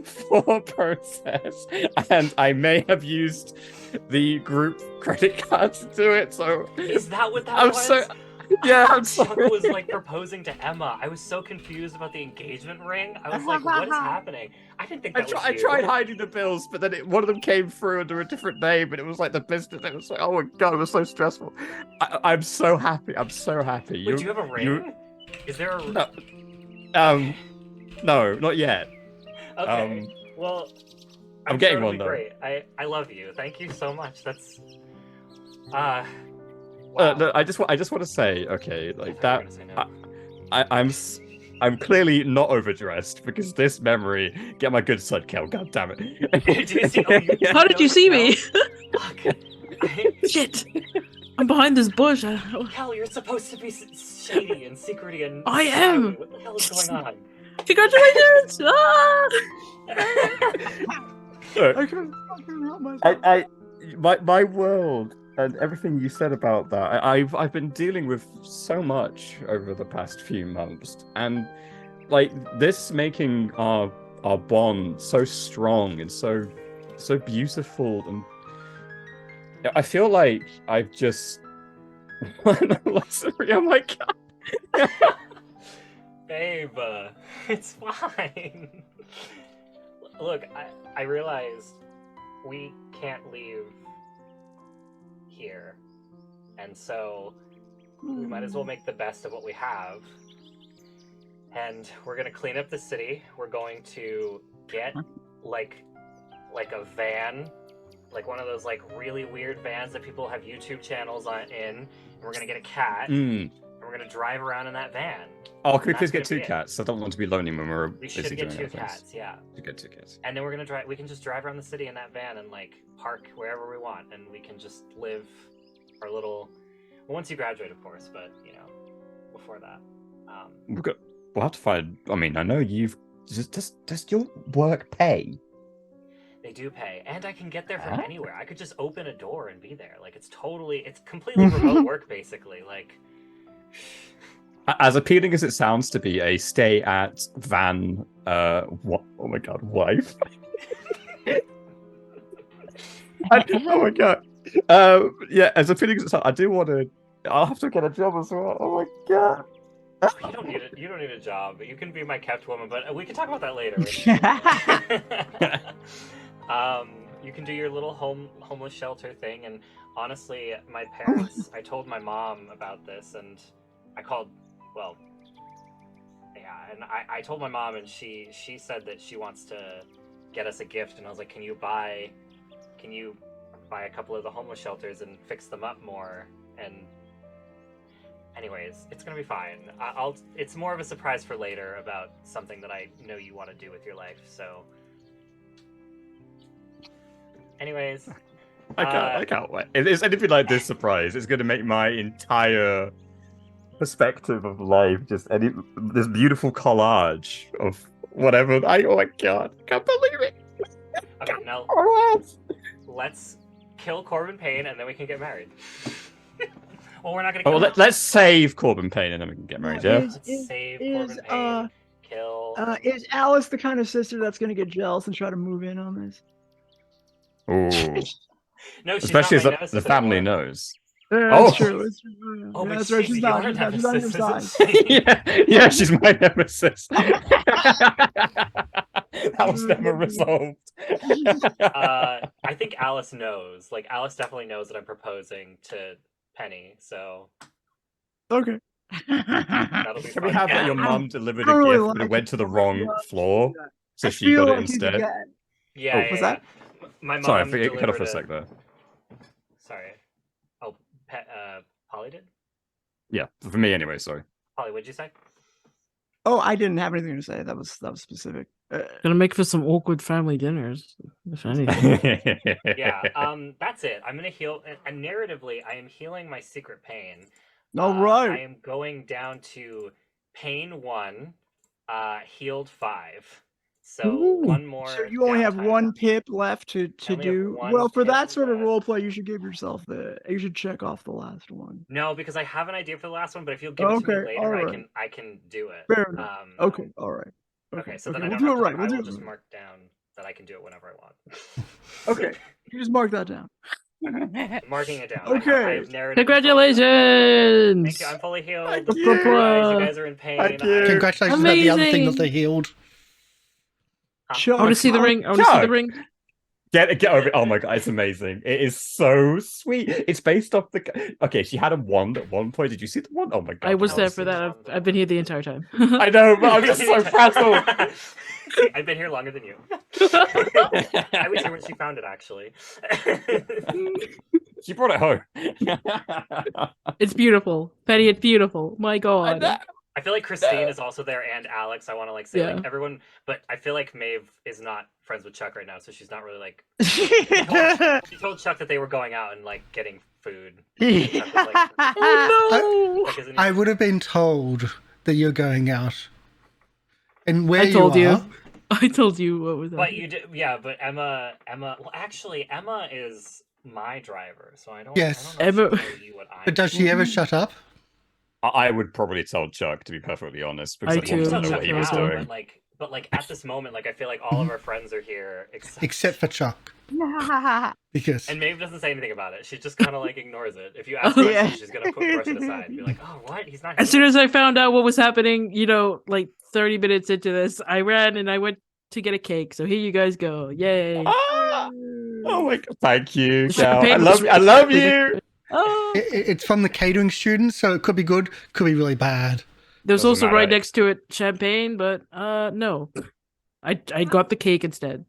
thought process, and I may have used the group credit card to do it. So Is that what that was? I'm Chuck sorry. was like proposing to Emma. I was so confused about the engagement ring. I was like, what is happening? I didn't think that was you. I tried hiding the bills, but then one of them came through under a different name, and it was like the business. It was like, oh my god, it was so stressful. I'm so happy. I'm so happy. Wait, do you have a ring? Is there a No. No, not yet. Okay. Well, I'm getting sure one it'll though. be great. I love you. Thank you so much. That's wow. No, I just want to say, okay, like I thought you were that. gonna say no. I'm clearly not overdressed because this memory. Get my good side, Kel. God damn it. Did you see? Oh, How did you see me? Fuck. Shit! I'm behind this bush. Kel, you're supposed to be shady and secrety and. I am. What the hell is going on? Congratulations! Ah! I couldn't help myself. My world and everything you said about that, I've been dealing with so much over the past few months, and like this making our bond so strong and so beautiful, and I feel like I've just oh my god. Babe, it's fine. Look, I realized we can't leave here, and so we might as well make the best of what we have. And we're gonna clean up the city. We're going to get like a van, like one of those like really weird vans that people have YouTube channels in. And we're gonna get a cat. And we're gonna drive around in that van. Oh, can we please That's get gonna be 2 cats? I don't want to be lonely when we're We should busy get doing 2 other things. cats, yeah. We get 2 cats. And then we're gonna drive. We can just drive around the city in that van and like park wherever we want, and we can just live our little. Well, once you graduate, of course, but before that. We'll have to find. I mean, I know you've. Does your work pay? They do pay, and I can get there from anywhere. I could just open a door and be there. Like it's completely remote work, basically. Like. As appealing as it sounds to be a stay at van, what? Oh my god, wife. Oh my god. Yeah, as appealing as it sounds, I do want to. I'll have to get a job as well. Oh my god. You don't need it. You don't need a job. You can be my kept woman, but we can talk about that later. You can do your little homeless shelter thing, and honestly, my parents. I told my mom about this, and I called. Well, yeah, and I told my mom, and she said that she wants to get us a gift, and I was like, can you buy a couple of the homeless shelters and fix them up more? And anyways, it's gonna be fine. It's more of a surprise for later about something that I know you want to do with your life. So, anyways, I can't wait. If it's anything like this surprise, it's gonna make my entire perspective of life just this beautiful collage of whatever. Oh my god, I can't believe it. Okay, now let's kill Corbin Payne and then we can get married. Well, we're not gonna. Well, let's save Corbin Payne and then we can get married. Yeah. Let's save Corbin Payne. Kill. Is Alice the kind of sister that's gonna get jealous and try to move in on this? Ooh. No, she's Especially not my as nemesis the family anymore. knows. That's true. That's true. Oh, but that's right. She's not. your She's on your side. nemesis, isn't she? Yeah, she's my nemesis. That was never resolved. I think Alice knows. Like, Alice definitely knows that I'm proposing to Penny, so Okay. that'll be Can we fun. have that your I mum delivered don't a really gift, but it like went it. to the wrong floor, so I she feel got it like he's a instead? guy. Yeah, Oh, yeah, was yeah. that? My Sorry, I mom forget, cut off delivered for a sec there. Sorry. Oh, Polly did? Yeah, for me anyway. Sorry. Polly, what'd you say? Oh, I didn't have anything to say. That was specific. Gonna make for some awkward family dinners, if anything. Yeah, that's it. I'm gonna heal, and narratively, I am healing my secret pain. All I right. am going down to pain 1, healed 5. So Ooh. one more. So you only have downtime. one pip left to I only have do. one Well, for pip that sort of left. role play, you should give yourself you should check off the last one. No, because I have an idea for the last one, but if you'll give it to me Okay, later, alright. I can do it. Fair enough. Okay, all right. Okay, so then we'll I don't do have it to, right. I We'll do will it just right. mark down that I can do it whenever I want. Okay, you just mark that down. I'm marking it down. I Okay. have narrative. Congratulations! Thank you. I'm fully healed. Thank Sorry, you. guys. You guys are in pain. Thank you. Congratulations about the other thing that Amazing. they healed. Chuck, I want to see the ring. I want to see the Chuck. ring. Get over it. Oh my god, it's amazing. It is so sweet. It's based off the. Okay, she had a wand at one point. Did you see the wand? Oh my god. I was I there was for seeing that. the I've been here the entire time. I know, but I'm just so frazzled. I've been here longer than you. I was here when she found it, actually. She brought it home. It's beautiful, Penny. It's beautiful. My I God. know. I feel like Christine is also there, and Alex. I want to say Yeah. like everyone, but I feel like Maeve is not friends with Chuck right now, so she's not really like. She told Chuck that they were going out and like getting food. And Chuck was like, Oh no! Chuck isn't I even- would have been told that you're going out. And where I told you you. are, I told you what was But that. you did, yeah. But Emma. Well, actually, Emma is my driver, so I don't. Yes. I don't know if Emma- she'll tell you what I'm but does she ever shut up? I would probably tell Chuck, to be perfectly honest, because I I too. wanted Tell to know Chuck what he now, was doing. but like at this moment, like I feel like all of our friends are here Except for Chuck. Because And Maeve doesn't say anything about it. She just kind of like ignores it. If you ask Oh, her, yeah. she's gonna brush it aside and be like, "Oh, what? He's not." As soon as I found out what was happening, like 30 minutes into this, I ran and I went to get a cake. So here you guys go. Yay. Ah! Oh my god! Thank you, The Kel. champagne was I love really you. good. Oh. it's from the catering students, so it could be good, could be really bad. There was Doesn't also right matter. next to it champagne, but no. I got the cake instead.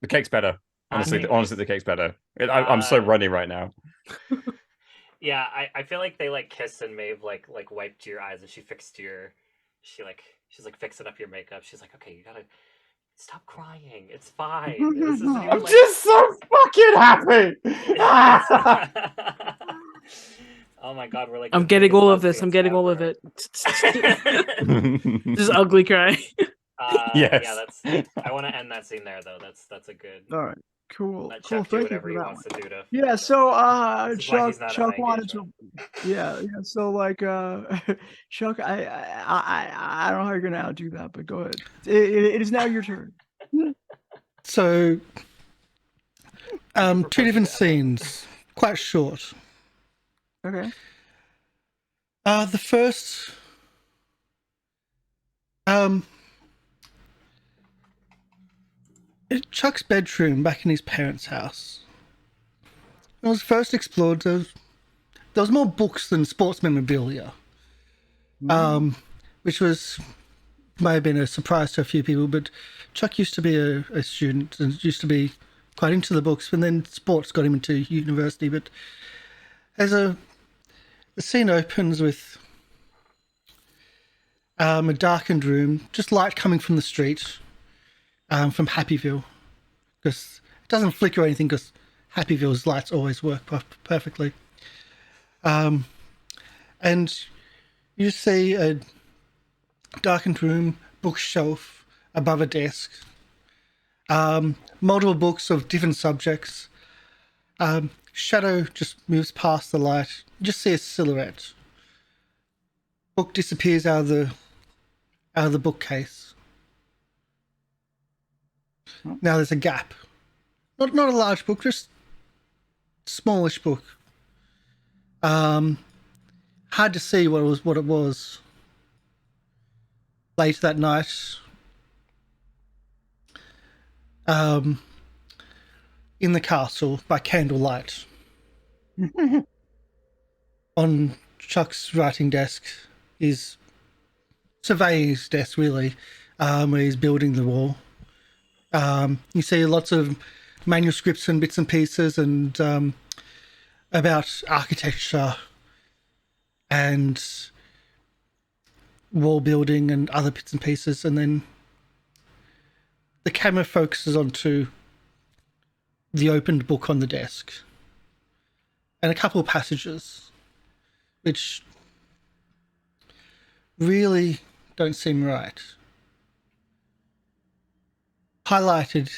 The cake's better. Honestly, Okay. honestly, the cake's better. I'm so runny right now. Yeah, I feel like they like kissed and Maeve like wiped your eyes and she's like fixing up your makeup. She's like, "Okay, you gotta stop crying. It's fine. This isn't even, I'm like- just so fucking happy. Oh my god, we're like. I'm the getting biggest all of this. I'm lesbians getting all of ever. it. Just ugly cry. Yes. Yeah, that's. I want to end that scene there though. That's a good. All right, cool. Let Cool. Chuck do Thank you whatever for he that wants one. to do to. Yeah, so This is why he's Chuck not at Chuck my wanted to engagement. yeah, so like Chuck, I don't know how you're gonna outdo that, but go ahead. It is now your turn. So, for two different pushing scenes, quite short. Okay. The first, Chuck's bedroom back in his parents' house. It was first explored. There was more books than sports memorabilia, which may have been a surprise to a few people. But Chuck used to be a student and used to be quite into the books, and then sports got him into university. But the scene opens with a darkened room, just light coming from the street, from Happyville, because it doesn't flicker or anything, because Happyville's lights always work perfectly. And you see a darkened room, bookshelf above a desk, multiple books of different subjects. Shadow just moves past the light. You just see a silhouette. Book disappears out of the bookcase. Now there's a gap. Not a large book, just smallish book. Hard to see what it was. Late that night, in the castle by candlelight. on Chuck's writing desk, his surveying's desk really, where he's building the wall. You see lots of manuscripts and bits and pieces and about architecture and wall building and other bits and pieces, and then the camera focuses onto the opened book on the desk and a couple of passages which really don't seem right. Highlighted,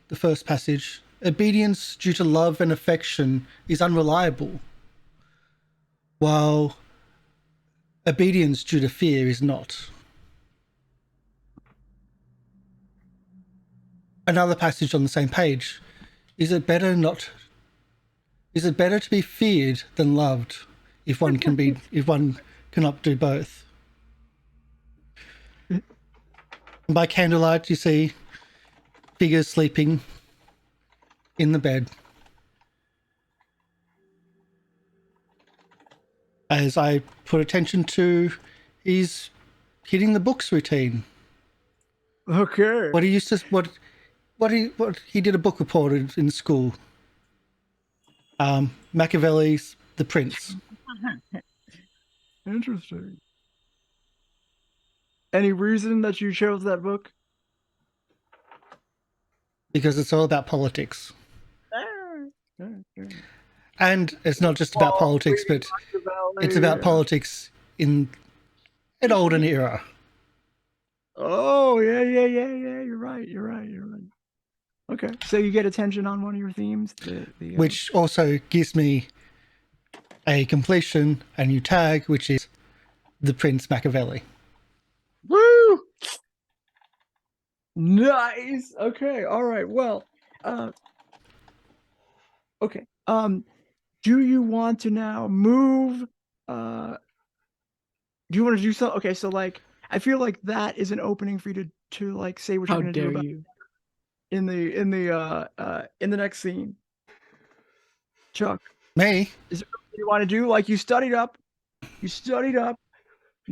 the first passage: obedience due to love and affection is unreliable, while obedience due to fear is not. Another passage on the same page: is it better to be feared than loved if one cannot do both? And by candlelight you see figures sleeping in the bed. As I put attention to his hitting the books routine. Okay. What he did a book report in school. Machiavelli's The Prince. Interesting. Any reason that you chose that book? Because it's all about politics. And it's not just about politics, but it's about politics in an olden era. Oh, yeah. You're right. Okay, so you get attention on one of your themes, which also gives me a completion, a new tag, which is the Prince Machiavelli. Woo! Nice. Okay. All right. Well, okay. Do you want to now move? Do you want to do so? Okay. So like, I feel like that is an opening for you to like say what you're going to do about you? in the next scene. Chuck, Me? is there something you want to do? Like you studied up, you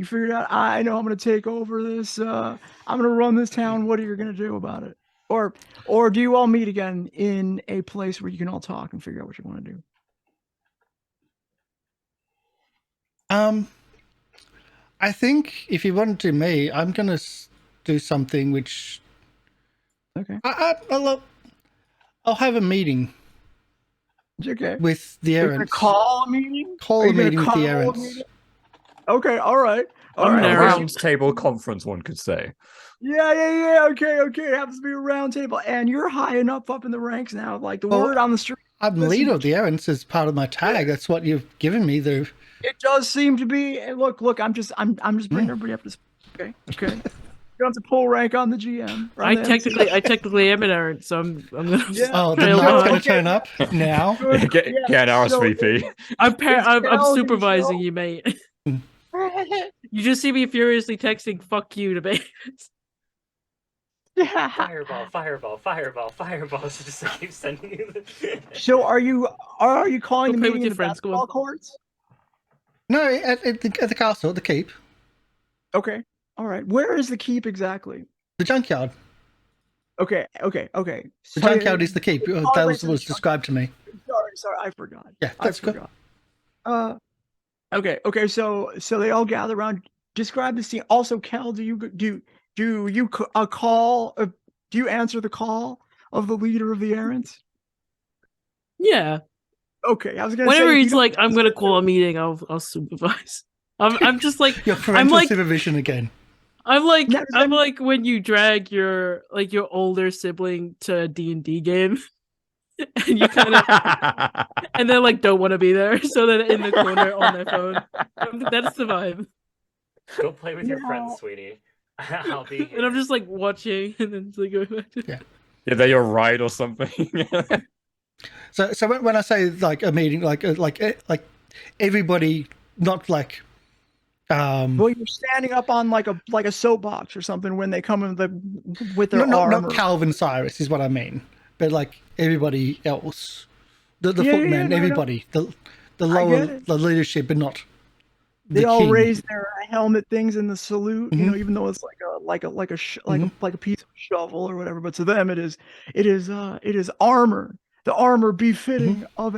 figured out, I know I'm going to take over this, I'm going to run this town. What are you going to do about it? Or do you all meet again in a place where you can all talk and figure out what you want to do? I think if you want to do me, I'm going to do something which... Okay. I'll have a meeting. Okay. With the errands. Call a meeting? Call a meeting with the errands. Okay, all right. A round table conference, one could say. Yeah. Okay. It happens to be a round table, and you're high enough up in the ranks now. Like the word on the street. I'm leader of the errands as part of my tag. That's what you've given me. It does seem to be. And look. I'm just bringing everybody up to speed. Okay. You don't have to pull rank on the GM. I technically am an errand, so I'm gonna. Yeah. Oh, the knight's gonna turn up now. Get an RSVP. I'm supervising you, mate. You just see me furiously texting "fuck you" to Mavis. Fireball. So just keep sending you. So are you calling the meeting in the basketball courts? No, at the castle, at the keep. Okay. All right. Where is the keep exactly? The junkyard. Okay. The junkyard is the keep. That was described to me. Sorry, I forgot. Yeah, that's good. Okay. So they all gather around. Describe the scene. Also, Kel, do you answer the call of the leader of the errands? Yeah. Okay, I was gonna. Whenever he's like, "I'm gonna call a meeting," I'll supervise. I'm just like your parental supervision again. I'm like when you drag your older sibling to a D&D game, and you kind of and then like don't want to be there, so they're in the corner on their phone. That's the vibe. Go play with your friends, sweetie. I'll be here. And I'm just like watching, and then like going back to Yeah, they're your ride or something. So when I say like a meeting, like everybody, not like. Well, you're standing up on like a soapbox or something when they come in with their armor. Not Calvin Cyrus is what I mean, but like everybody else, the footmen, everybody, the the I lower get it. the leadership, but not They the all king. raise their helmet things in the salute, you know, Mhm. even though it's like Mhm. a piece of shovel or whatever. But to them, it is armor, the armor befitting of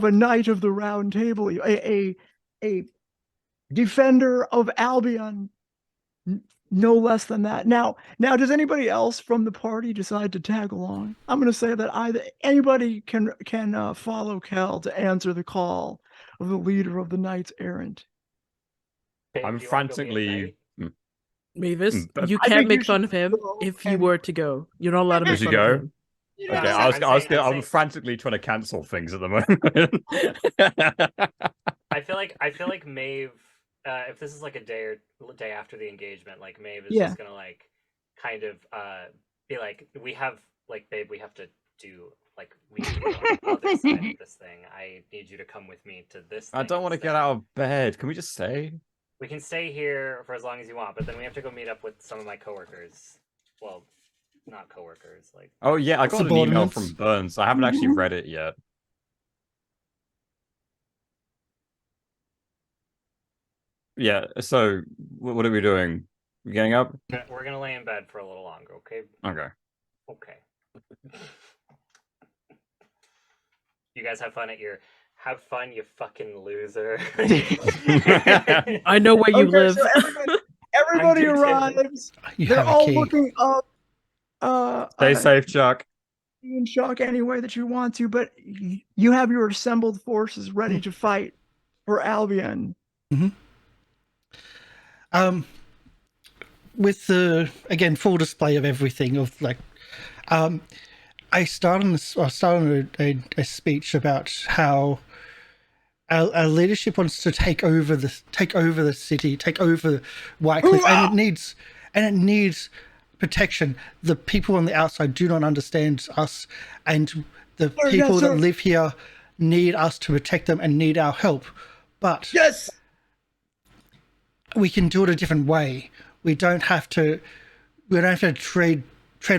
a knight of the Round Table, a defender of Albion, no less than that. Now, does anybody else from the party decide to tag along? I'm going to say that anybody can follow Kel to answer the call of the leader of the Knights Errant. Babe, I'm do you wanna go be a frantically. knight? Mavis, But you I can't think you make fun should of him go if you and- were to go. You're not allowed to make Does he fun of go? him. Yeah, Okay, I'm I'm saying- frantically trying to cancel things at the moment. I feel like Maeve, if this is like a day after the engagement, like Maeve is Yeah. just gonna like kind of be like, we have like, babe, we have to do like we need to go on the other side of this thing. I need you to come with me to this. I thing don't want to get instead." out of bed. Can we just stay? We can stay here for as long as you want, but then we have to go meet up with some of my coworkers. Well, not coworkers, like Oh yeah, I got an email Subordinates. from Burns. I haven't actually read it yet. Yeah, so what are we doing? We getting up? we're gonna lay in bed for a little longer, okay? Okay. Okay. You guys have fun have fun, you fucking loser. I know where you Okay, live. so everybody I do too. arrives. You They're have a all key. looking up. Stay safe, Chuck. In shock any way that you want to, but you have your assembled forces ready to fight for Albion. With the again full display of everything of like, I started a speech about how our leadership wants to take over the city, take over Whitecliff, and it needs protection. The people on the outside do not understand us, and the people that live here need us to protect them and need our help. But yes, we can do it a different way. We don't have to tread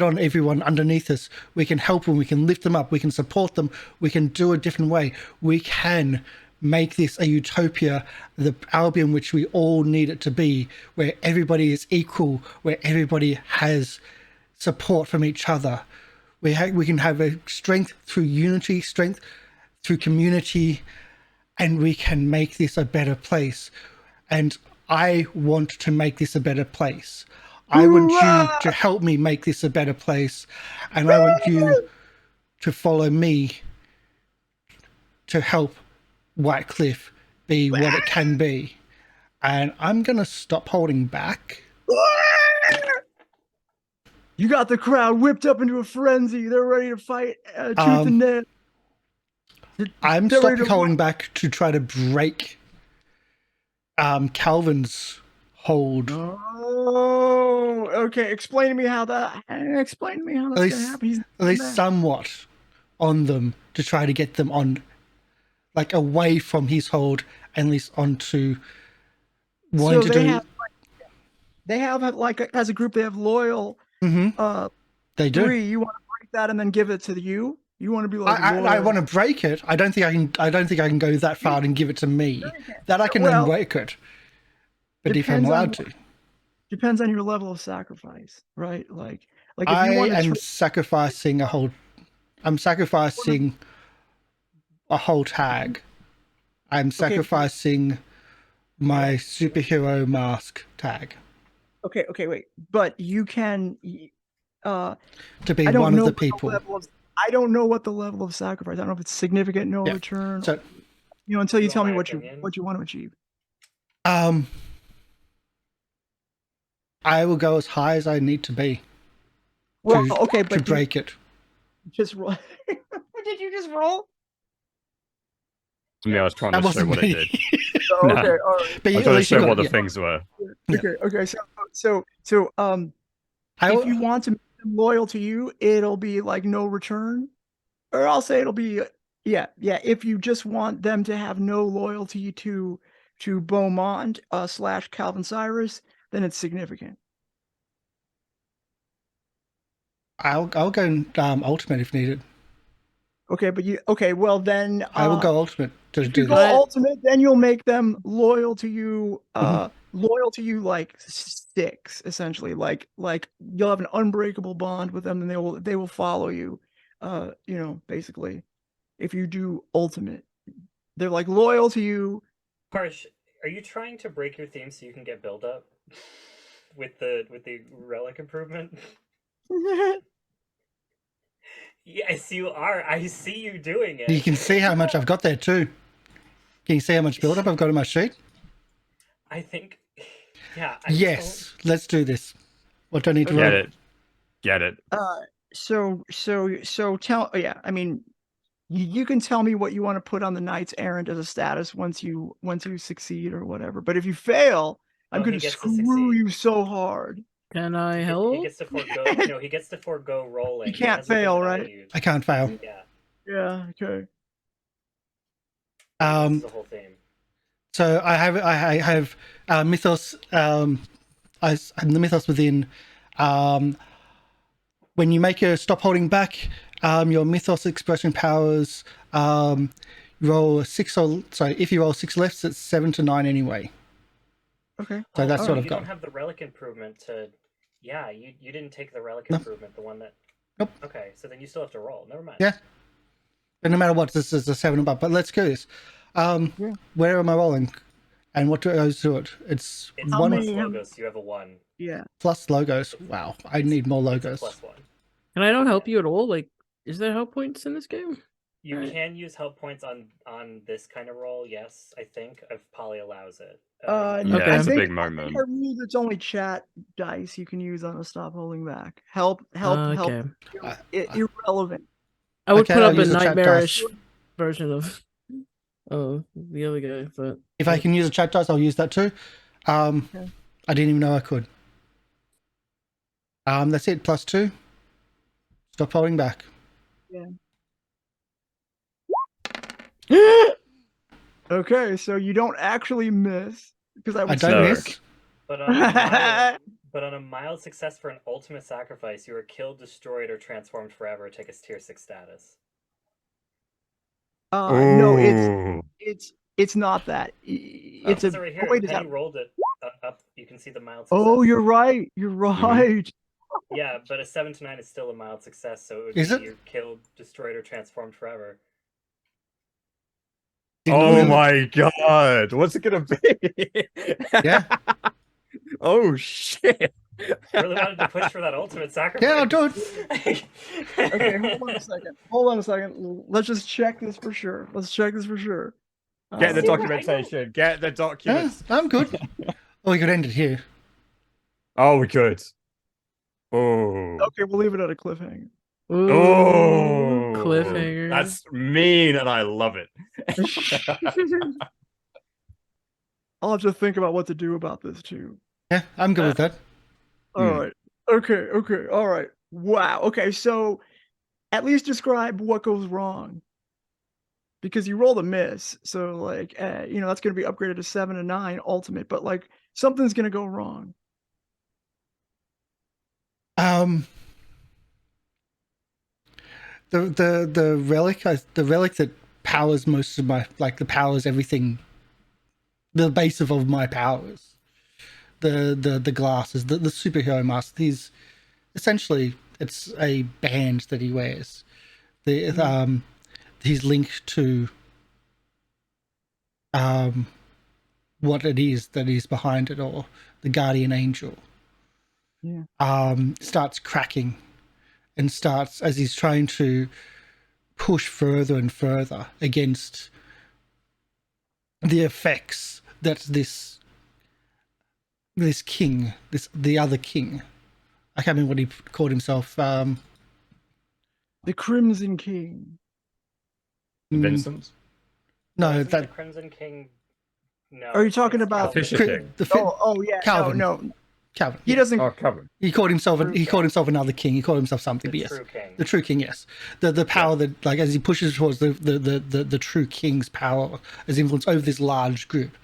on everyone underneath us. We can help them, we can lift them up, we can support them, we can do a different way. We can make this a utopia, the Albion which we all need it to be, where everybody is equal, where everybody has support from each other. We can have a strength through unity, strength through community, and we can make this a better place. And I want to make this a better place. I want you to help me make this a better place, and I want you to follow me to help Whitecliff be what it can be. And I'm gonna stop holding back. You got the crowd whipped up into a frenzy. They're ready to fight tooth and nail. I'm They're ready stopping to- holding back to try to break Calvin's hold. Oh, okay. Explain to me how that's gonna happen. At least somewhat on them to try to get them on, like away from his hold, and at least onto wanting to do. They have like as a group they have loyal. They do. 3. You want to break that and then give it to you? You want to be like I want to break it. I don't think I can go that far and give it to me. That I can then break it. But if I'm allowed to. Depends on your level of sacrifice, right? Like if I you want to am sacrificing a whole. I'm sacrificing a whole tag. I'm sacrificing my superhero mask tag. Okay, wait. But you can to be one of the people. I don't know what the level of sacrifice. I don't know if it's significant, no return. So, until you tell me what opinion? you want to achieve. I will go as high as I need to be. Well, to break it. Just roll. Did you just roll? I was trying to show what it did. Oh, okay, all right. But I was trying to show what the things were. Okay. So if you want to make them loyal to you, it'll be like no return, or I'll say it'll be yeah. If you just want them to have no loyalty to Beaumont / Calvin Cyrus, then it's significant. I'll go ultimate if needed. Okay, but well then I will go ultimate to if do you go this. ultimate, then you'll make them loyal to you, Mhm. like sticks, essentially. Like you'll have an unbreakable bond with them, and they will follow you. Basically, if you do ultimate, they're like loyal to you. Karsh, are you trying to break your theme so you can get build up with the relic improvement? Yes, you are. I see you doing it. You can see how much I've got there too. Can you see how much build up I've got in my sheet? I think, yeah. Yes, let's do this. What do I need to Okay. roll? Get it. So tell. Yeah, I mean, you can tell me what you want to put on the knight's errand as a status once you succeed or whatever. But if you fail, I'm Oh, he going to gets to screw succeed. you so hard. Can I He help? gets to forego. No, he gets to forego rolling. You can't He has a thing fail, that I right? use. I can't fail. Yeah, Yeah. Okay. this is the whole theme. So I have mythos. The mythos within. When you make a stop holding back, your mythos expression powers roll 6 or sorry. If you roll 6 lefts, it's 7 to 9 anyway. Okay. So that's what you I've got. don't have the relic improvement to. Yeah, you didn't take the relic No. improvement, the one that. Nope. Okay, so then you still have to roll. Never mind. Yeah. But no matter what, this is a 7 above. But let's go this. Yeah. Where am I rolling? And what goes to it? It's It's one plus logos. You have a 1. Yeah. plus logos. Wow, I need more It's a logos. plus 1. Can I not help you at all? Like, is there help points in this game? You Right. can use help points on this kind of roll. Yes, I think if Poly allows it. Yeah, Okay. it's a I big think moment. I ruled it's only chat dice you can use on a stop holding back. Help. Okay. Irrelevant. I would Okay, put I'll up a use a chat dice. nightmarish version of the other guy, but If I can use a chat dice, I'll use that too. I didn't even know I could. That's it. Plus 2. Stop holding back. Okay, so you don't actually miss because I I would don't say miss. But on a mild success for an ultimate sacrifice, you are killed, destroyed, or transformed forever. Take a tier 6 status. No, it's not that. It's It says it right here. wait, is Penny that? rolled it up. You can see the mild success. Oh, you're right. You're right. Yeah, but a 7 to 9 is still a mild success, so it would Is be it? you're killed, destroyed, or transformed forever. Oh my god, what's it gonna be? Yeah. Oh shit. Really wanted to push for that ultimate sacrifice. Yeah, I'll do it. Okay, hold on a second. Let's just check this for sure. Get the See, documentation. Get the Yeah, documents. I'm good. Oh, we could end it here. Oh, we could. Oh. Okay, we'll leave it at a cliffhanger. Ooh, Oh, cliffhanger. That's mean, and I love it. I'll have to think about what to do about this too. Yeah, I'm good with that. All right. Okay. All right. Wow. Okay. So at least describe what goes wrong. Because you rolled a miss. So like, that's going to be upgraded to 7 to 9 ultimate, but like something's going to go wrong. The relic that powers most of my, like, the powers everything, the base of all my powers, the glasses, the superhero mask. He's essentially, it's a band that he wears. He's linked to what it is that is behind it all. The guardian angel starts cracking and starts, as he's trying to push further and further against the effects that this king, the other king, I can't remember what he called himself. The Crimson King. Vincent? No, Isn't the that Crimson King. No. Are you talking it's about The Calvin. Fisher King. Yeah. Calvin. No. Calvin. He doesn't. Oh, Coven. He called himself another king. He called himself something. The But yes, true king. the true king. Yes, the power that, like, as he pushes towards the true king's power as influence over this large group,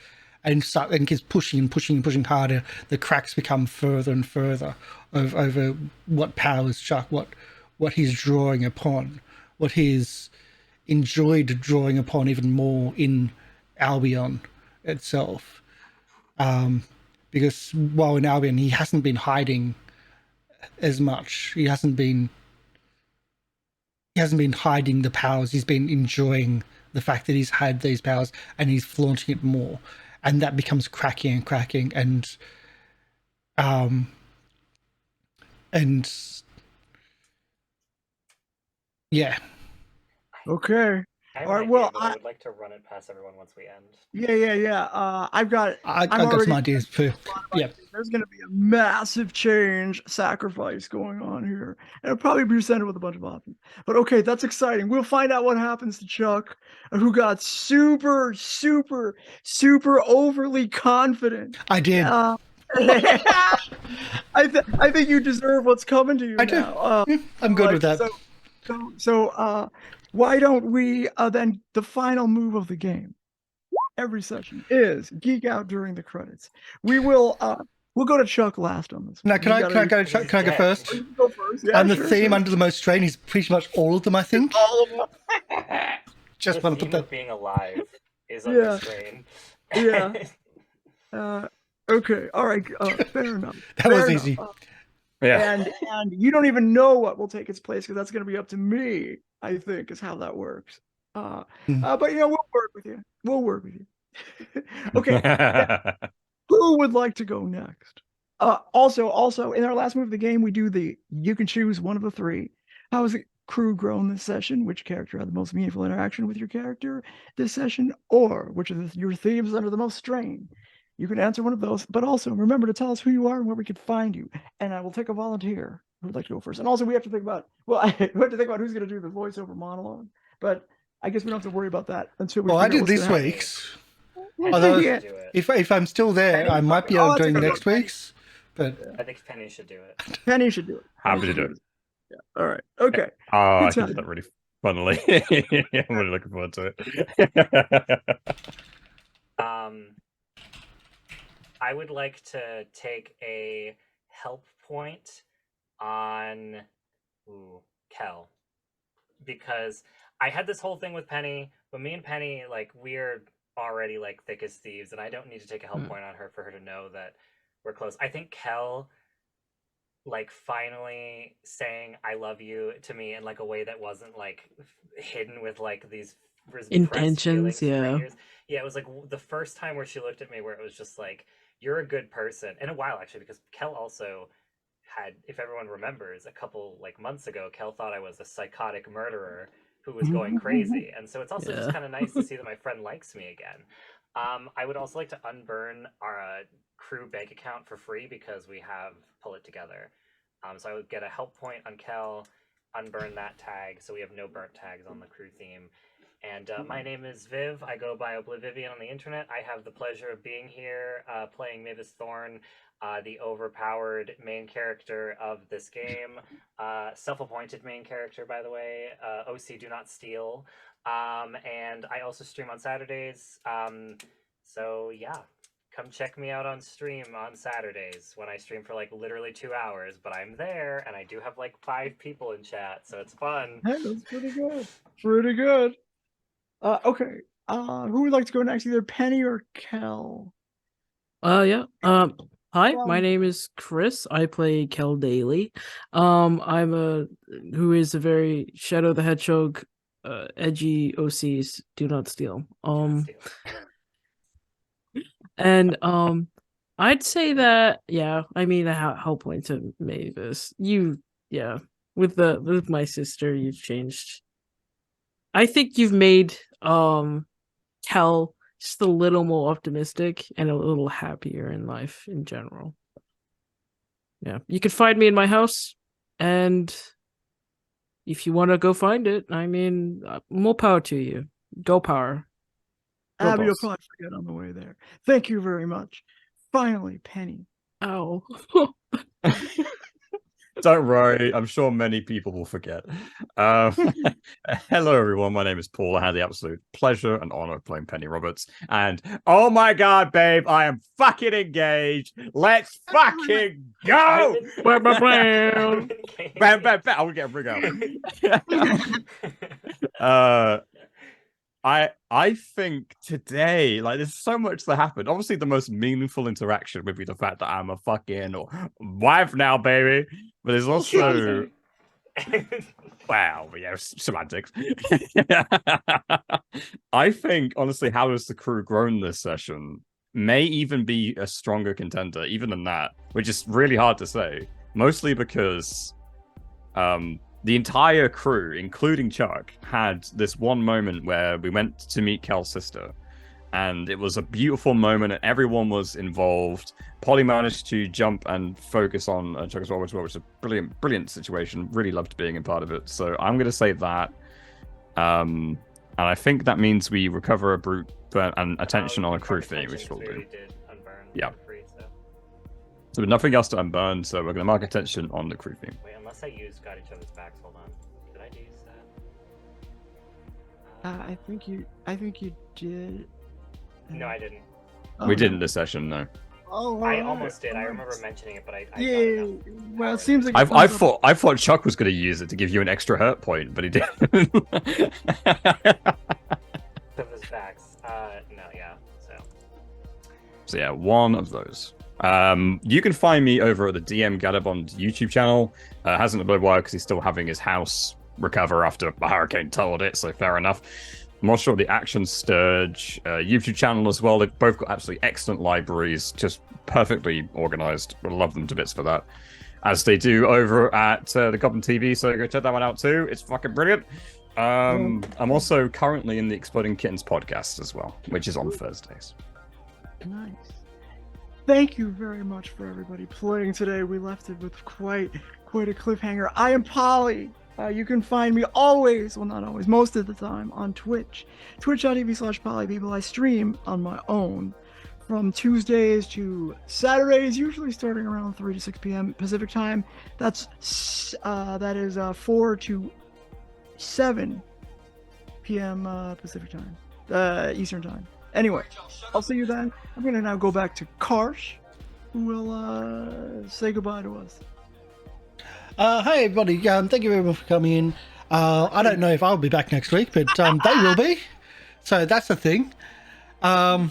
and keeps pushing harder. The cracks become further and further over what powers Chuck, what he's drawing upon, what he's enjoyed drawing upon even more in Albion itself. Because while in Albion, he hasn't been hiding as much. He hasn't been hiding the powers. He's been enjoying the fact that he's had these powers, and he's flaunting it more, and that becomes cracking, and yeah. Okay. I have All an right, idea, well, but I would like to run it past everyone once we end. Yeah. I got some ideas too. Yeah. There's going to be a massive change, sacrifice going on here. And it'll probably be presented with a bunch of options. But okay, that's exciting. We'll find out what happens to Chuck, who got super overly confident. I did. I think you deserve what's coming to you I now. do. I'm good with that. So why don't we then the final move of the game every session is geek out during the credits. We'll go to Chuck last on this. Now, can I go first? You go first. Yeah, And the theme under the most strain is pretty much all of them, I think. all of them. Just The want to theme put of that. being alive is under strain. Yeah. Okay. All right. Fair enough. That was easy. Yeah. And you don't even know what will take its place because that's going to be up to me. I think is how that works. But we'll work with you. Okay. Who would like to go next? Also, in our last move of the game, we do you can choose one of the three. How has the crew grown this session? Which character had the most meaningful interaction with your character this session? Or which of your themes under the most strain? You can answer one of those, but also remember to tell us who you are and where we can find you. And I will take a volunteer who would like to go first. And also, we have to think about we have to think about who's going to do the voiceover monologue. But I guess we don't have to worry about that until we. Well, I did this week's. Although, if I'm still there, I might be able to do next week's. But I think Penny should do it. Penny should do it. Happy to do it. Yeah. All right. Okay. Oh, I can do that really funnily. I'm really looking forward to it. I would like to take a help point on Kel, because I had this whole thing with Penny, but me and Penny, like, we're already like thick as thieves, and I don't need to take a help point on her for her to know that we're close. I think Kel, like, finally saying I love you to me in like a way that wasn't like hidden with like these intentions. Yeah, it was like the first time where she looked at me where it was just like, you're a good person. In a while, actually, because Kel also had, if everyone remembers, a couple like months ago, Kel thought I was a psychotic murderer who was going crazy. And so it's also just kind of nice to see that my friend likes me again. I would also like to unburn our crew bank account for free because we have Pull It Together. So I would get a help point on Kel, unburn that tag, so we have no burnt tags on the crew theme. And my name is Viv. I go by Oblivivian on the internet. I have the pleasure of being here playing Mavis Thorn, the overpowered main character of this game. Self-appointed main character, by the way. OC Do Not Steal. And I also stream on Saturdays. So yeah, come check me out on stream on Saturdays when I stream for like literally 2 hours. But I'm there, and I do have like 5 people in chat, so it's fun. Hey, that's pretty good. Pretty good. Okay. Who would like to go next? Either Penny or Kel? Yeah. Hi, my name is Chris. I play Kel Daily. Who is a very Shadow the Hedgehog, edgy OCs. Do not steal. And I'd say that I mean a help point to Mavis. With my sister, you've changed. I think you've made Kel just a little more optimistic and a little happier in life in general. Yeah, you can find me in my house, and if you want to go find it, I mean, more power to you. Go power. Abby will probably forget on the way there. Thank you very much. Finally, Penny. Ow. Don't worry, I'm sure many people will forget. Hello, everyone. My name is Paul. I had the absolute pleasure and honor of playing Penny Roberts. And oh my god, babe, I am fucking engaged. Let's fucking go! I will get a ring out. I think today, like, there's so much that happened. Obviously, the most meaningful interaction would be the fact that I'm a fucking wife now, baby. But there's also wow, yeah, semantics. I think honestly, how has the crew grown this session may even be a stronger contender, even than that, which is really hard to say. Mostly because the entire crew, including Chuck, had this one moment where we went to meet Kel's sister. And it was a beautiful moment, and everyone was involved. Polly managed to jump and focus on Chuck as well, which was a brilliant situation. Really loved being a part of it. So I'm going to say that. And I think that means we recover a brute and attention on a crew theme, which we'll do. Yeah. So with nothing else to unburn, so we're going to mark attention on the crew theme. Wait, unless I used Got Each Other's Backs, hold on. Did I use that? I think you did. No, I didn't. We didn't this session, no. Oh, I almost did. I remember mentioning it, but I yeah. Well, it seems like I thought Chuck was going to use it to give you an extra hurt point, but he didn't. Of his backs. No, yeah. So yeah, one of those. You can find me over at the DM Gadabond YouTube channel. Hasn't uploaded wire because he's still having his house recover after a hurricane totaled it, so fair enough. I'm also at the Action Sturge YouTube channel as well. They've both got absolutely excellent libraries, just perfectly organized. I love them to bits for that. As they do over at the Goblin TV, so go check that one out too. It's fucking brilliant. I'm also currently in the Exploding Kittens podcast as well, which is on Thursdays. Nice. Thank you very much for everybody playing today. We left it with quite a cliffhanger. I am Polly. You can find me always, well not always, most of the time on Twitch. Twitch.tv/PollyPeople. I stream on my own from Tuesdays to Saturdays, usually starting around 3 to 6 p.m. Pacific time. That is 4 to 7 p.m. Pacific time, Eastern time. Anyway, I'll see you then. I'm going to now go back to Karsh, who will say goodbye to us. Hi everybody, thank you very much for coming in. I don't know if I'll be back next week, but they will be. So that's the thing. But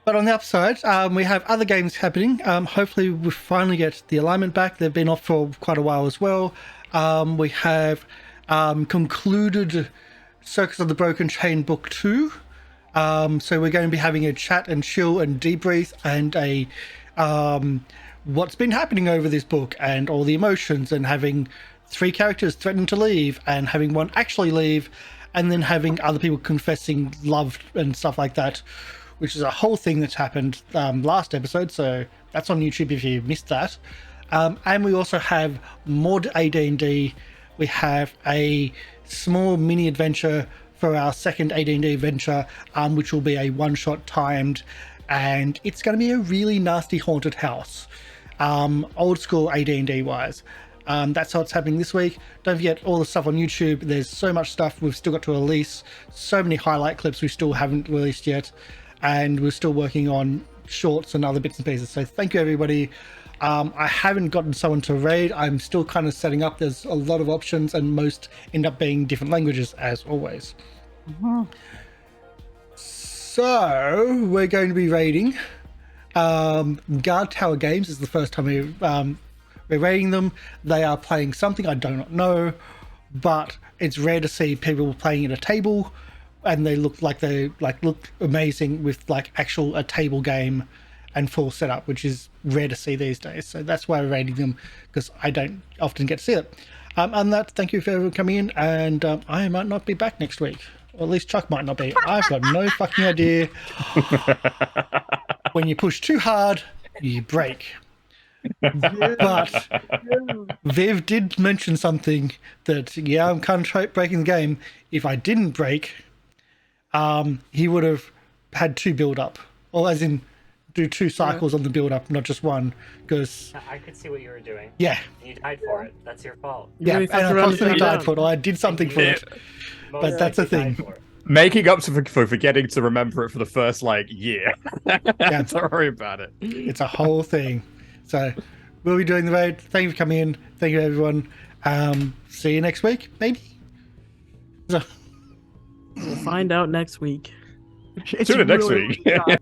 on the upside, we have other games happening. Hopefully we finally get the alignment back. They've been off for quite a while as well. We have concluded Circus of the Broken Chain Book 2. So we're going to be having a chat and chill and debrief and a what's been happening over this book and all the emotions, and having 3 characters threaten to leave and having one actually leave, and then having other people confessing love and stuff like that, which is a whole thing that's happened last episode. So that's on YouTube if you missed that. And we also have more AD&D. We have a small mini adventure for our second AD&D adventure, which will be a one-shot timed, and it's going to be a really nasty haunted house, old school AD&D wise. That's how it's happening this week. Don't forget all the stuff on YouTube. There's so much stuff we've still got to release, so many highlight clips we still haven't released yet, and we're still working on shorts and other bits and pieces. So thank you everybody. I haven't gotten someone to raid. I'm still kind of setting up. There's a lot of options, and most end up being different languages as always. So we're going to be raiding Guard Tower Games. Is the first time we're raiding them. They are playing something I do not know, but it's rare to see people playing at a table, and they look like they look amazing with actual a table game and full setup, which is rare to see these days. So that's why we're rating them, because I don't often get to see it. And that, thank you for everyone coming in, and I might not be back next week, or at least Chuck might not be. I've got no fucking idea. When you push too hard, you break. But Viv did mention something that, yeah, I'm kind of breaking the game. If I didn't break, he would have had 2 build up, or as in do 2 cycles on the build up, not just one, because I could see what you were doing. Yeah, You died for it. That's your fault. yeah, really and I fucked around constantly and died down. for it, or I did something for it. But that's the thing. Making up for forgetting to remember it for the first year. Yeah. Don't worry about it. It's a whole thing. So we'll be doing the raid. Thank you for coming in. Thank you everyone. See you next week, maybe. So We'll find out next week. It's Tune in next really- week. yeah.